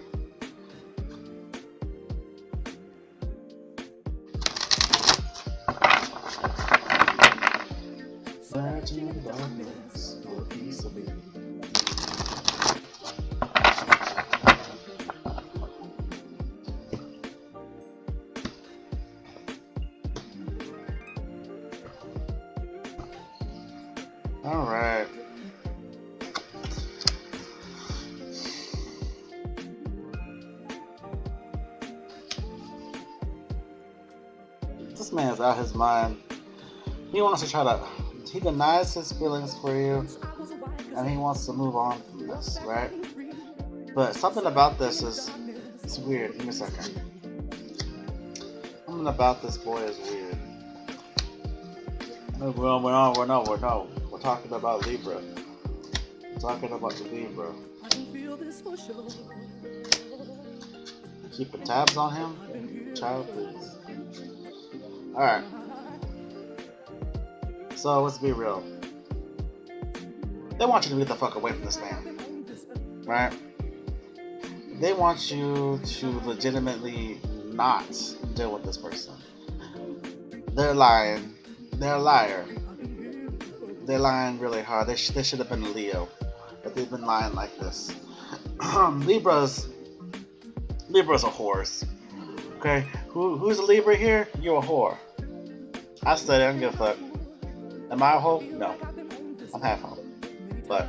Alright. This man's out his mind. He wants to he denies his feelings for you, and he wants to move on from this, right? But something about this it's weird. Give me a second. Something about this boy is weird. Well, we're talking about Libra. We're talking about the Libra. Keeping tabs on him? Child, please. Alright. So, let's be real. They want you to get the fuck away from this man. Right? They want you to legitimately not deal with this person. They're lying. They're a liar. They're lying really hard. They should have been a Leo. But they've been lying like this. Libra's a horse. Okay? Who's a Libra here? You're a whore. I said it, I don't give a fuck. Am I a hoe? No. I'm half hoe. But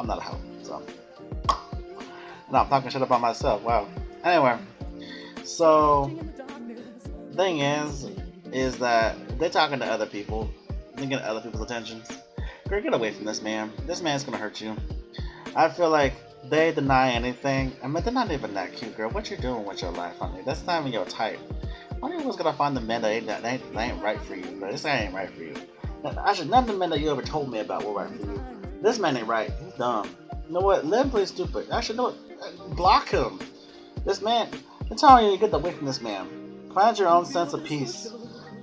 I'm not a hoe, so. No, I'm talking shit about myself. Wow. Anyway. So, thing is that they're talking to other people. They're getting other people's attention. Girl, get away from this man. This man's gonna hurt you. I feel like they deny anything. I mean, they're not even that cute, girl. What you doing with your life, honey? That's not even your type. Why are you always gonna find the men that ain't right for you? But this guy ain't right for you. Actually, none of the men that you ever told me about were right for you. This man ain't right. He's dumb. You know what? Let him play stupid. Actually, know what? Block him. This man. I'm telling you, get away from this man. Find your own sense of peace.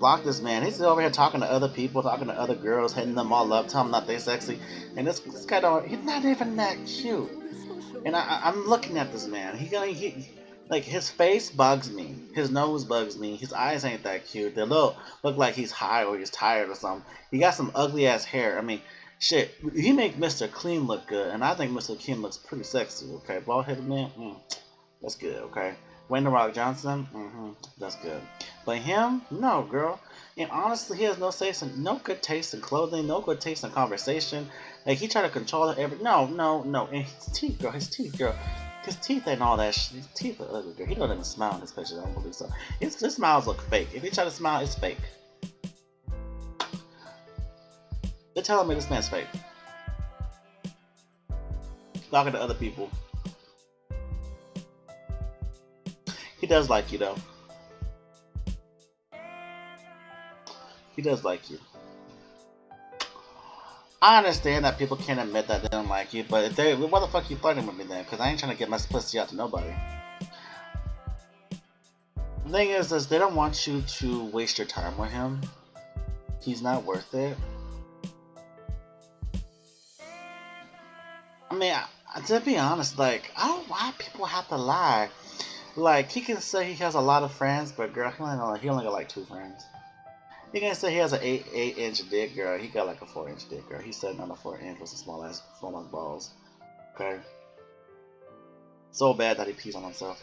block this man. He's over here talking to other people, talking to other girls, hitting them all up, telling them that they sexy. And this guy don't. He's not even that cute. And I'm looking at this man. Like his face bugs me. His nose bugs me. His eyes ain't that cute. They look like he's high or he's tired or something. He got some ugly ass hair. I mean, shit. He make Mr. Clean look good, and I think Mr. Clean looks pretty sexy. Okay, bald headed man. That's good. Okay. Wayne The Rock Johnson, that's good. But him, no, girl. And honestly, he has no good taste in clothing, no good taste in conversation. Like he tried to control every. No. And his teeth, girl. His teeth ain't all that shit. His teeth are ugly, girl. He don't even smile in this picture. I don't believe so. His smiles look fake. If he try to smile, it's fake. They're telling me this man's fake. Talking to other people. He does like you, though. He does like you. I understand that people can't admit that they don't like you, but why the fuck you flirting with me then? Because I ain't trying to get my pussy out to nobody. The thing is they don't want you to waste your time with him. He's not worth it. I mean, to be honest, like, I don't know why people have to lie. Like, he can say he has a lot of friends, but girl, he only got like 2 friends. He can say he has an 8-inch dick, girl. He got like a 4-inch dick, girl. He's sitting on a 4-inch with some small ass balls. Okay. So bad that he pees on himself.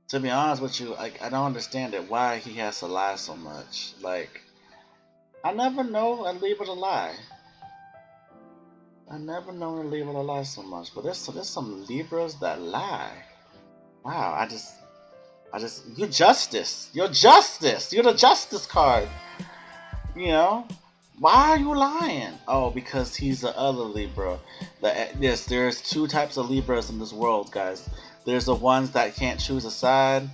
To be honest with you, I don't understand it. Why he has to lie so much? Like, I never know a Libra to lie. I never know a Libra to lie so much, but there's some Libras that lie. Wow, you're justice. You're justice. You're the justice card. You know, why are you lying? Oh, because he's the other Libra. Yes, there's 2 types of Libras in this world, guys. There's the ones that can't choose a side.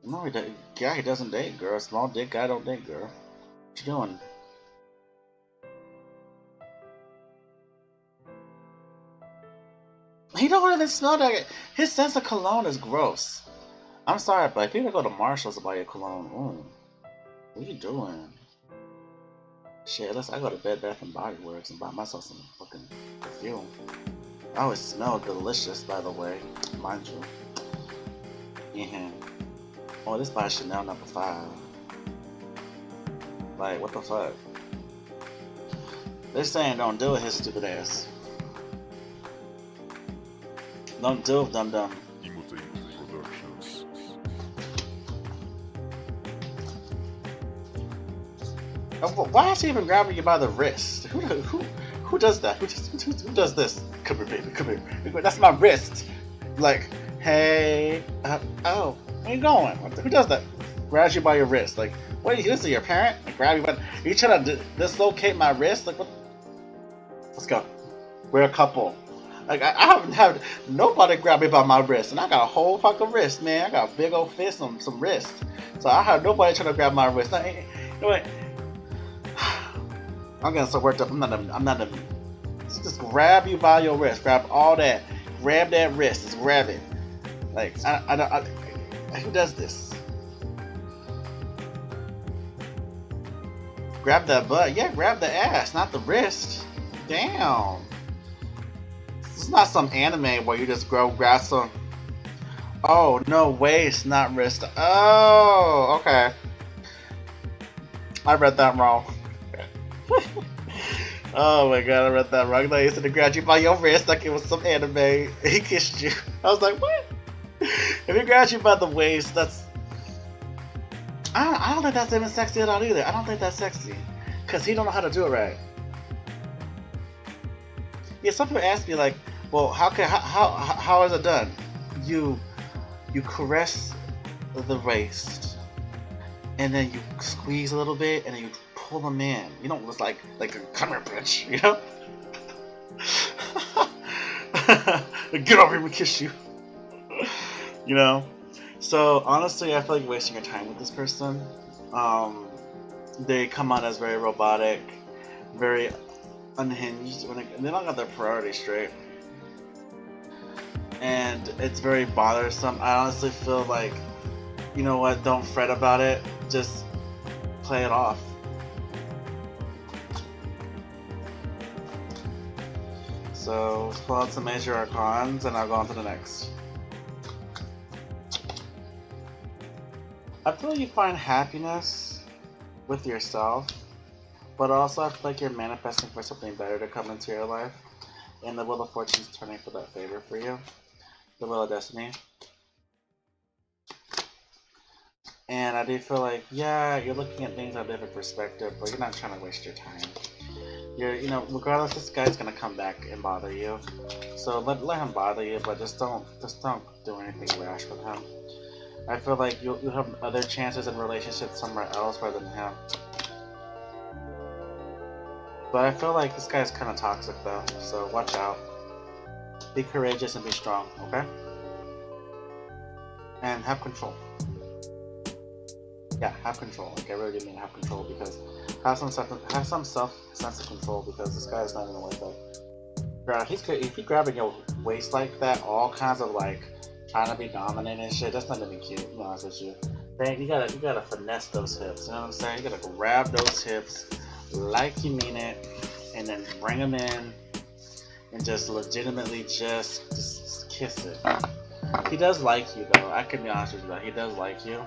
No, he doesn't date, girl. Small dick guy don't date, girl. What you doing? He don't even smell that. His sense of cologne is gross. I'm sorry, but if you go to Marshall's to buy your cologne, what are you doing? Shit, I go to Bed Bath & Body Works and buy myself some fucking perfume. I always smell delicious, by the way, mind you. Yeah. Oh, this by Chanel No. 5. Like, what the fuck? They're saying don't do it, his stupid ass. Don't do it, dum-dum. Why is he even grabbing you by the wrist? Who does that? Who does this? Come here, baby, come here. That's my wrist. Like, hey, oh. Where you going? Who does that? Grabs you by your wrist. Like, what are you, this is your parent? Like, grab you by, are you trying to dislocate my wrist? Like, what? Let's go. We're a couple. Like, I haven't had nobody grab me by my wrist. And I got a whole fucking wrist, man. I got a big old fist and some wrist. So I have nobody trying to grab my wrist. Like, you know what? I'm getting so worked up. I'm not a just grab you by your wrist. Grab all that. Grab that wrist. Just grab it. Like, who does this? Grab the butt. Yeah, grab the ass, not the wrist. Damn. It's not some anime where you just grab some. Oh, no, waist, not wrist. Oh, okay. I read that wrong. Oh my god, I read that wrong. I thought he said to grab you by your wrist like it was some anime. He kissed you. I was like, what? If he grabs you by the waist, that's... I don't think that's even sexy at all either. I don't think that's sexy. Because he don't know how to do it right. Yeah, some people ask me like, well, how is it done? You caress the waist, and then you squeeze a little bit, and then you pull them in. You don't just like come here, bitch, you know? Get over here and kiss you. You know? So honestly, I feel like wasting your time with this person. They come on as very robotic, very unhinged when they don't got their priorities straight, and it's very bothersome. I honestly feel like, you know what? Don't fret about it. Just play it off. So let's pull out some major arcans, and I'll go on to the next. I feel like you find happiness with yourself, but also I feel like you're manifesting for something better to come into your life, and the Wheel of Fortune is turning for that favor for you. The Wheel of Destiny. And I do feel like, yeah, you're looking at things at a different perspective, but you're not trying to waste your time. You know, regardless, this guy's gonna come back and bother you. So let him bother you, but just don't do anything rash with him. I feel like you'll have other chances in relationships somewhere else rather than him. But I feel like this guy's kind of toxic though, so watch out. Be courageous and be strong, okay? And have control. Yeah, have control. Like I really do mean have control, because have some self sense of control, because this guy's not gonna wake up. If he's grabbing your waist like that, all kinds of like trying to be dominant and shit, that's not gonna be cute. To be honest with you. Dang, you gotta finesse those hips. You know what I'm saying? You gotta grab those hips like you mean it, and then bring them in, and just legitimately just kiss it. He does like you though. I can be honest with you, he does like you.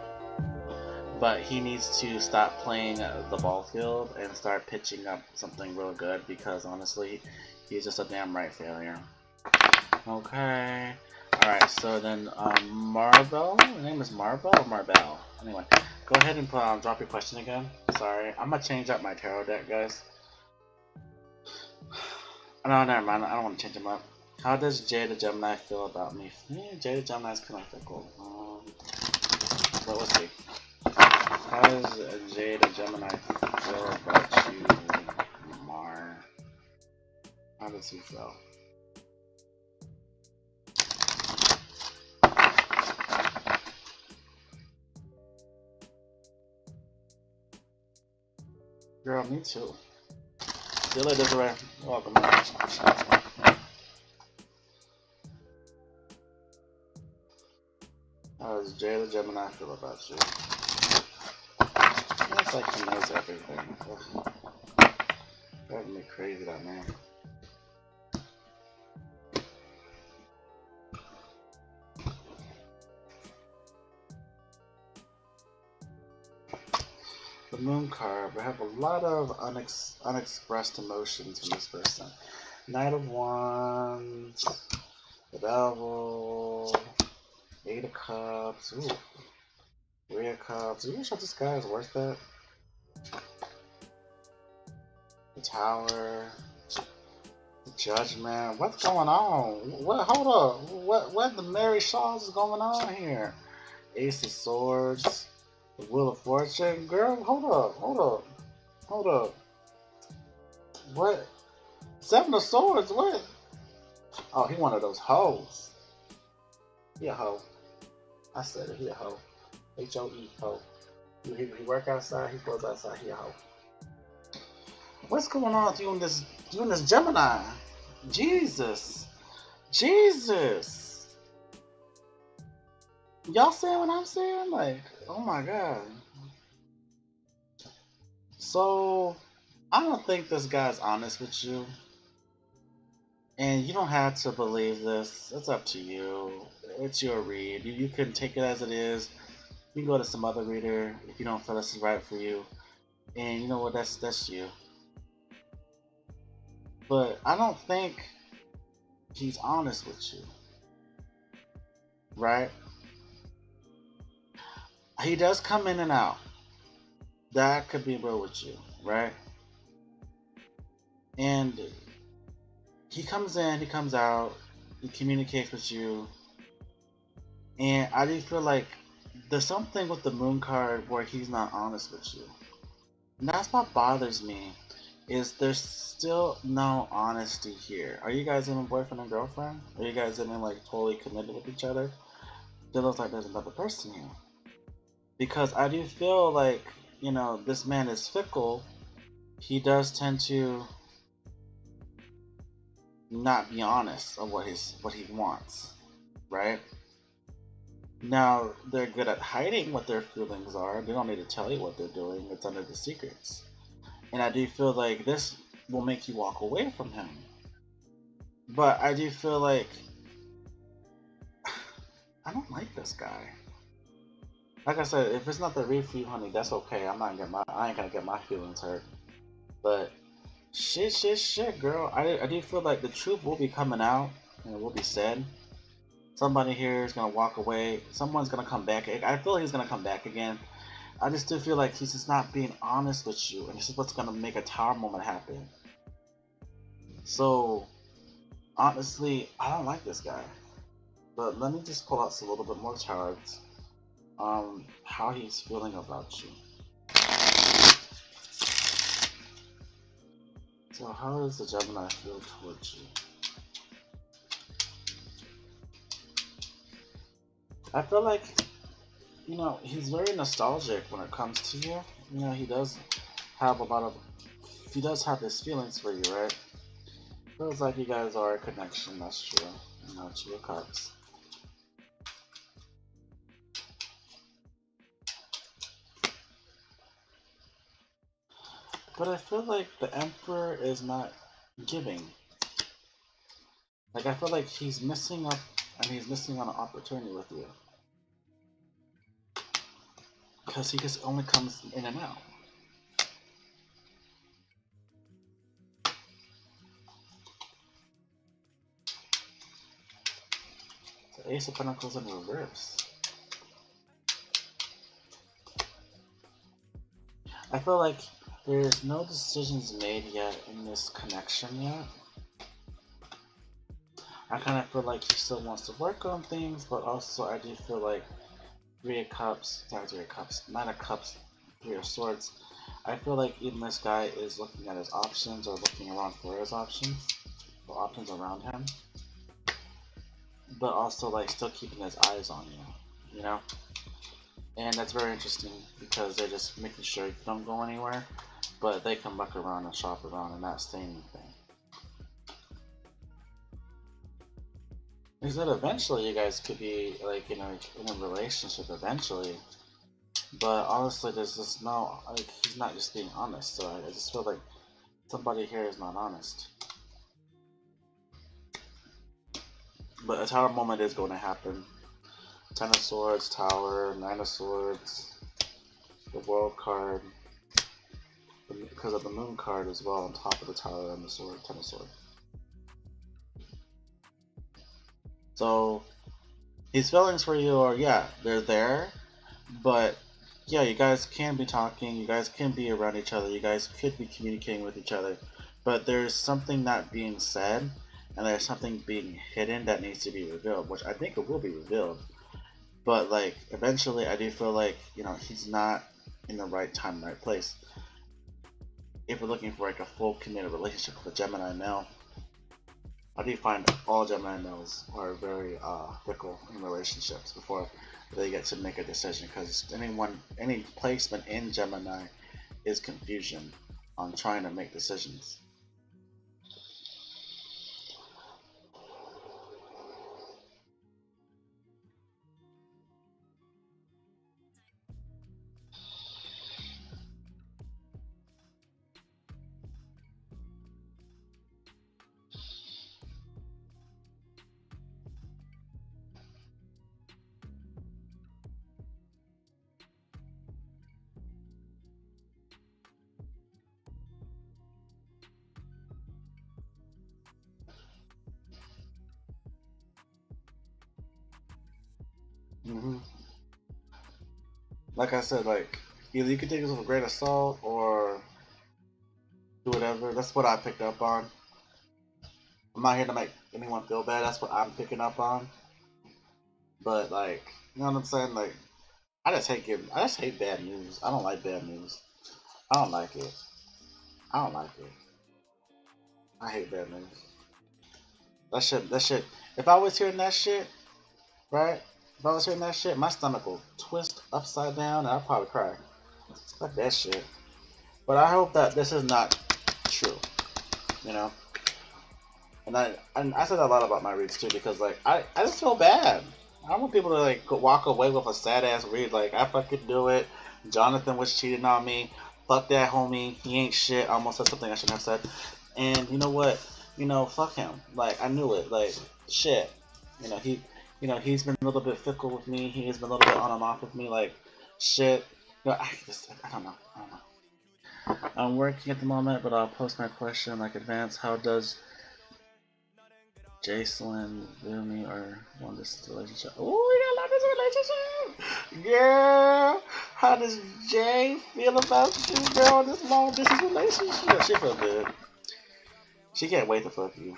But he needs to stop playing the ball field and start pitching up something real good, because honestly, he's just a damn right failure. Okay. Alright, so then Marvel? Her name is Marvel or Marvel? Anyway, go ahead and drop your question again. Sorry, I'm gonna change up my tarot deck, guys. No, never mind. I don't want to change them up. How does Jade the Gemini feel about me? Jade the Gemini is kind of fickle. What was he? How does Jade the Gemini feel about you, Mar? How does he feel? Girl, me too. See you later, Desiree. Welcome. How does Jade the Gemini feel about you? It's like he knows everything. Driving me crazy, that man. The Moon card. We have a lot of unexpressed emotions from this person. Knight of Wands, the Devil, Eight of Cups. Ooh. Three of Cups. Are you sure this guy is worth that? The Tower. The Judgment. What's going on? What? Hold up. What the Mary Shaws is going on here? Ace of Swords. The Wheel of Fortune. Girl, hold up. What? Seven of Swords. What? Oh, he one of those hoes. He a hoe. I said it. He a hoe. H-O-E, hoe. He work outside. He goes outside. He a hoe. What's going on with you and this Gemini? Jesus. Y'all saying what I'm saying? Like, oh my god. So, I don't think this guy's honest with you. And you don't have to believe this. It's up to you. It's your read. You can take it as it is. You can go to some other reader if you don't feel this is right for you. And you know what? That's you. But I don't think he's honest with you. Right? He does come in and out. That could be real with you, right? And he comes in, he comes out, he communicates with you. And I do feel like there's something with the Moon card where he's not honest with you. And that's what bothers me, is there's still no honesty here. Are you guys even boyfriend and girlfriend? Are you guys even like totally committed with each other? It looks like there's another person here. Because I do feel like, you know, this man is fickle. He does tend to not be honest of what he wants, right? Now they're good at hiding what their feelings are. They don't need to tell you what they're doing. It's under the secrets. And I do feel like this will make you walk away from him. But I do feel like I don't like this guy. Like I said, if it's not the read for you, honey, that's okay. I ain't gonna get my feelings hurt. But shit, girl. I do feel like the truth will be coming out and it will be said. Somebody here is gonna walk away. Someone's gonna come back. I feel like he's gonna come back again. I just do feel like he's just not being honest with you, and this is what's gonna make a tower moment happen. So honestly, I don't like this guy. But let me just pull out a little bit more cards. How he's feeling about you. So how does the Gemini feel towards you? I feel like, he's very nostalgic when it comes to you. He does have he does have his feelings for you, right? Feels like you guys are a connection, that's true. Two of Cups. But I feel like the Emperor is not giving. Like, I feel like he's missing up, and he's missing on an opportunity with you. Because he just only comes in and out. The Ace of Pentacles in reverse. I feel like there's no decisions made yet in this connection yet. I kind of feel like he still wants to work on things, but also I do feel like Three of Cups, Nine of Cups, Three of Swords. I feel like even this guy is looking at his options or looking around for his options, or options around him, but also like still keeping his eyes on you, And that's very interesting because they're just making sure you don't go anywhere, but they come back around and shop around and not say anything. Is that eventually you guys could be like in a relationship eventually, but honestly, there's just no like he's not just being honest. So I just feel like somebody here is not honest. But a tower moment is going to happen. Ten of Swords, Tower, Nine of Swords, the World card, because of the Moon card as well on top of the Tower and the Sword, Ten of Swords. So his feelings for you are, yeah, they're there, but yeah, you guys can be talking, you guys can be around each other, you guys could be communicating with each other, but there's something not being said, and there's something being hidden that needs to be revealed, which I think it will be revealed. But like eventually, I do feel like he's not in the right time, right place. If we're looking for like a full committed relationship with a Gemini male, I do find all Gemini males are very fickle in relationships before they get to make a decision, because any placement in Gemini is confusion on trying to make decisions. hmm Like I said, like either you can take this with a grain of salt or do whatever. That's what I picked up on. I'm not here to make anyone feel bad. That's what I'm picking up on. But like, you know what I'm saying? Like, I just hate bad news. I don't like bad news. I don't like it. I don't like it. I hate bad news. That shit. If I was hearing that shit, right? If I was hearing that shit, my stomach will twist upside down and I'll probably cry. Fuck that shit. But I hope that this is not true. You know? And I said a lot about my reads too because like I just feel bad. I don't want people to like walk away with a sad ass read. Like I fucking do it. Jonathan was cheating on me. Fuck that homie. He ain't shit. I almost said something I shouldn't have said. And you know what? Fuck him. Like I knew it. Like shit. You know he. He's been a little bit fickle with me. He's been a little bit on and off with me. Like shit. I don't know. I don't know. I'm working at the moment, but I'll post my question like advance. How does Jacelyn view me or want this relationship? Oh, we got this relationship! Girl, how does Jay feel about you, girl, in this long distance relationship? She feel good. She can't wait to fuck you.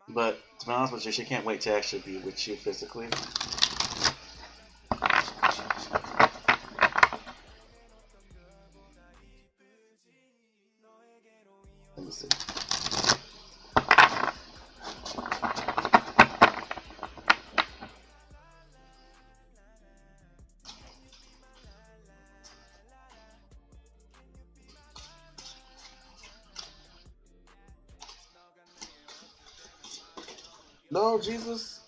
But to be honest with you, she can't wait to actually be with you physically. Let me see. No, Jesus.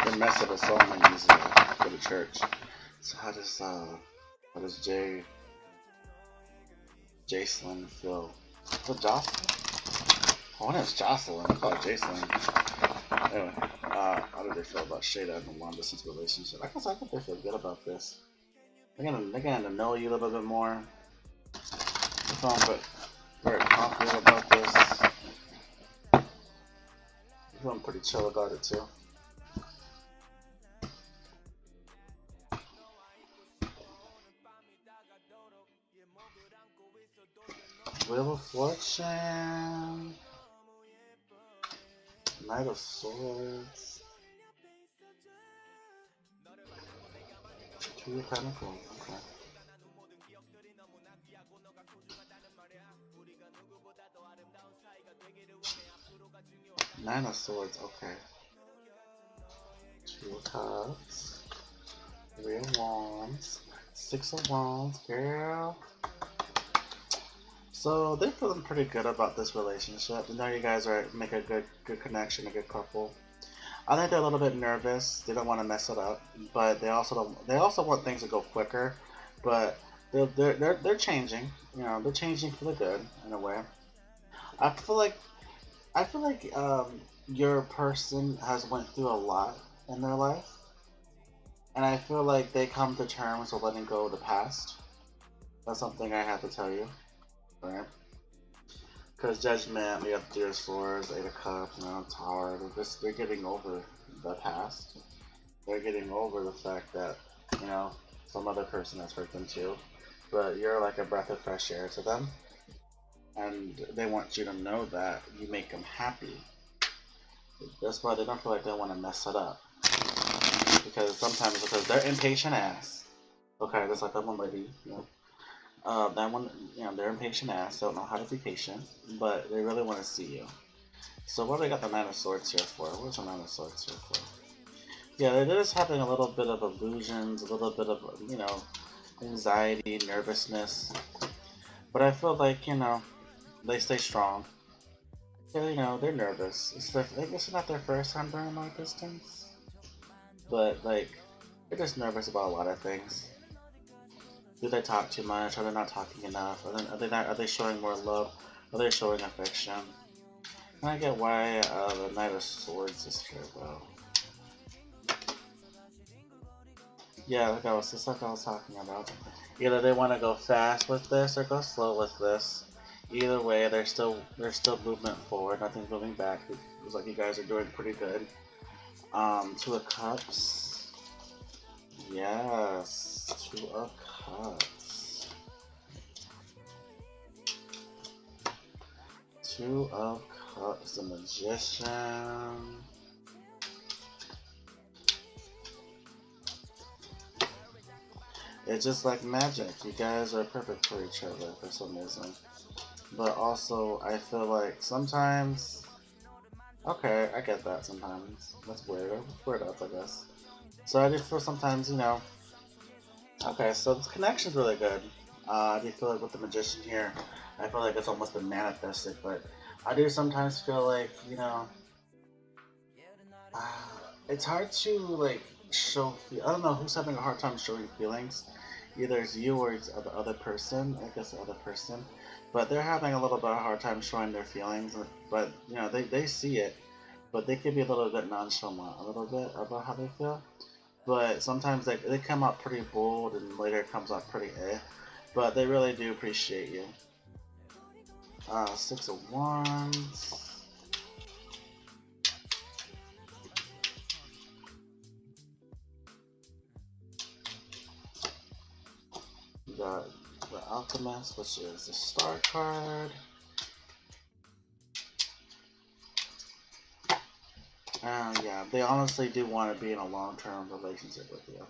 They messed up a song I use for the church. So how does Jacelyn feel? Is it Jocelyn? Oh, my name's Jocelyn. I thought Jacelyn. Anyway, how do they feel about Shada and the long distance relationship? I think they feel good about this. They're getting to know you a little bit more. I feel very confident about this. I'm feeling pretty chill about it too. Wheel of Fortune, Knight of Swords, Two of Pentacles. Okay. Nine of Swords. Okay. Two of Cups, Three of Wands, Six of Wands. Girl. So they're feeling pretty good about this relationship. You know, you guys make a good connection, a good couple. I think they're a little bit nervous. They don't want to mess it up, but they also want things to go quicker. But they're changing. They're changing for the good in a way. I feel like your person has went through a lot in their life, and I feel like they come to terms with letting go of the past. That's something I have to tell you. Right? Because Judgment, we have Three of Swords, Eight of Cups, Tower. They're getting over the past. They're getting over the fact that some other person has hurt them too. But you're like a breath of fresh air to them, and they want you to know that you make them happy. That's why they don't feel like they want to mess it up. Because sometimes they're impatient ass. Okay, that's like that one lady. That one, they're impatient ass, don't know how to be patient, but they really want to see you. So what do they got the Nine of Swords here for? What's the Nine of Swords here for? Yeah, they're just having a little bit of illusions, a little bit of, anxiety, nervousness. But I feel like, they stay strong. They're nervous. I guess it's not their first time during long distance. But, like, they're just nervous about a lot of things. Do they talk too much? Are they not talking enough? Are they showing more love? Are they showing affection? And I get why the Knight of Swords is here, though. Yeah, like I was talking about. Either they want to go fast with this or go slow with this. Either way, there's still movement forward. Nothing's moving back. It looks like you guys are doing pretty good. Two of Cups. Yes, Two of Cups. Two of Cups, the Magician. It's just like magic. You guys are perfect for each other for some reason. but also I feel like sometimes. Okay, I get that sometimes. That's weird. Weird thoughts, I guess. So I just feel sometimes, Okay, so this connection's really good. I do feel like with the magician here, I feel like it's almost been manifested, but I do sometimes feel like, uh, it's hard to like show. I don't know who's having a hard time showing feelings. Either it's you or it's the other person. I guess the other person, but they're having a little bit of a hard time showing their feelings. But they see it, but they can be a little bit nonchalant, a little bit about how they feel. But sometimes they come out pretty bold, and later it comes out pretty eh. But they really do appreciate you. 6 of Wands. You got the Alchemist, which is the Star card. Yeah, they honestly do want to be in a long-term relationship with you.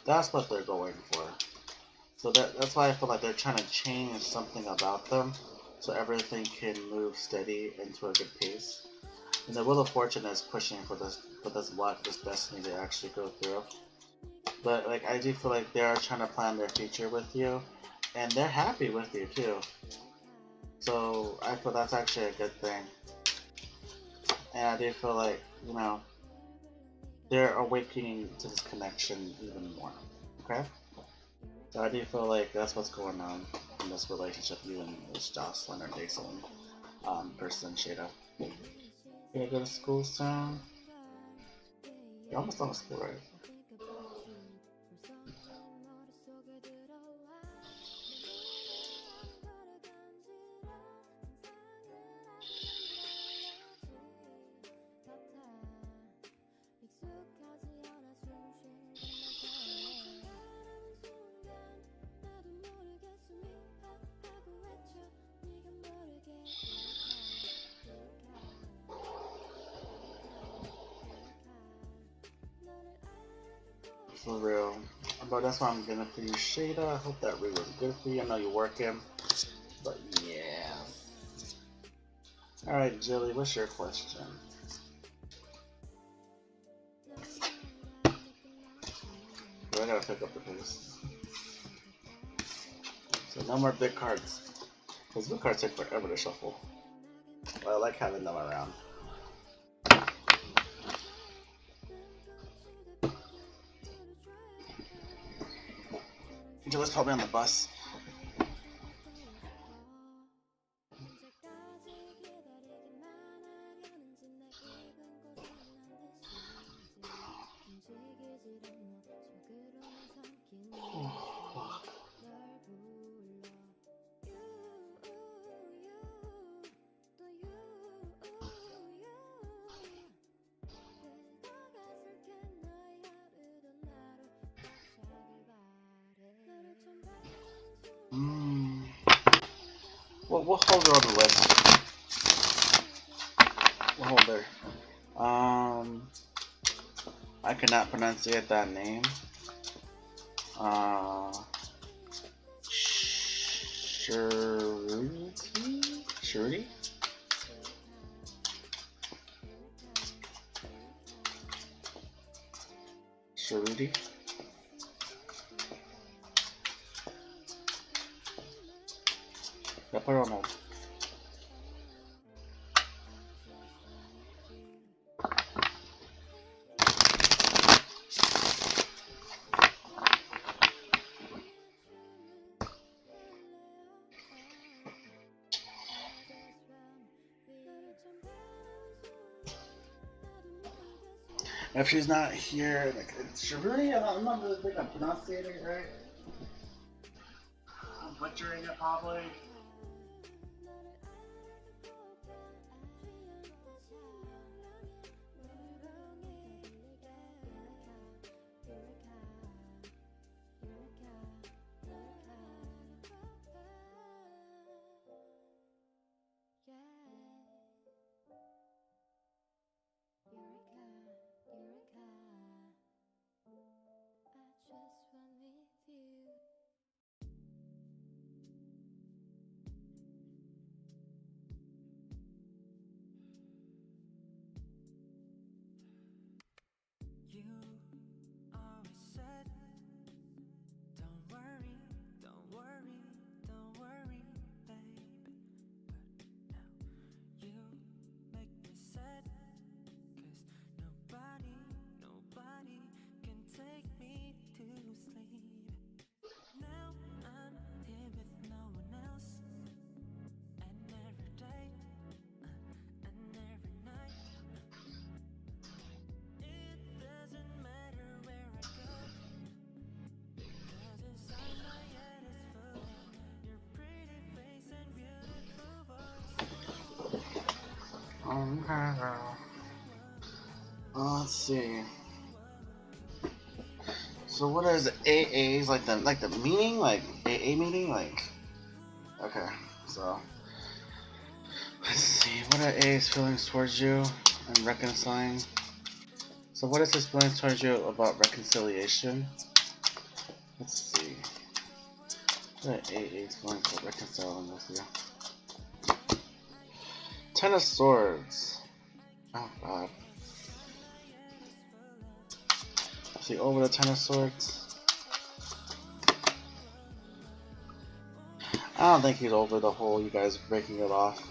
That's what they're going for. So that's why I feel like they're trying to change something about them, so everything can move steady into a good pace. And the Wheel of Fortune is pushing for this luck, this destiny to actually go through. But like I do feel like they are trying to plan their future with you, and they're happy with you too. So I feel that's actually a good thing. And I do feel like they're awakening to this connection even more. Okay, so I do feel like that's what's going on in this relationship, you and this Jocelyn or Jason person, Shada. You go to school soon? You're almost done with school, right? For real. But that's why I'm gonna for you, Shada. I hope that read was good for you. I know you're working, but yeah. All right, Jilly, what's your question? I gotta pick up the pace. So no more big cards. Because big cards take forever to shuffle. But I like having them around. Jilly's probably on the bus. Mm. Well, we'll hold her on the list. We'll hold her. I cannot pronunciate that name. Shruti? Shruti? Shruti? Yeah, put her on hold. If she's not here, like, it's Shruti? I'm not really think I'm pronouncing it right. I'm butchering it probably. Okay, girl. Let's see. So what is AA's like the meeting, like AA meeting, like? Okay, so let's see. What are AA's feelings towards you and reconciling? So what is his feelings towards you about reconciliation? Let's see. What are AA's feelings about reconciling with you? Ten of Swords. Oh god. See, over the Ten of Swords. I don't think he's over the whole you guys breaking it off.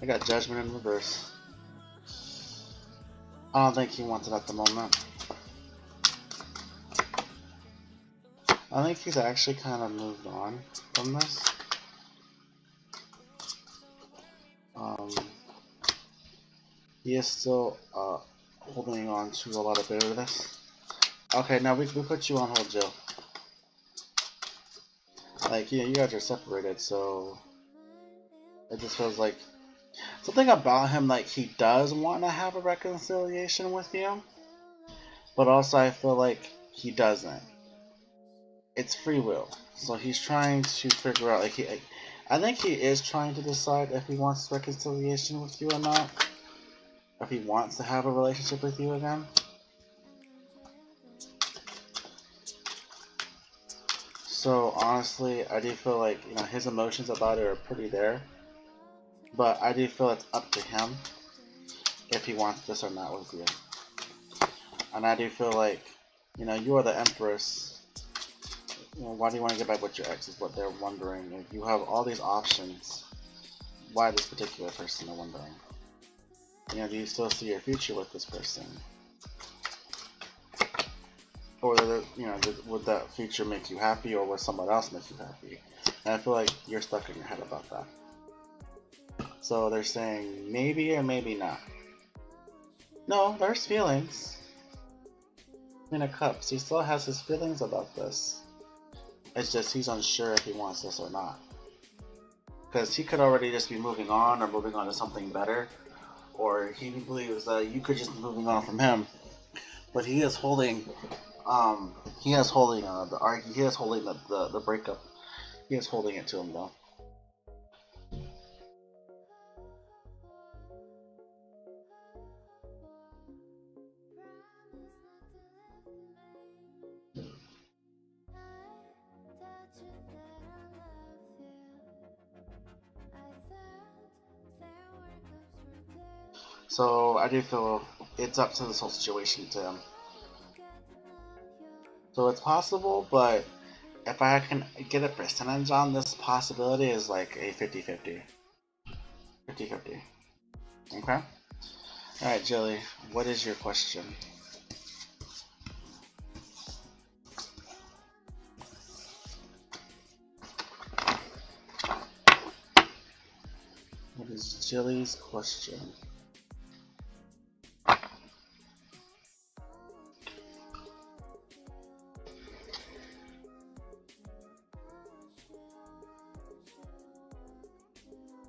I got Judgment in reverse. I don't think he wants it at the moment. I think he's actually kind of moved on from this. He is still holding on to a lot of bitterness. Okay, now we put you on hold, Jill. Like, you guys are separated, so it just feels like something about him, like he does want to have a reconciliation with you, but also I feel like he doesn't. It's free will, so he's trying to figure out, like I think he is trying to decide if he wants reconciliation with you or not, if he wants to have a relationship with you again. So honestly, I do feel like, you know, his emotions about it are pretty there, but I do feel it's up to him if he wants this or not with you. And I do feel like, you know, you are the Empress. You know, why do you want to get back with your ex is what they're wondering. If you have all these options, why this particular person, they're wondering. You know, do you still see your future with this person? Or, you know, would that future make you happy, or would someone else make you happy? And I feel like you're stuck in your head about that. So they're saying maybe or maybe not. No, there's feelings. Queen of Cups, he still has his feelings about this. It's just he's unsure if he wants this or not. Because he could already just be moving on or moving on to something better. Or he believes that you could just be moving on from him. But he is holding he is holding the breakup. He is holding it to him though. So I do feel it's up to this whole situation to him. So it's possible, but if I can get a percentage on this possibility, is like a 50-50. 50-50. Okay? Alright, Jilly, what is your question? What is Jilly's question?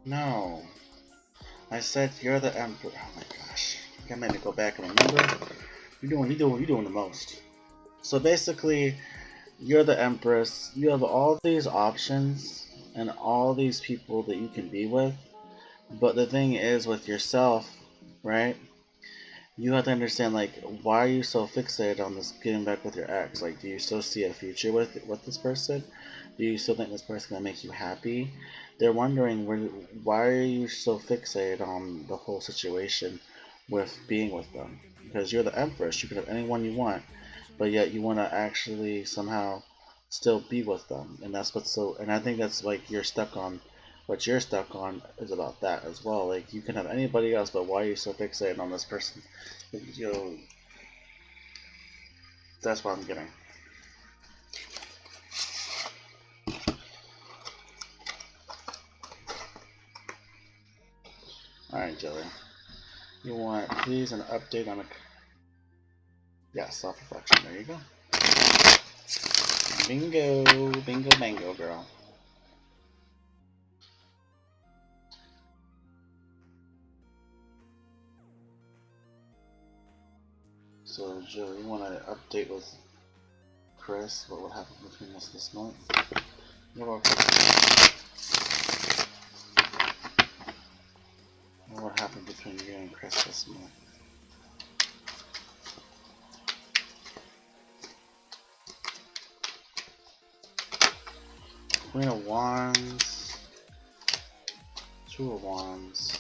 No. I said you're the Emperor. Oh my gosh. I made me go back and remember. You're doing the most. So basically, you're the Empress. You have all these options and all these people that you can be with. But the thing is with yourself, right? You have to understand, like, why are you so fixated on this getting back with your ex? Like, do you still see a future with this person? Do you still think this person's gonna make you happy? They're wondering why are you so fixated on the whole situation with being with them? Because you're the Empress, you can have anyone you want, but yet you want to actually somehow still be with them, and that's what's so. And I think that's like you're stuck on. What you're stuck on is about that as well. Like you can have anybody else, but why are you so fixated on this person? You know, that's what I'm getting. Alright, Joey. You want, please, an update on a... Yeah, self-reflection. There you go. Bingo. Bingo, bango, girl. So, Joe, you want to update with Chris what would happen between us this month? What about Chris? What would happen between you and Chris this month? Queen of Wands, Two of Wands.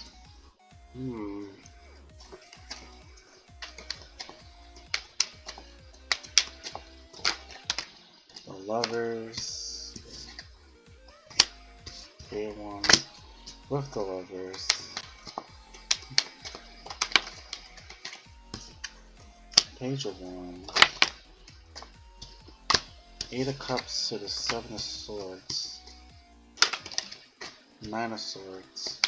The Lovers, Page of Wands with the Lovers. Page of Wands. Eight of Cups to the Seven of Swords. Nine of Swords.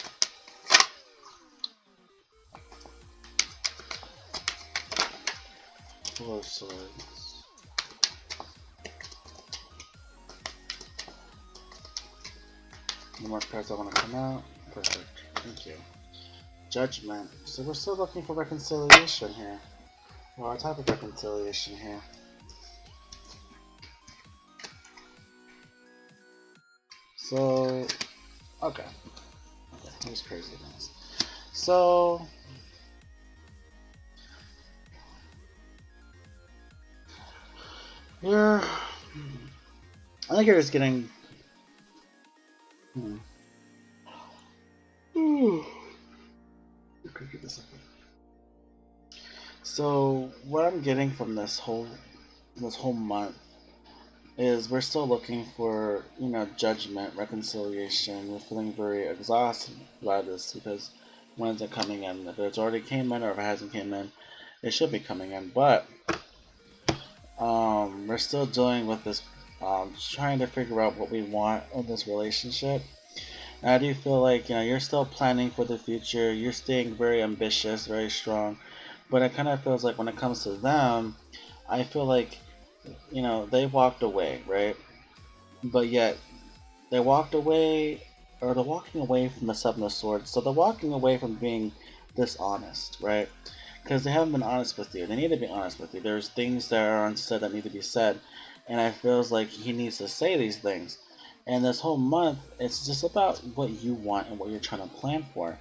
Four of Swords. No more cards I want to come out. Perfect. Thank you. Judgment. So we're still looking for reconciliation here. Well, what type of reconciliation here? So, okay. Here's crazy things. So, I think you're just getting. So, what I'm getting from this whole month is we're still looking for, judgment, reconciliation. We're feeling very exhausted by this because when's it coming in? If it's already came in or if it hasn't came in, it should be coming in. But we're still dealing with this, trying to figure out what we want in this relationship. And I do feel like, you're still planning for the future. You're staying very ambitious, very strong. But it kind of feels like when it comes to them, I feel like, they walked away, right? But yet, they walked away, or they're walking away from the Seven of Swords. So they're walking away from being dishonest, right? Because they haven't been honest with you. They need to be honest with you. There's things that are unsaid that need to be said. And I feels like he needs to say these things. And this whole month, it's just about what you want and what you're trying to plan for.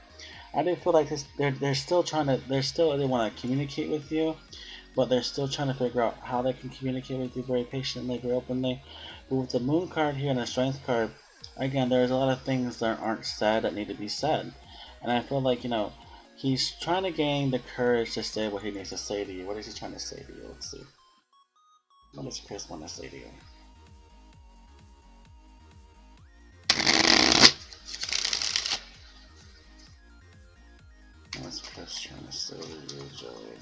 I do feel like they're still they want to communicate with you, but they're still trying to figure out how they can communicate with you very patiently, very openly. But with the Moon card here and the Strength card, again, there's a lot of things that aren't said that need to be said. And I feel like, he's trying to gain the courage to say what he needs to say to you. What is he trying to say to you? Let's see. What does Chris want to say to you? What's Chris trying to say to you, Joey?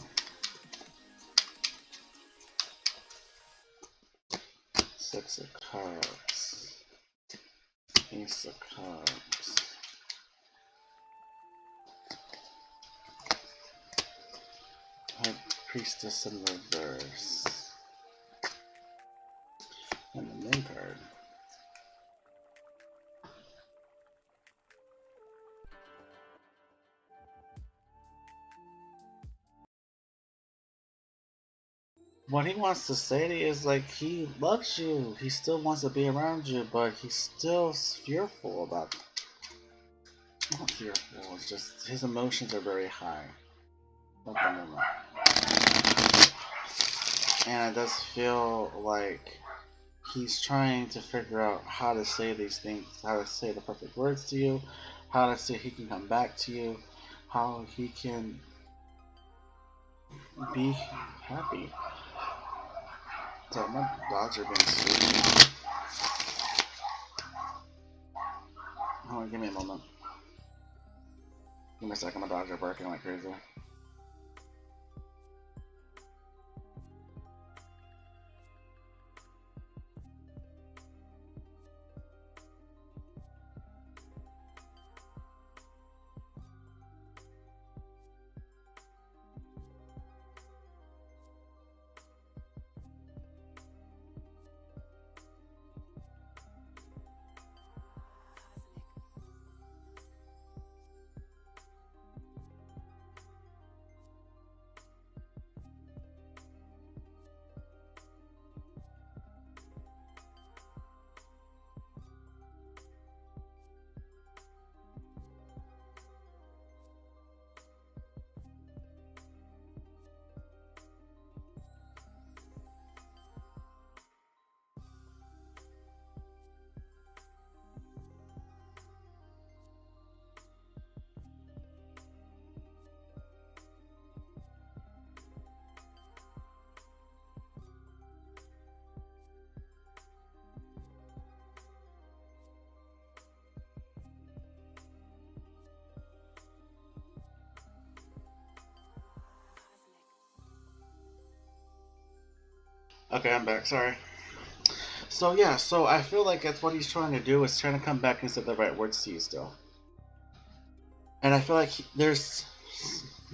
Six of Cups. Ace of Cups. High Priestess in reverse. And the Moon card. What he wants to say to you is like he loves you. He still wants to be around you, but he's still fearful about. Not fearful. It's just his emotions are very high at the moment, and it does feel like he's trying to figure out how to say these things, how to say the perfect words to you, how to say he can come back to you, how he can be happy. So my dogs are being sweet. Hold on, give me a moment. Give me a second, my dogs are barking like crazy. Okay, I'm back. Sorry. So yeah, so I feel like that's what he's trying to do is trying to come back and say the right words to you still. And I feel like there's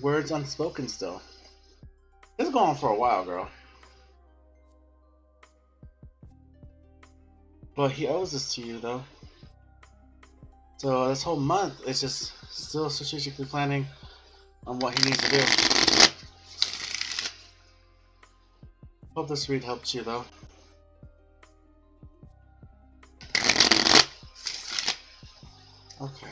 words unspoken still. It's going on for a while, girl. But he owes this to you though. So this whole month is just still strategically planning on what he needs to do. Hope this read helped you though. Okay.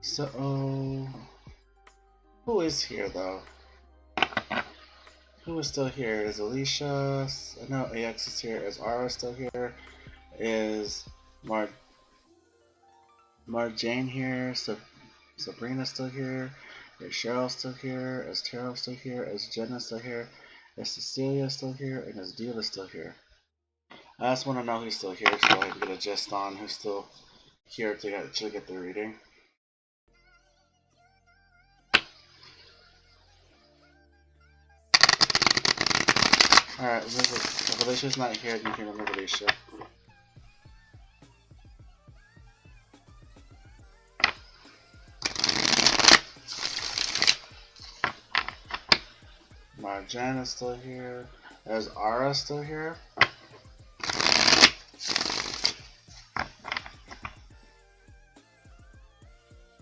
So, who is here though? Who is still here? Is Alicia? No, AX is here. Is Ara still here? Is Marjane here? Sabrina still here? Is Cheryl still here? Is Tara still here? Is Jenna still here? Is Cecilia still here? And is Diva still here? I just want to know who's still here so I can get a gist on who's still here to get the reading. Alright, if Alicia's not here, you can remove Alicia. Marjan is still here. Is Ara still here?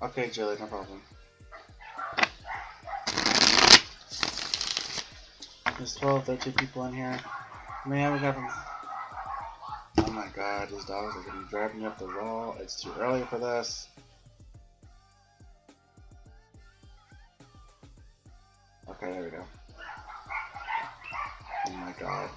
Okay, Jilly, no problem. There's 12, 13 people in here. Man, we got them. Oh my god, these dogs are gonna be driving me up the wall. It's too early for this. Okay, there we go. Oh my god.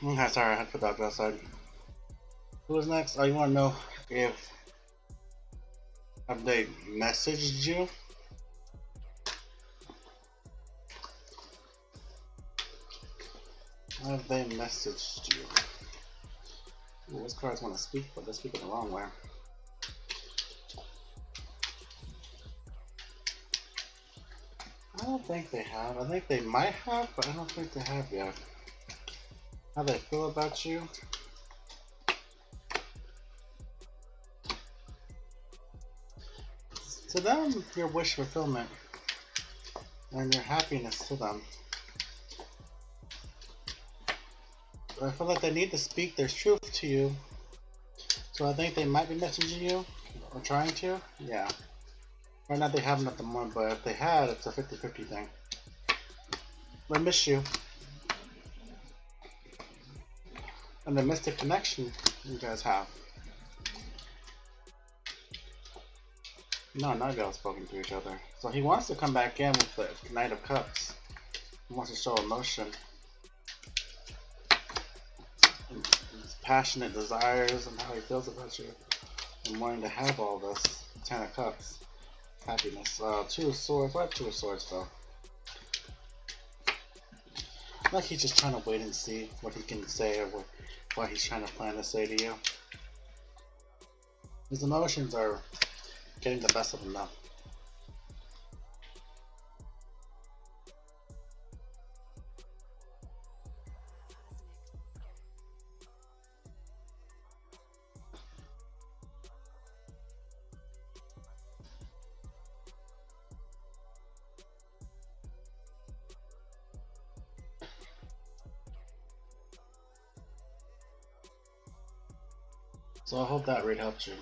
Okay, sorry, I had to put that outside. Who is next? Oh, you want to know if have they messaged you? Have they messaged you? Ooh, those cards want to speak, but they're speaking the wrong way. I don't think they have. I think they might have, but I don't think they have yet. How they feel about you? To them, your wish fulfillment and your happiness to them. I feel like they need to speak their truth to you. So I think they might be messaging you or trying to. Yeah. Right now they haven't at the moment, but if they had, it's a 50-50 thing. They miss you. And they miss the connection you guys have. No, none of y'all spoken to each other. So he wants to come back in with the Knight of Cups. He wants to show emotion. And his passionate desires and how he feels about you. And wanting to have all this. 10 of Cups. Happiness. 2 of Swords. Why 2 of Swords though? Like he's just trying to wait and see what he can say or what he's trying to plan to say to you. His emotions are getting the best of him now. So I hope that read helped you.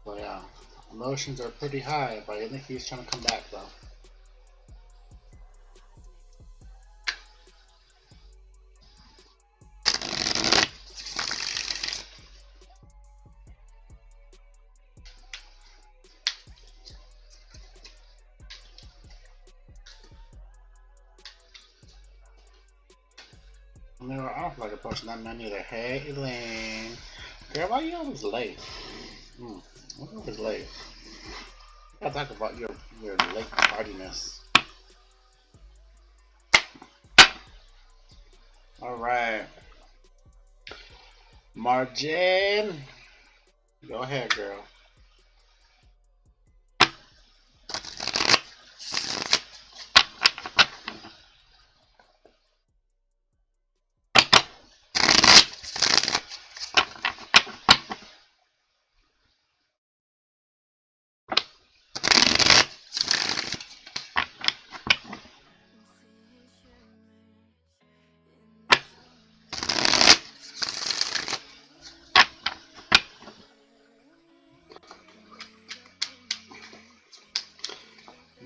But yeah, emotions are pretty high, but I think he's trying to come back though. I mean, I don't feel like approaching that man either. Hey, Elaine. Girl, why you always late? Why you always late? You gotta talk about your late tardiness. Alright. Margin. Go ahead, girl.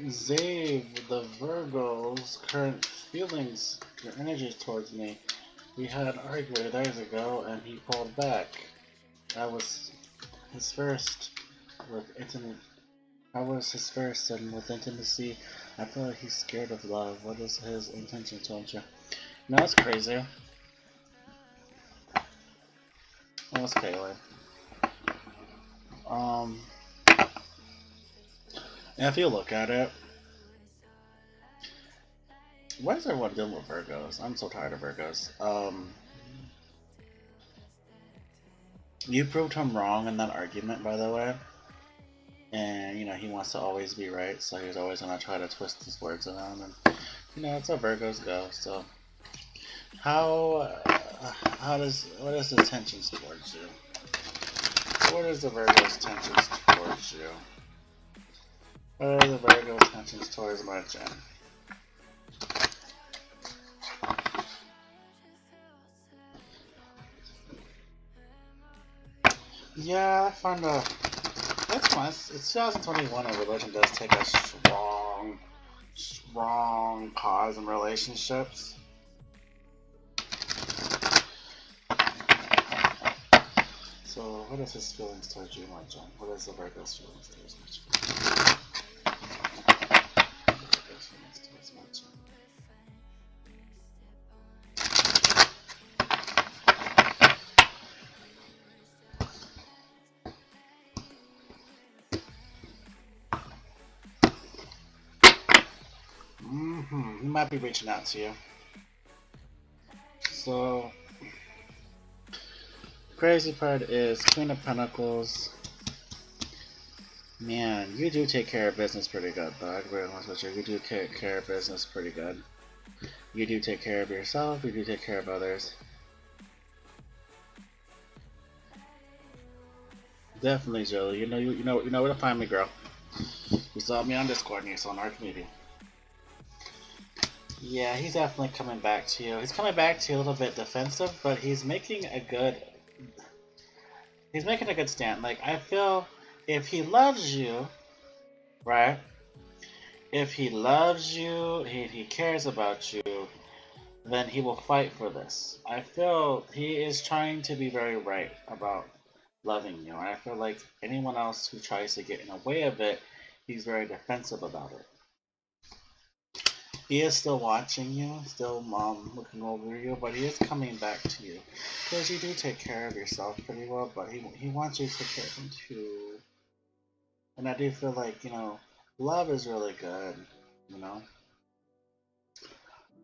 Zave the Virgo's current feelings, your energies towards me. We had an argument days ago and he pulled back. I was his first with intimate. I was his first and with intimacy. I feel like he's scared of love. What is his intention towards you? No, that's crazy. Oh, it's Kaylin. And if you look at it, why is everyone dealing with Virgos? I'm so tired of Virgos. You proved him wrong in that argument, by the way. And, you know, he wants to always be right, so he's always going to try to twist his words around. And, you know, that's how Virgos go, so. What is his tensions towards you? What is the Virgo's tensions towards you? What are the Virgo's tensions towards my Jen? Yeah, I find that's fine. It's 2021 and religion does take a strong cause in relationships. So, what is his feelings towards you, my John? What is the Virgo's feelings towards my John? might be reaching out to you. So, crazy part is Queen of Pentacles. Man, you do take care of business pretty good, though. I'd be honest with you. You do take care of business pretty good. You do take care of yourself. You do take care of others. Definitely, Jolie. You know where to find me, girl. You saw me on Discord and you saw on our community. Yeah, he's definitely coming back to you. He's coming back to you a little bit defensive, but he's making a good stand. Like, I feel if he loves you, right? If he loves you, he cares about you, then he will fight for this. I feel he is trying to be very right about loving you. I feel like anyone else who tries to get in the way of it, he's very defensive about it. He is still watching you, still looking over you, but he is coming back to you. Because you do take care of yourself pretty well, but he wants you to take care of him too. And I do feel like, love is really good,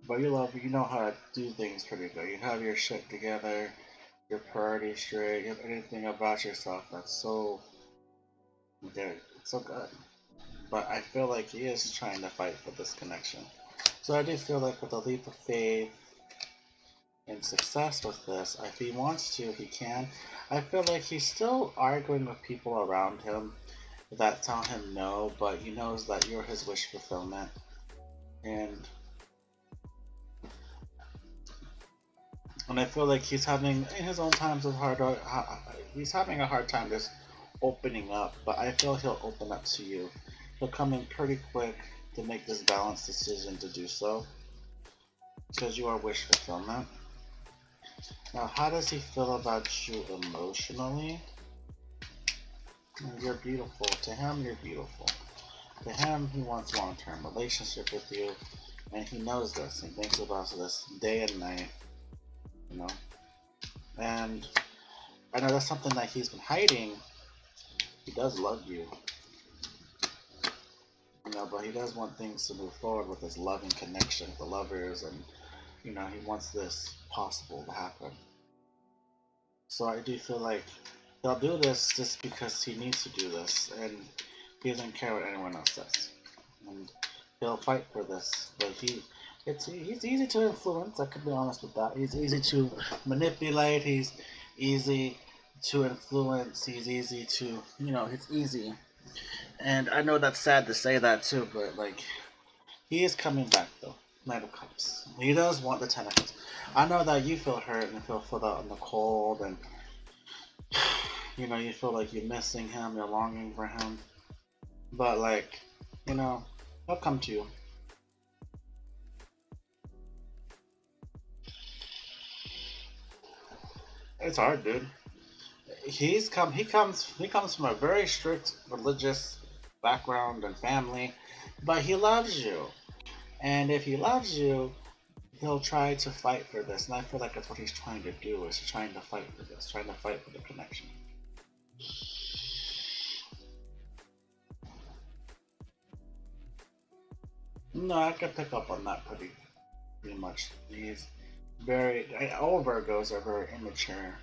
But you know how to do things pretty good. You have your shit together, your priorities straight, you have anything about yourself that's so good. It's so good. But I feel like he is trying to fight for this connection. So I do feel like with a leap of faith and success with this, if he wants to, he can. I feel like he's still arguing with people around him that tell him no, but he knows that you're his wish fulfillment. And I feel like he's having, in his own times, he's having a hard time just opening up, but I feel he'll open up to you. He'll come in pretty quick to make this balanced decision to do so, because you are wish fulfillment. Now, how does he feel about you emotionally? You're beautiful. To him, you're beautiful. To him, he wants a long-term relationship with you, and he knows this. He thinks about this day and night, And I know that's something that he's been hiding. He does love you, but he does want things to move forward with his loving connection with the lovers, and he wants this possible to happen. So I do feel like he'll do this just because he needs to do this, and he doesn't care what anyone else says, and he'll fight for this. But he's easy to influence. I could be honest with that. He's easy to manipulate. He's easy to influence. He's easy to, it's easy. And I know that's sad to say that too, but like, he is coming back though. Knight of Cups. He does want the Ten of Cups. I know that you feel hurt and you feel that in the cold, and you feel like you're missing him, you're longing for him. But like, he'll come to you. It's hard, dude. He comes from a very strict religious background and family, but he loves you. And if he loves you, he'll try to fight for this. And I feel like that's what he's trying to do, is trying to fight for this, trying to fight for the connection. No, I can pick up on that pretty much. He's all Virgos are very immature.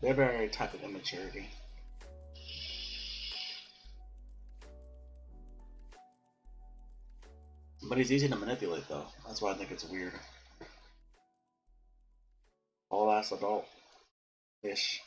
They're very type of immaturity. But he's easy to manipulate though. That's why I think it's weird. All ass adult-ish.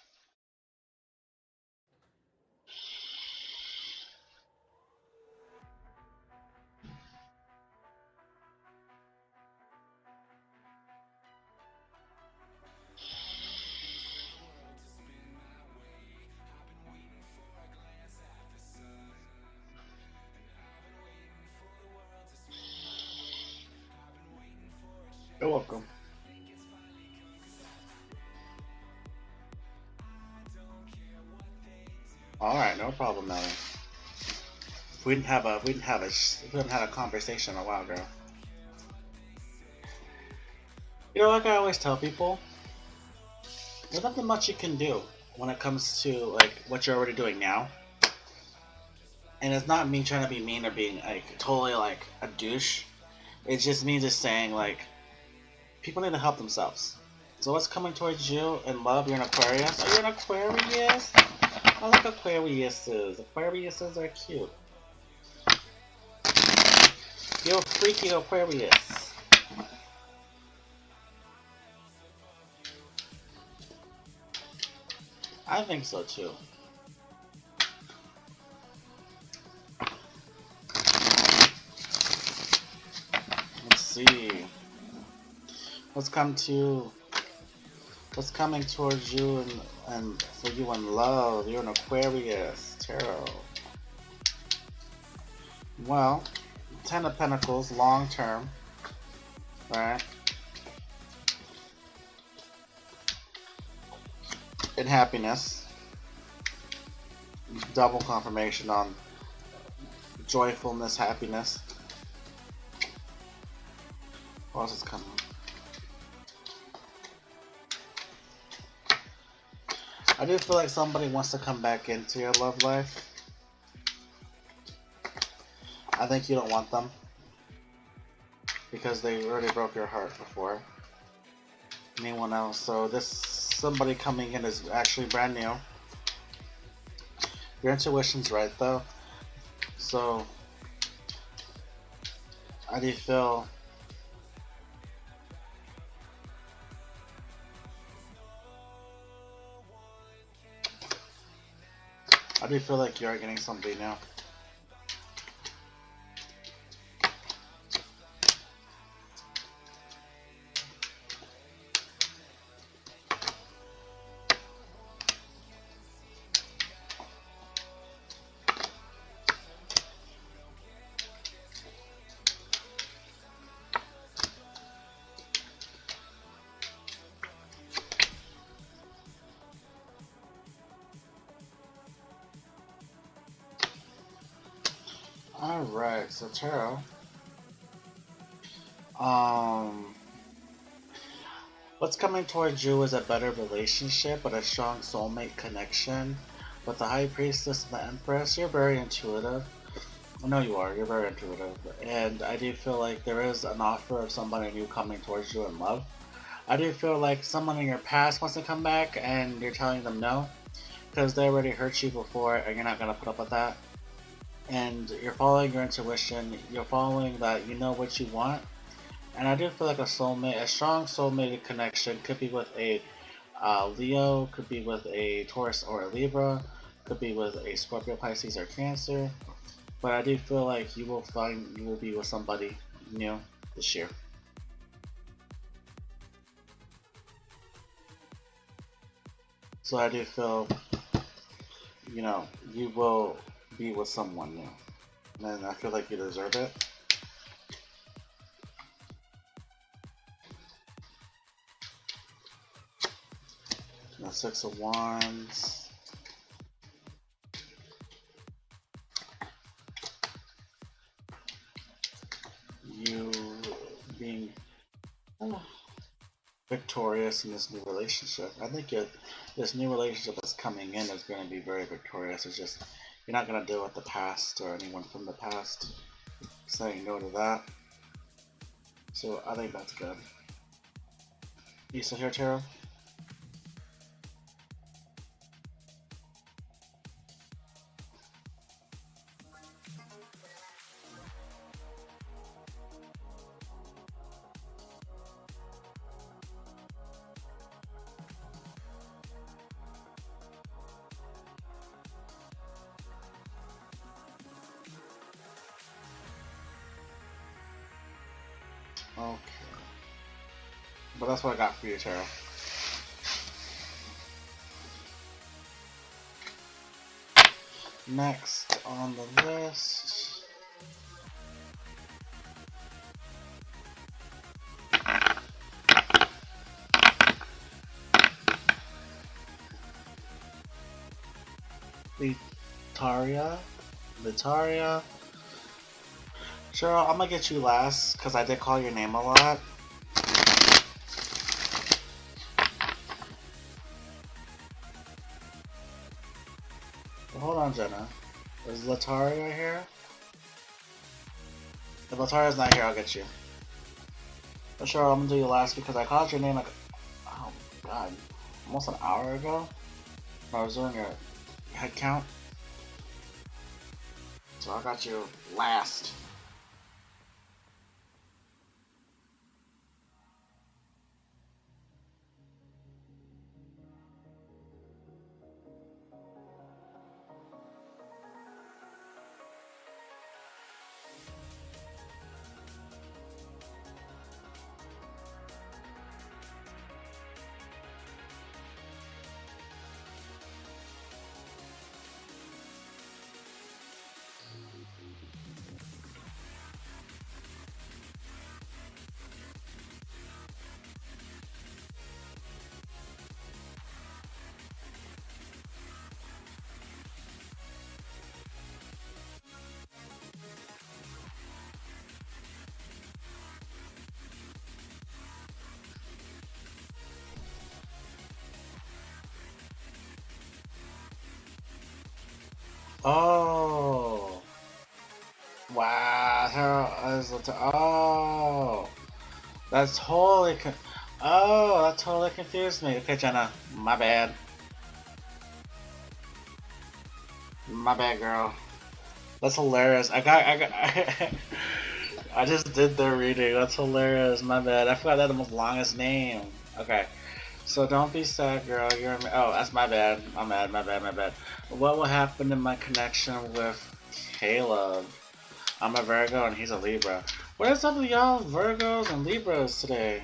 You're welcome. All right, no problem, Melanie. We didn't have a conversation in a while, girl. Like I always tell people, there's nothing much you can do when it comes to like what you're already doing now. And it's not me trying to be mean or being like totally like a douche. It's just me just saying like people need to help themselves. So what's coming towards you in love? You're an Aquarius. Are you an Aquarius? I like Aquariuses. Aquariuses are cute. You're a freaky Aquarius. I think so too. Let's see. What's coming towards you and for you in love? You're an Aquarius. Tarot. Well, Ten of Pentacles, long term. Right? In happiness. Double confirmation on joyfulness, happiness. What else is coming? I do feel like somebody wants to come back into your love life. I think you don't want them because they already broke your heart before. Anyone else? So this somebody coming in is actually brand new. Your intuition's right though. So I do feel like you are getting somebody now. Alright, so tarot. What's coming towards you is a better relationship, but a strong soulmate connection. With the High Priestess and the Empress, you're very intuitive. I know you are, you're very intuitive. And I do feel like there is an offer of somebody new coming towards you in love. I do feel like someone in your past wants to come back and you're telling them no. Because they already hurt you before and you're not going to put up with that. And you're following your intuition, you're following that you know what you want. And I do feel like a soulmate, a strong soulmate connection could be with a Leo, could be with a Taurus or a Libra, could be with a Scorpio, Pisces, or Cancer. But I do feel like you will be with somebody new this year. So I do feel, you will be with someone new. And I feel like you deserve it. The Six of Wands. You being victorious in this new relationship. I think this new relationship that's coming in is going to be very victorious. It's just you're not going to deal with the past or anyone from the past saying no to that. So I think that's good. You still here, Tarot? Okay. But that's what I got for you, Tarot. Next on the list. Litaria. Cheryl, I'm gonna get you last because I did call your name a lot. But hold on, Jenna. Is Lataria here? If Lataria's not here, I'll get you. But sure, I'm gonna do you last because I called your name like, oh god, almost an hour ago. I was doing a head count. So I got you last. Oh. Wow, oh, that's totally oh, that totally confused me. Okay, Jenna, my bad. My bad, girl. That's hilarious. I just did their reading. That's hilarious. My bad. I forgot that was the longest name. Okay. So don't be sad, girl. Oh, that's my bad. I'm mad. My bad. My bad. What will happen in my connection with Caleb? I'm a Virgo and he's a Libra. What is up with y'all Virgos and Libras today?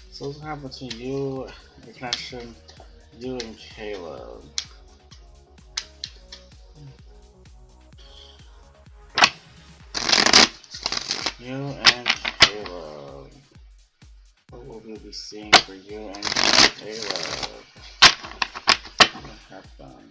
So what's happening between you, your connection, you and Caleb? You and Caleb. What will we be seeing for you and Caleb? What happened?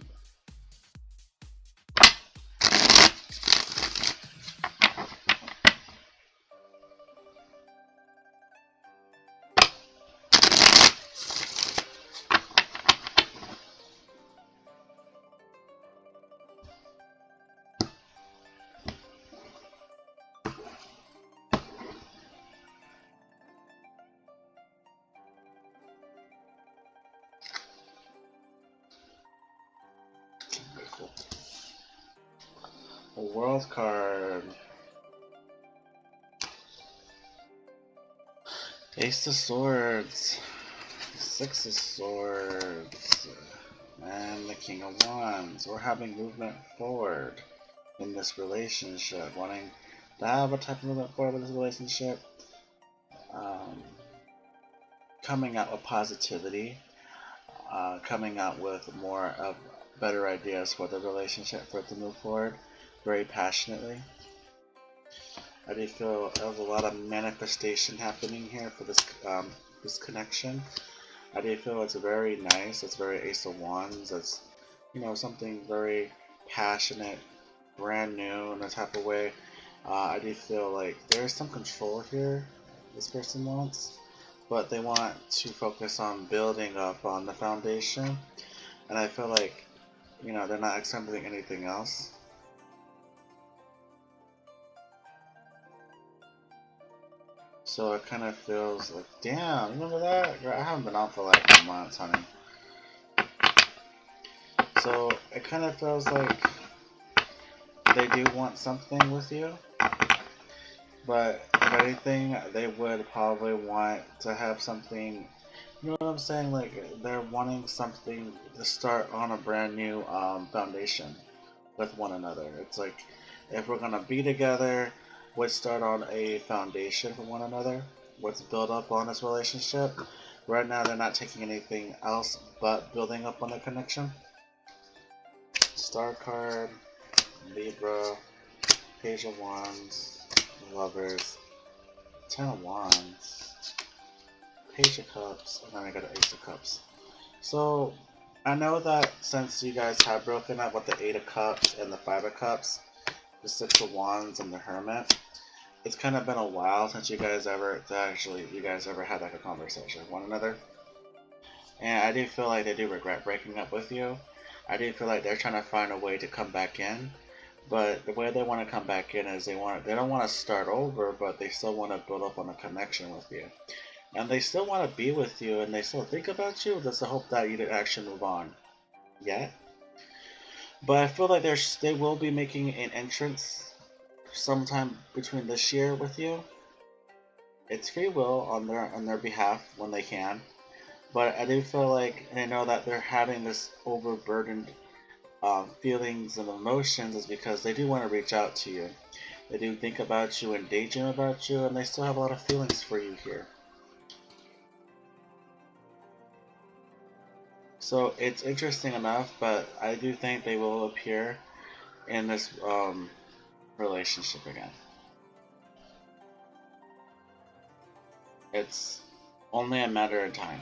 A world card. Ace of Swords. Six of Swords. And the King of Wands. We're having movement forward in this relationship. Wanting to have a type of movement forward with this relationship. Coming out with positivity. Coming out with more of better ideas for the relationship for it to move forward very passionately. I do feel there's a lot of manifestation happening here for this this connection. I do feel it's very nice. It's very Ace of Wands. It's, you know, something very passionate, brand new in a type of way. I do feel like there's some control here this person wants, but they want to focus on building up on the foundation. And I feel like, you know, they're not accepting anything else. So it kind of feels like, damn, remember that? Girl, I haven't been out for like months, honey. So it kind of feels like they do want something with you. But if anything, they would probably want to have something, you know what I'm saying? Like, they're wanting something to start on a brand new foundation with one another. It's like, if we're gonna be together, let's start on a foundation for one another. Let's build up on this relationship. Right now, they're not taking anything else but building up on the connection. Star card, Libra, Page of Wands, Lovers, Ten of Wands, Page of Cups, and then I got an Ace of Cups. So, I know that since you guys have broken up with the Eight of Cups and the Five of Cups, the Six of Wands and the Hermit, it's kind of been a while since you guys ever had like a conversation with one another. And I do feel like they do regret breaking up with you. I do feel like they're trying to find a way to come back in, but the way they want to come back in is they don't want to start over, but they still want to build up on a connection with you, and they still want to be with you, and they still think about you. That's the hope that you didn't actually move on yet. But I feel like they will be making an entrance sometime between this year with you. It's free will on their behalf when they can. But I do feel like I know that they're having this overburdened feelings and emotions is because they do want to reach out to you. They do think about you and daydream about you, and they still have a lot of feelings for you here. So it's interesting enough, but I do think they will appear in this relationship again. It's only a matter of time.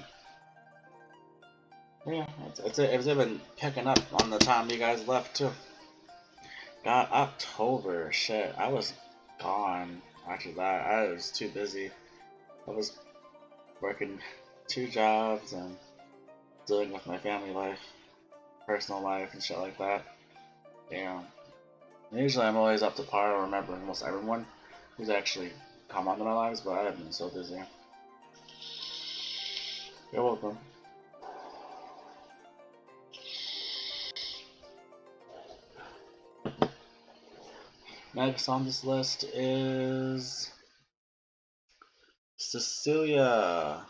Yeah, it's been picking up on the time you guys left too. God, October, shit, I was gone after that. I was too busy. I was working 2 jobs and dealing with my family life, personal life, and shit like that. Damn. Usually I'm always up to par or remembering almost everyone who's actually come onto my lives, but I have been so busy. You're welcome. Next on this list is Cecilia.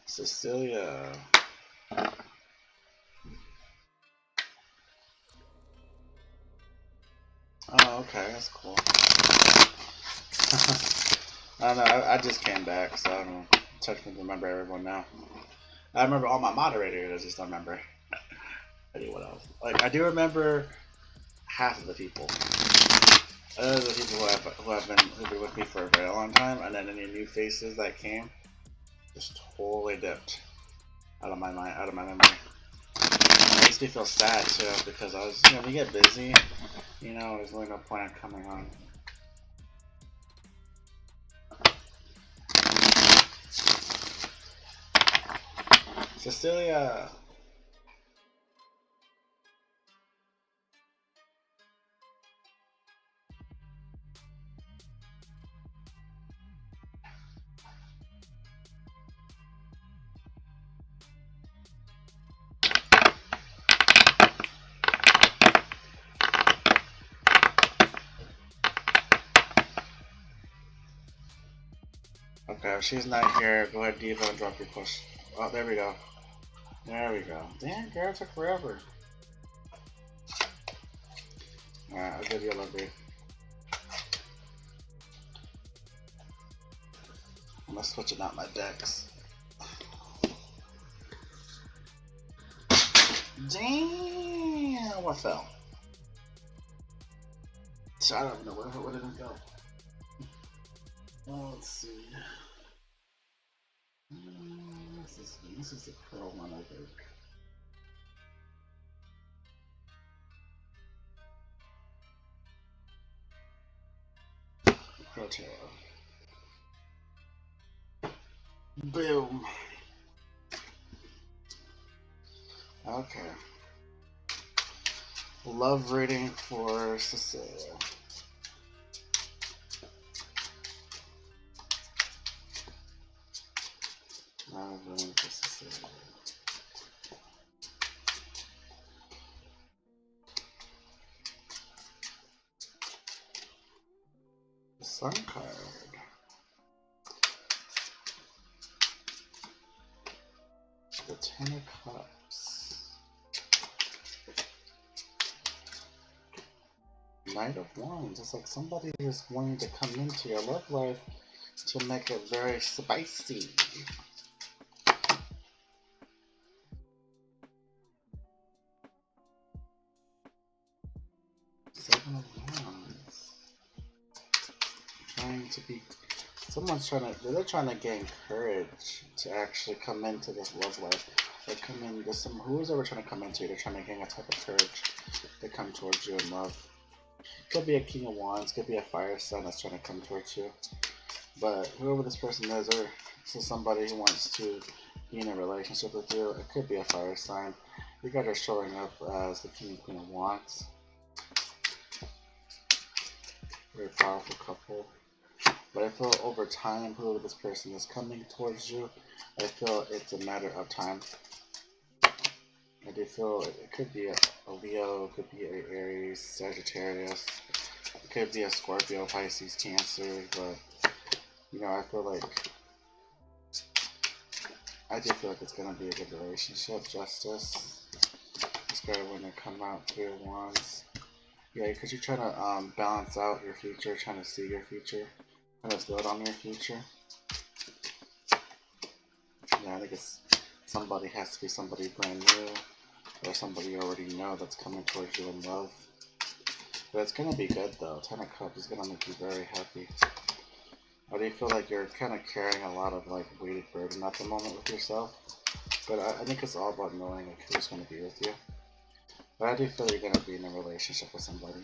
Cecilia. Oh, okay, that's cool. I don't know, I just came back, so I don't technically remember everyone now. I remember all my moderators, I just don't remember anyone else. Like, I do remember half of the people. Other the people who've been with me for a very long time, and then any new faces that came just totally dipped out of my mind, out of my memory. It makes me feel sad too, because I was, we get busy, there's really no point in coming on. Cecilia. Okay, if she's not here, go ahead, Diva, and drop your question. Oh, there we go. There we go. Damn, girl, it took forever. Alright, I'll give you a lovely. I'm switching out my decks. Damn, what fell? So I don't know where did it go. Oh, let's see. This is the pearl one, I think. Pearl Tarot. Boom. Okay. Love reading for Cecilia. Love reading for Cecilia. The Sun card. The Ten of Cups. Knight of Wands. It's like somebody is wanting to come into your love life to make it very spicy. Seven of Wands. Trying to be. They're trying to gain courage to actually come into this love life. They come in, who's ever trying to come into you, they're trying to gain a type of courage to come towards you in love. Could be a King of Wands, could be a fire sign that's trying to come towards you. But whoever this person is, or this is somebody who wants to be in a relationship with you. It could be a fire sign. You guys are showing up as the king and queen of wands. Very powerful couple. But I feel over time, whoever this person is coming towards you, I feel it's a matter of time. I do feel it could be a Leo, it could be an Aries, Sagittarius, it could be a Scorpio, Pisces, Cancer, but you know, I do feel like it's gonna be a good relationship. Justice. This guy wanna come out 3 of Wands. Yeah, because you're trying to balance out your future, trying to see your future, trying to build on your future. Yeah, I think it's somebody has to be somebody brand new, or somebody you already know that's coming towards you in love. But it's gonna be good though. 10 of Cups is gonna make you very happy. I do feel like you're kind of carrying a lot of like weighted burden at the moment with yourself. But I think it's all about knowing like who's gonna be with you. But I do feel you're gonna be in a relationship with somebody.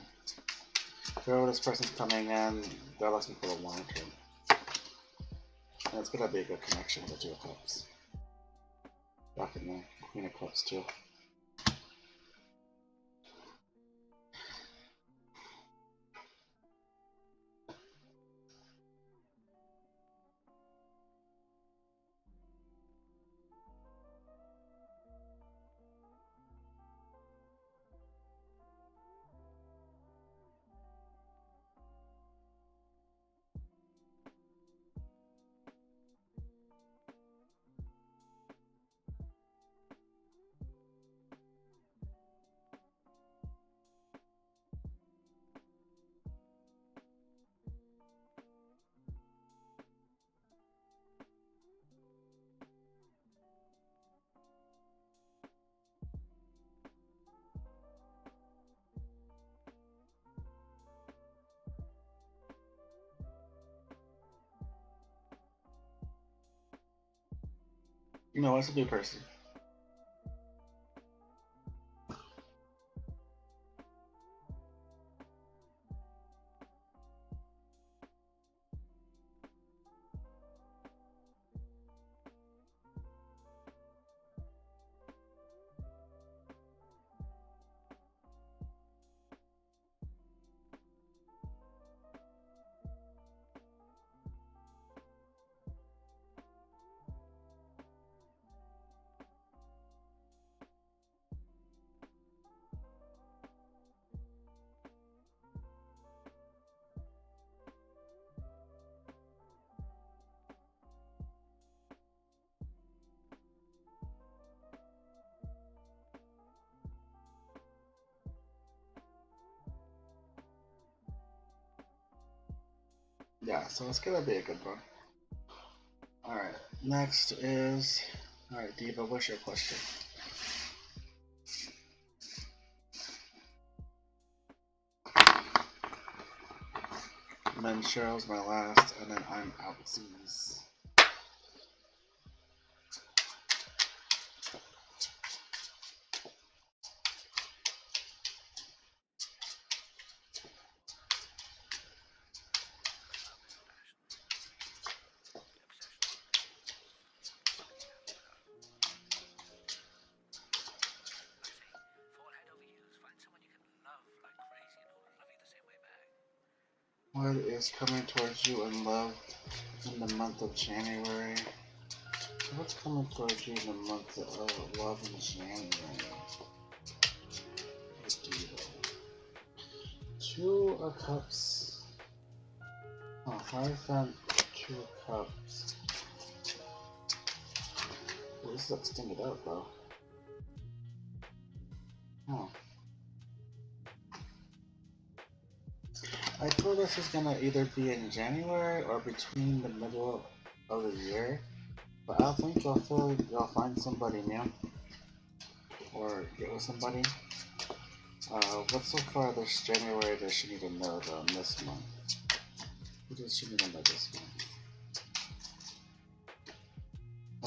Whoever this person's coming in, they're looking for the long term. And it's gonna be a good connection with the 2 of Cups. Definitely. Queen of Cups too. You know, it's a new person. Yeah, so it's gonna be a good one. Alright, next is... Alright, Diva, what's your question? And then Cheryl's my last, and then I'm outsies. What is coming towards you in love in the month of January? What's coming towards you in the month of love in January? Diva. 2 of Cups. Oh, Hierophant, 2 of Cups. Well, this is extended out though. Oh. I feel this is gonna either be in January or between the middle of the year. But I think you'll find somebody new. Or get with somebody. What's so far this January that she need to know though in this month? What does she need to know this month?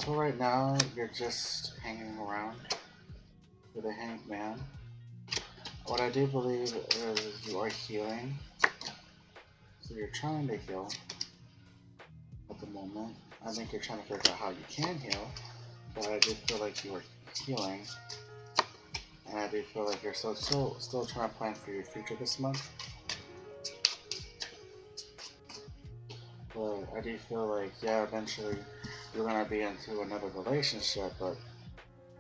So right now you're just hanging around with a hanged man. What I do believe is you are healing. So you're trying to heal. the moment. I think you're trying to figure out how you can heal, but I do feel like you are healing, and I do feel like you're still trying to plan for your future this month. But I do feel like, yeah, eventually you're gonna be into another relationship, but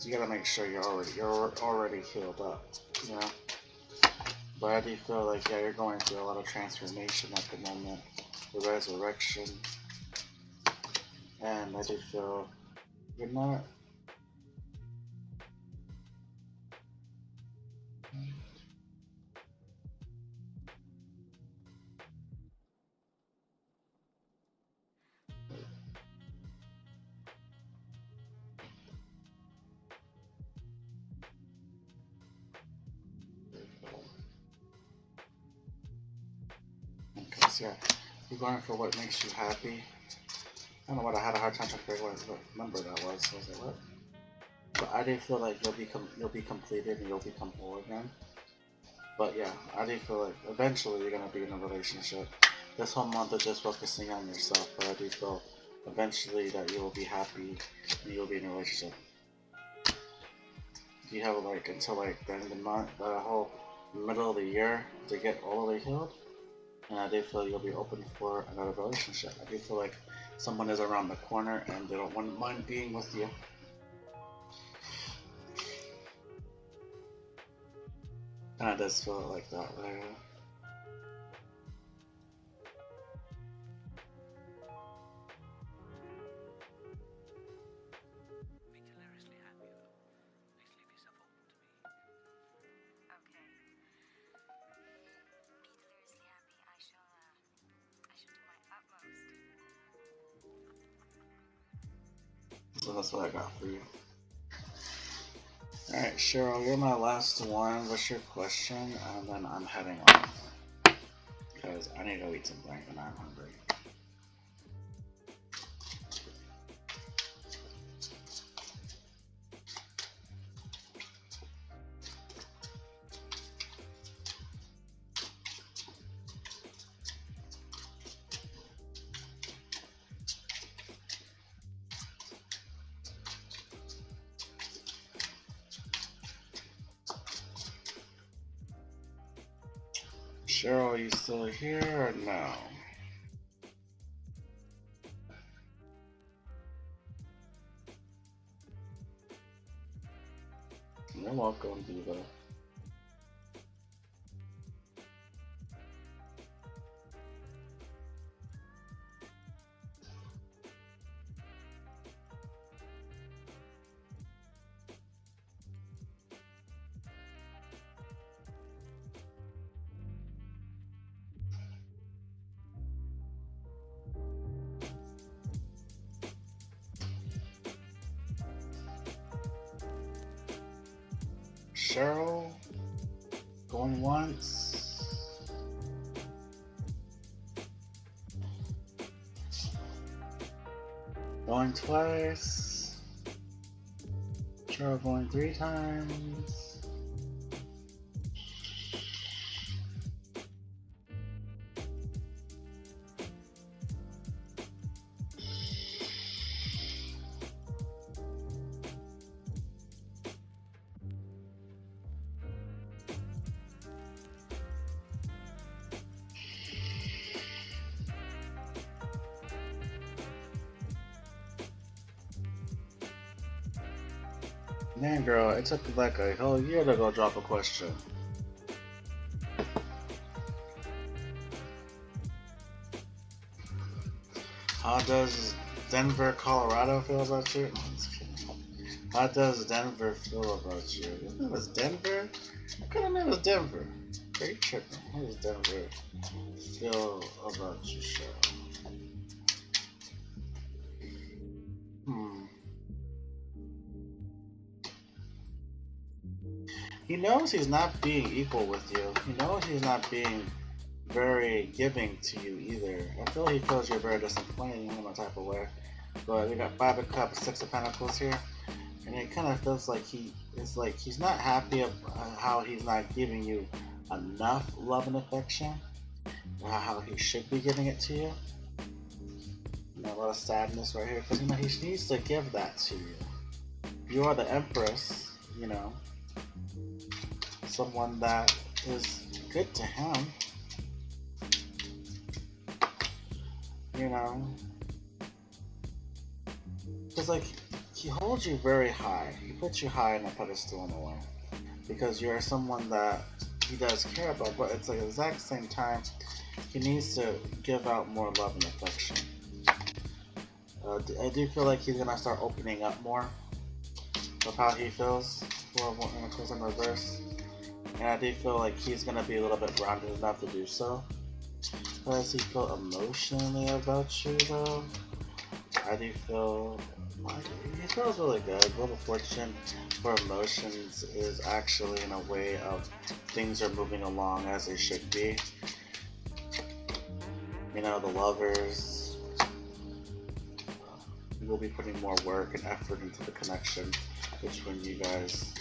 you gotta make sure you're already healed up, you know. But I do feel like, yeah, you're going through a lot of transformation at the moment, the resurrection, and I do feel you're not. Because yeah, you're going for what makes you happy. I don't know what I had a hard time trying to figure out what number that was. So I was like, what? But I do feel like you'll be completed and you'll become whole again. But yeah, I do feel like eventually you're gonna be in a relationship. This whole month is just focusing on yourself, but I do feel eventually that you will be happy and you'll be in a relationship. You have like until like the end of the month, the whole middle of the year to get all the way healed. And I do feel you'll be open for another relationship. I do feel like someone is around the corner and they don't mind being with you. And I just feel like that way. So that's what I got for you. Alright, Cheryl, you're my last one. What's your question? And then I'm heading off. Because I need to eat something and I'm hungry. Cheryl, are you still here or no? You're welcome, Diva. Cheryl, going once. Going twice. Cheryl going 3 times. Man, girl, it took like a whole year to go drop a question. How does Denver, Colorado feel about you? No, I'm just kidding. How does Denver feel about you? His name is Denver? What kind of name is Denver? Great tripping. How does Denver feel about you, Cheryl? He knows he's not being equal with you. He knows he's not being very giving to you either. I feel he feels you're very disappointing in a type of way. But we got 5 of Cups, 6 of Pentacles here. And it kind of feels like he's not happy about how he's not giving you enough love and affection. How he should be giving it to you. a lot of sadness right here because he needs to give that to you. You are the Empress, someone that is good to him, because like he holds you very high. He puts you high on a pedestal in a way because you're someone that he does care about, but it's like the exact same time he needs to give out more love and affection. I do feel like he's gonna start opening up more of how he feels when it comes in reverse, and I do feel like he's gonna be a little bit grounded enough to do so. How does he feel emotionally about you though? I do feel he feels really good. Wheel of Fortune for emotions is actually in a way of things are moving along as they should be. The lovers will be putting more work and effort into the connection between you guys.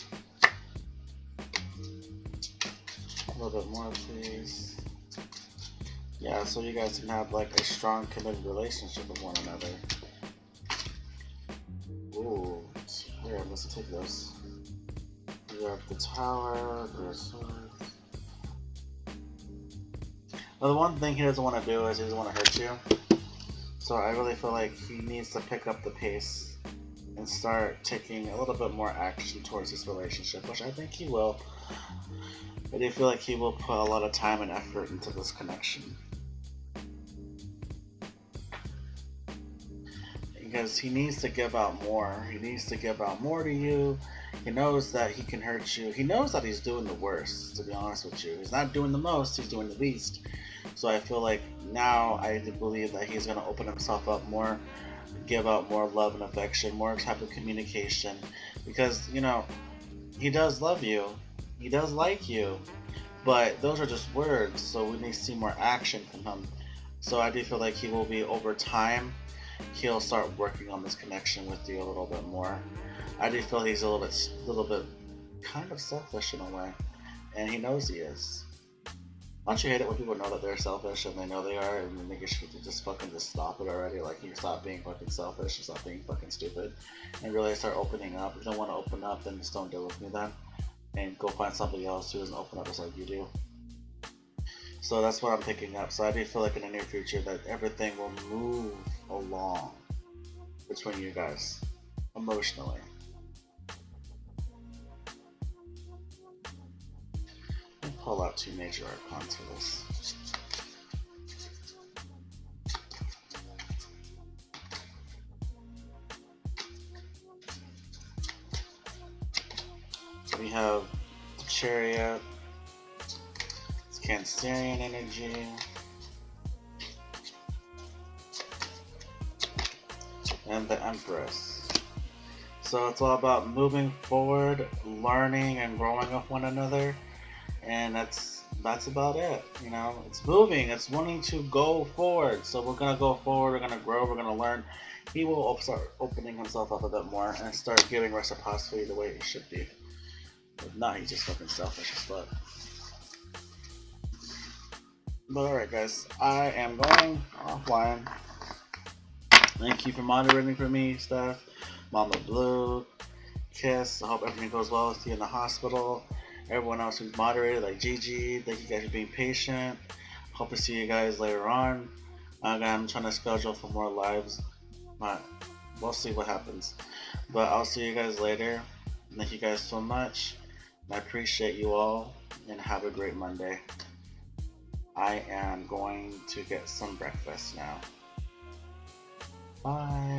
A little bit more, please. Yeah, so you guys can have like a strong, committed relationship with one another. Ooh, here, let's take this. You have the Tower, the Swords. Well, the one thing he doesn't want to do is he doesn't want to hurt you. So I really feel like he needs to pick up the pace and start taking a little bit more action towards this relationship, which I think he will. I do feel like he will put a lot of time and effort into this connection. Because he needs to give out more. He needs to give out more to you. He knows that he can hurt you. He knows that he's doing the worst, to be honest with you. He's not doing the most, he's doing the least. So I feel like now I believe that he's going to open himself up more, give out more love and affection, more type of communication. Because, he does love you. He does like you. But those are just words, so we need to see more action from him. So I do feel like he will be, over time, he'll start working on this connection with you a little bit more. I do feel he's a little bit kind of selfish in a way, and he knows he is. Don't you hate it when people know that they're selfish and they know they are, and they should just stop it already? Like, you stop being fucking selfish and stop being fucking stupid, and really start opening up. If you don't want to open up, then just don't deal with me then, and go find somebody else who doesn't open up just like you do. So that's what I'm picking up. So I do feel like in the near future that everything will move along between you guys emotionally. Pull out 2 major archons for this. So we have the Chariot, it's Cancerian energy, and the Empress. So it's all about moving forward, learning and growing with one another. And that's about it. It's moving, it's wanting to go forward. So we're gonna go forward, we're gonna grow, we're gonna learn. He will start opening himself up a bit more and start giving reciprocity the way it should be. If not, he's just fucking selfish as fuck. But alright guys, I am going offline. Thank you for moderating for me, Steph, Mama Blue, Kiss. I hope everything goes well with you in the hospital. Everyone else who's moderated, like Gigi, thank you guys for being patient. Hope to see you guys later on. I'm trying to schedule for more lives, but we'll see what happens. But I'll see you guys later. Thank you guys so much. I appreciate you all, and have a great Monday. I am going to get some breakfast now. Bye.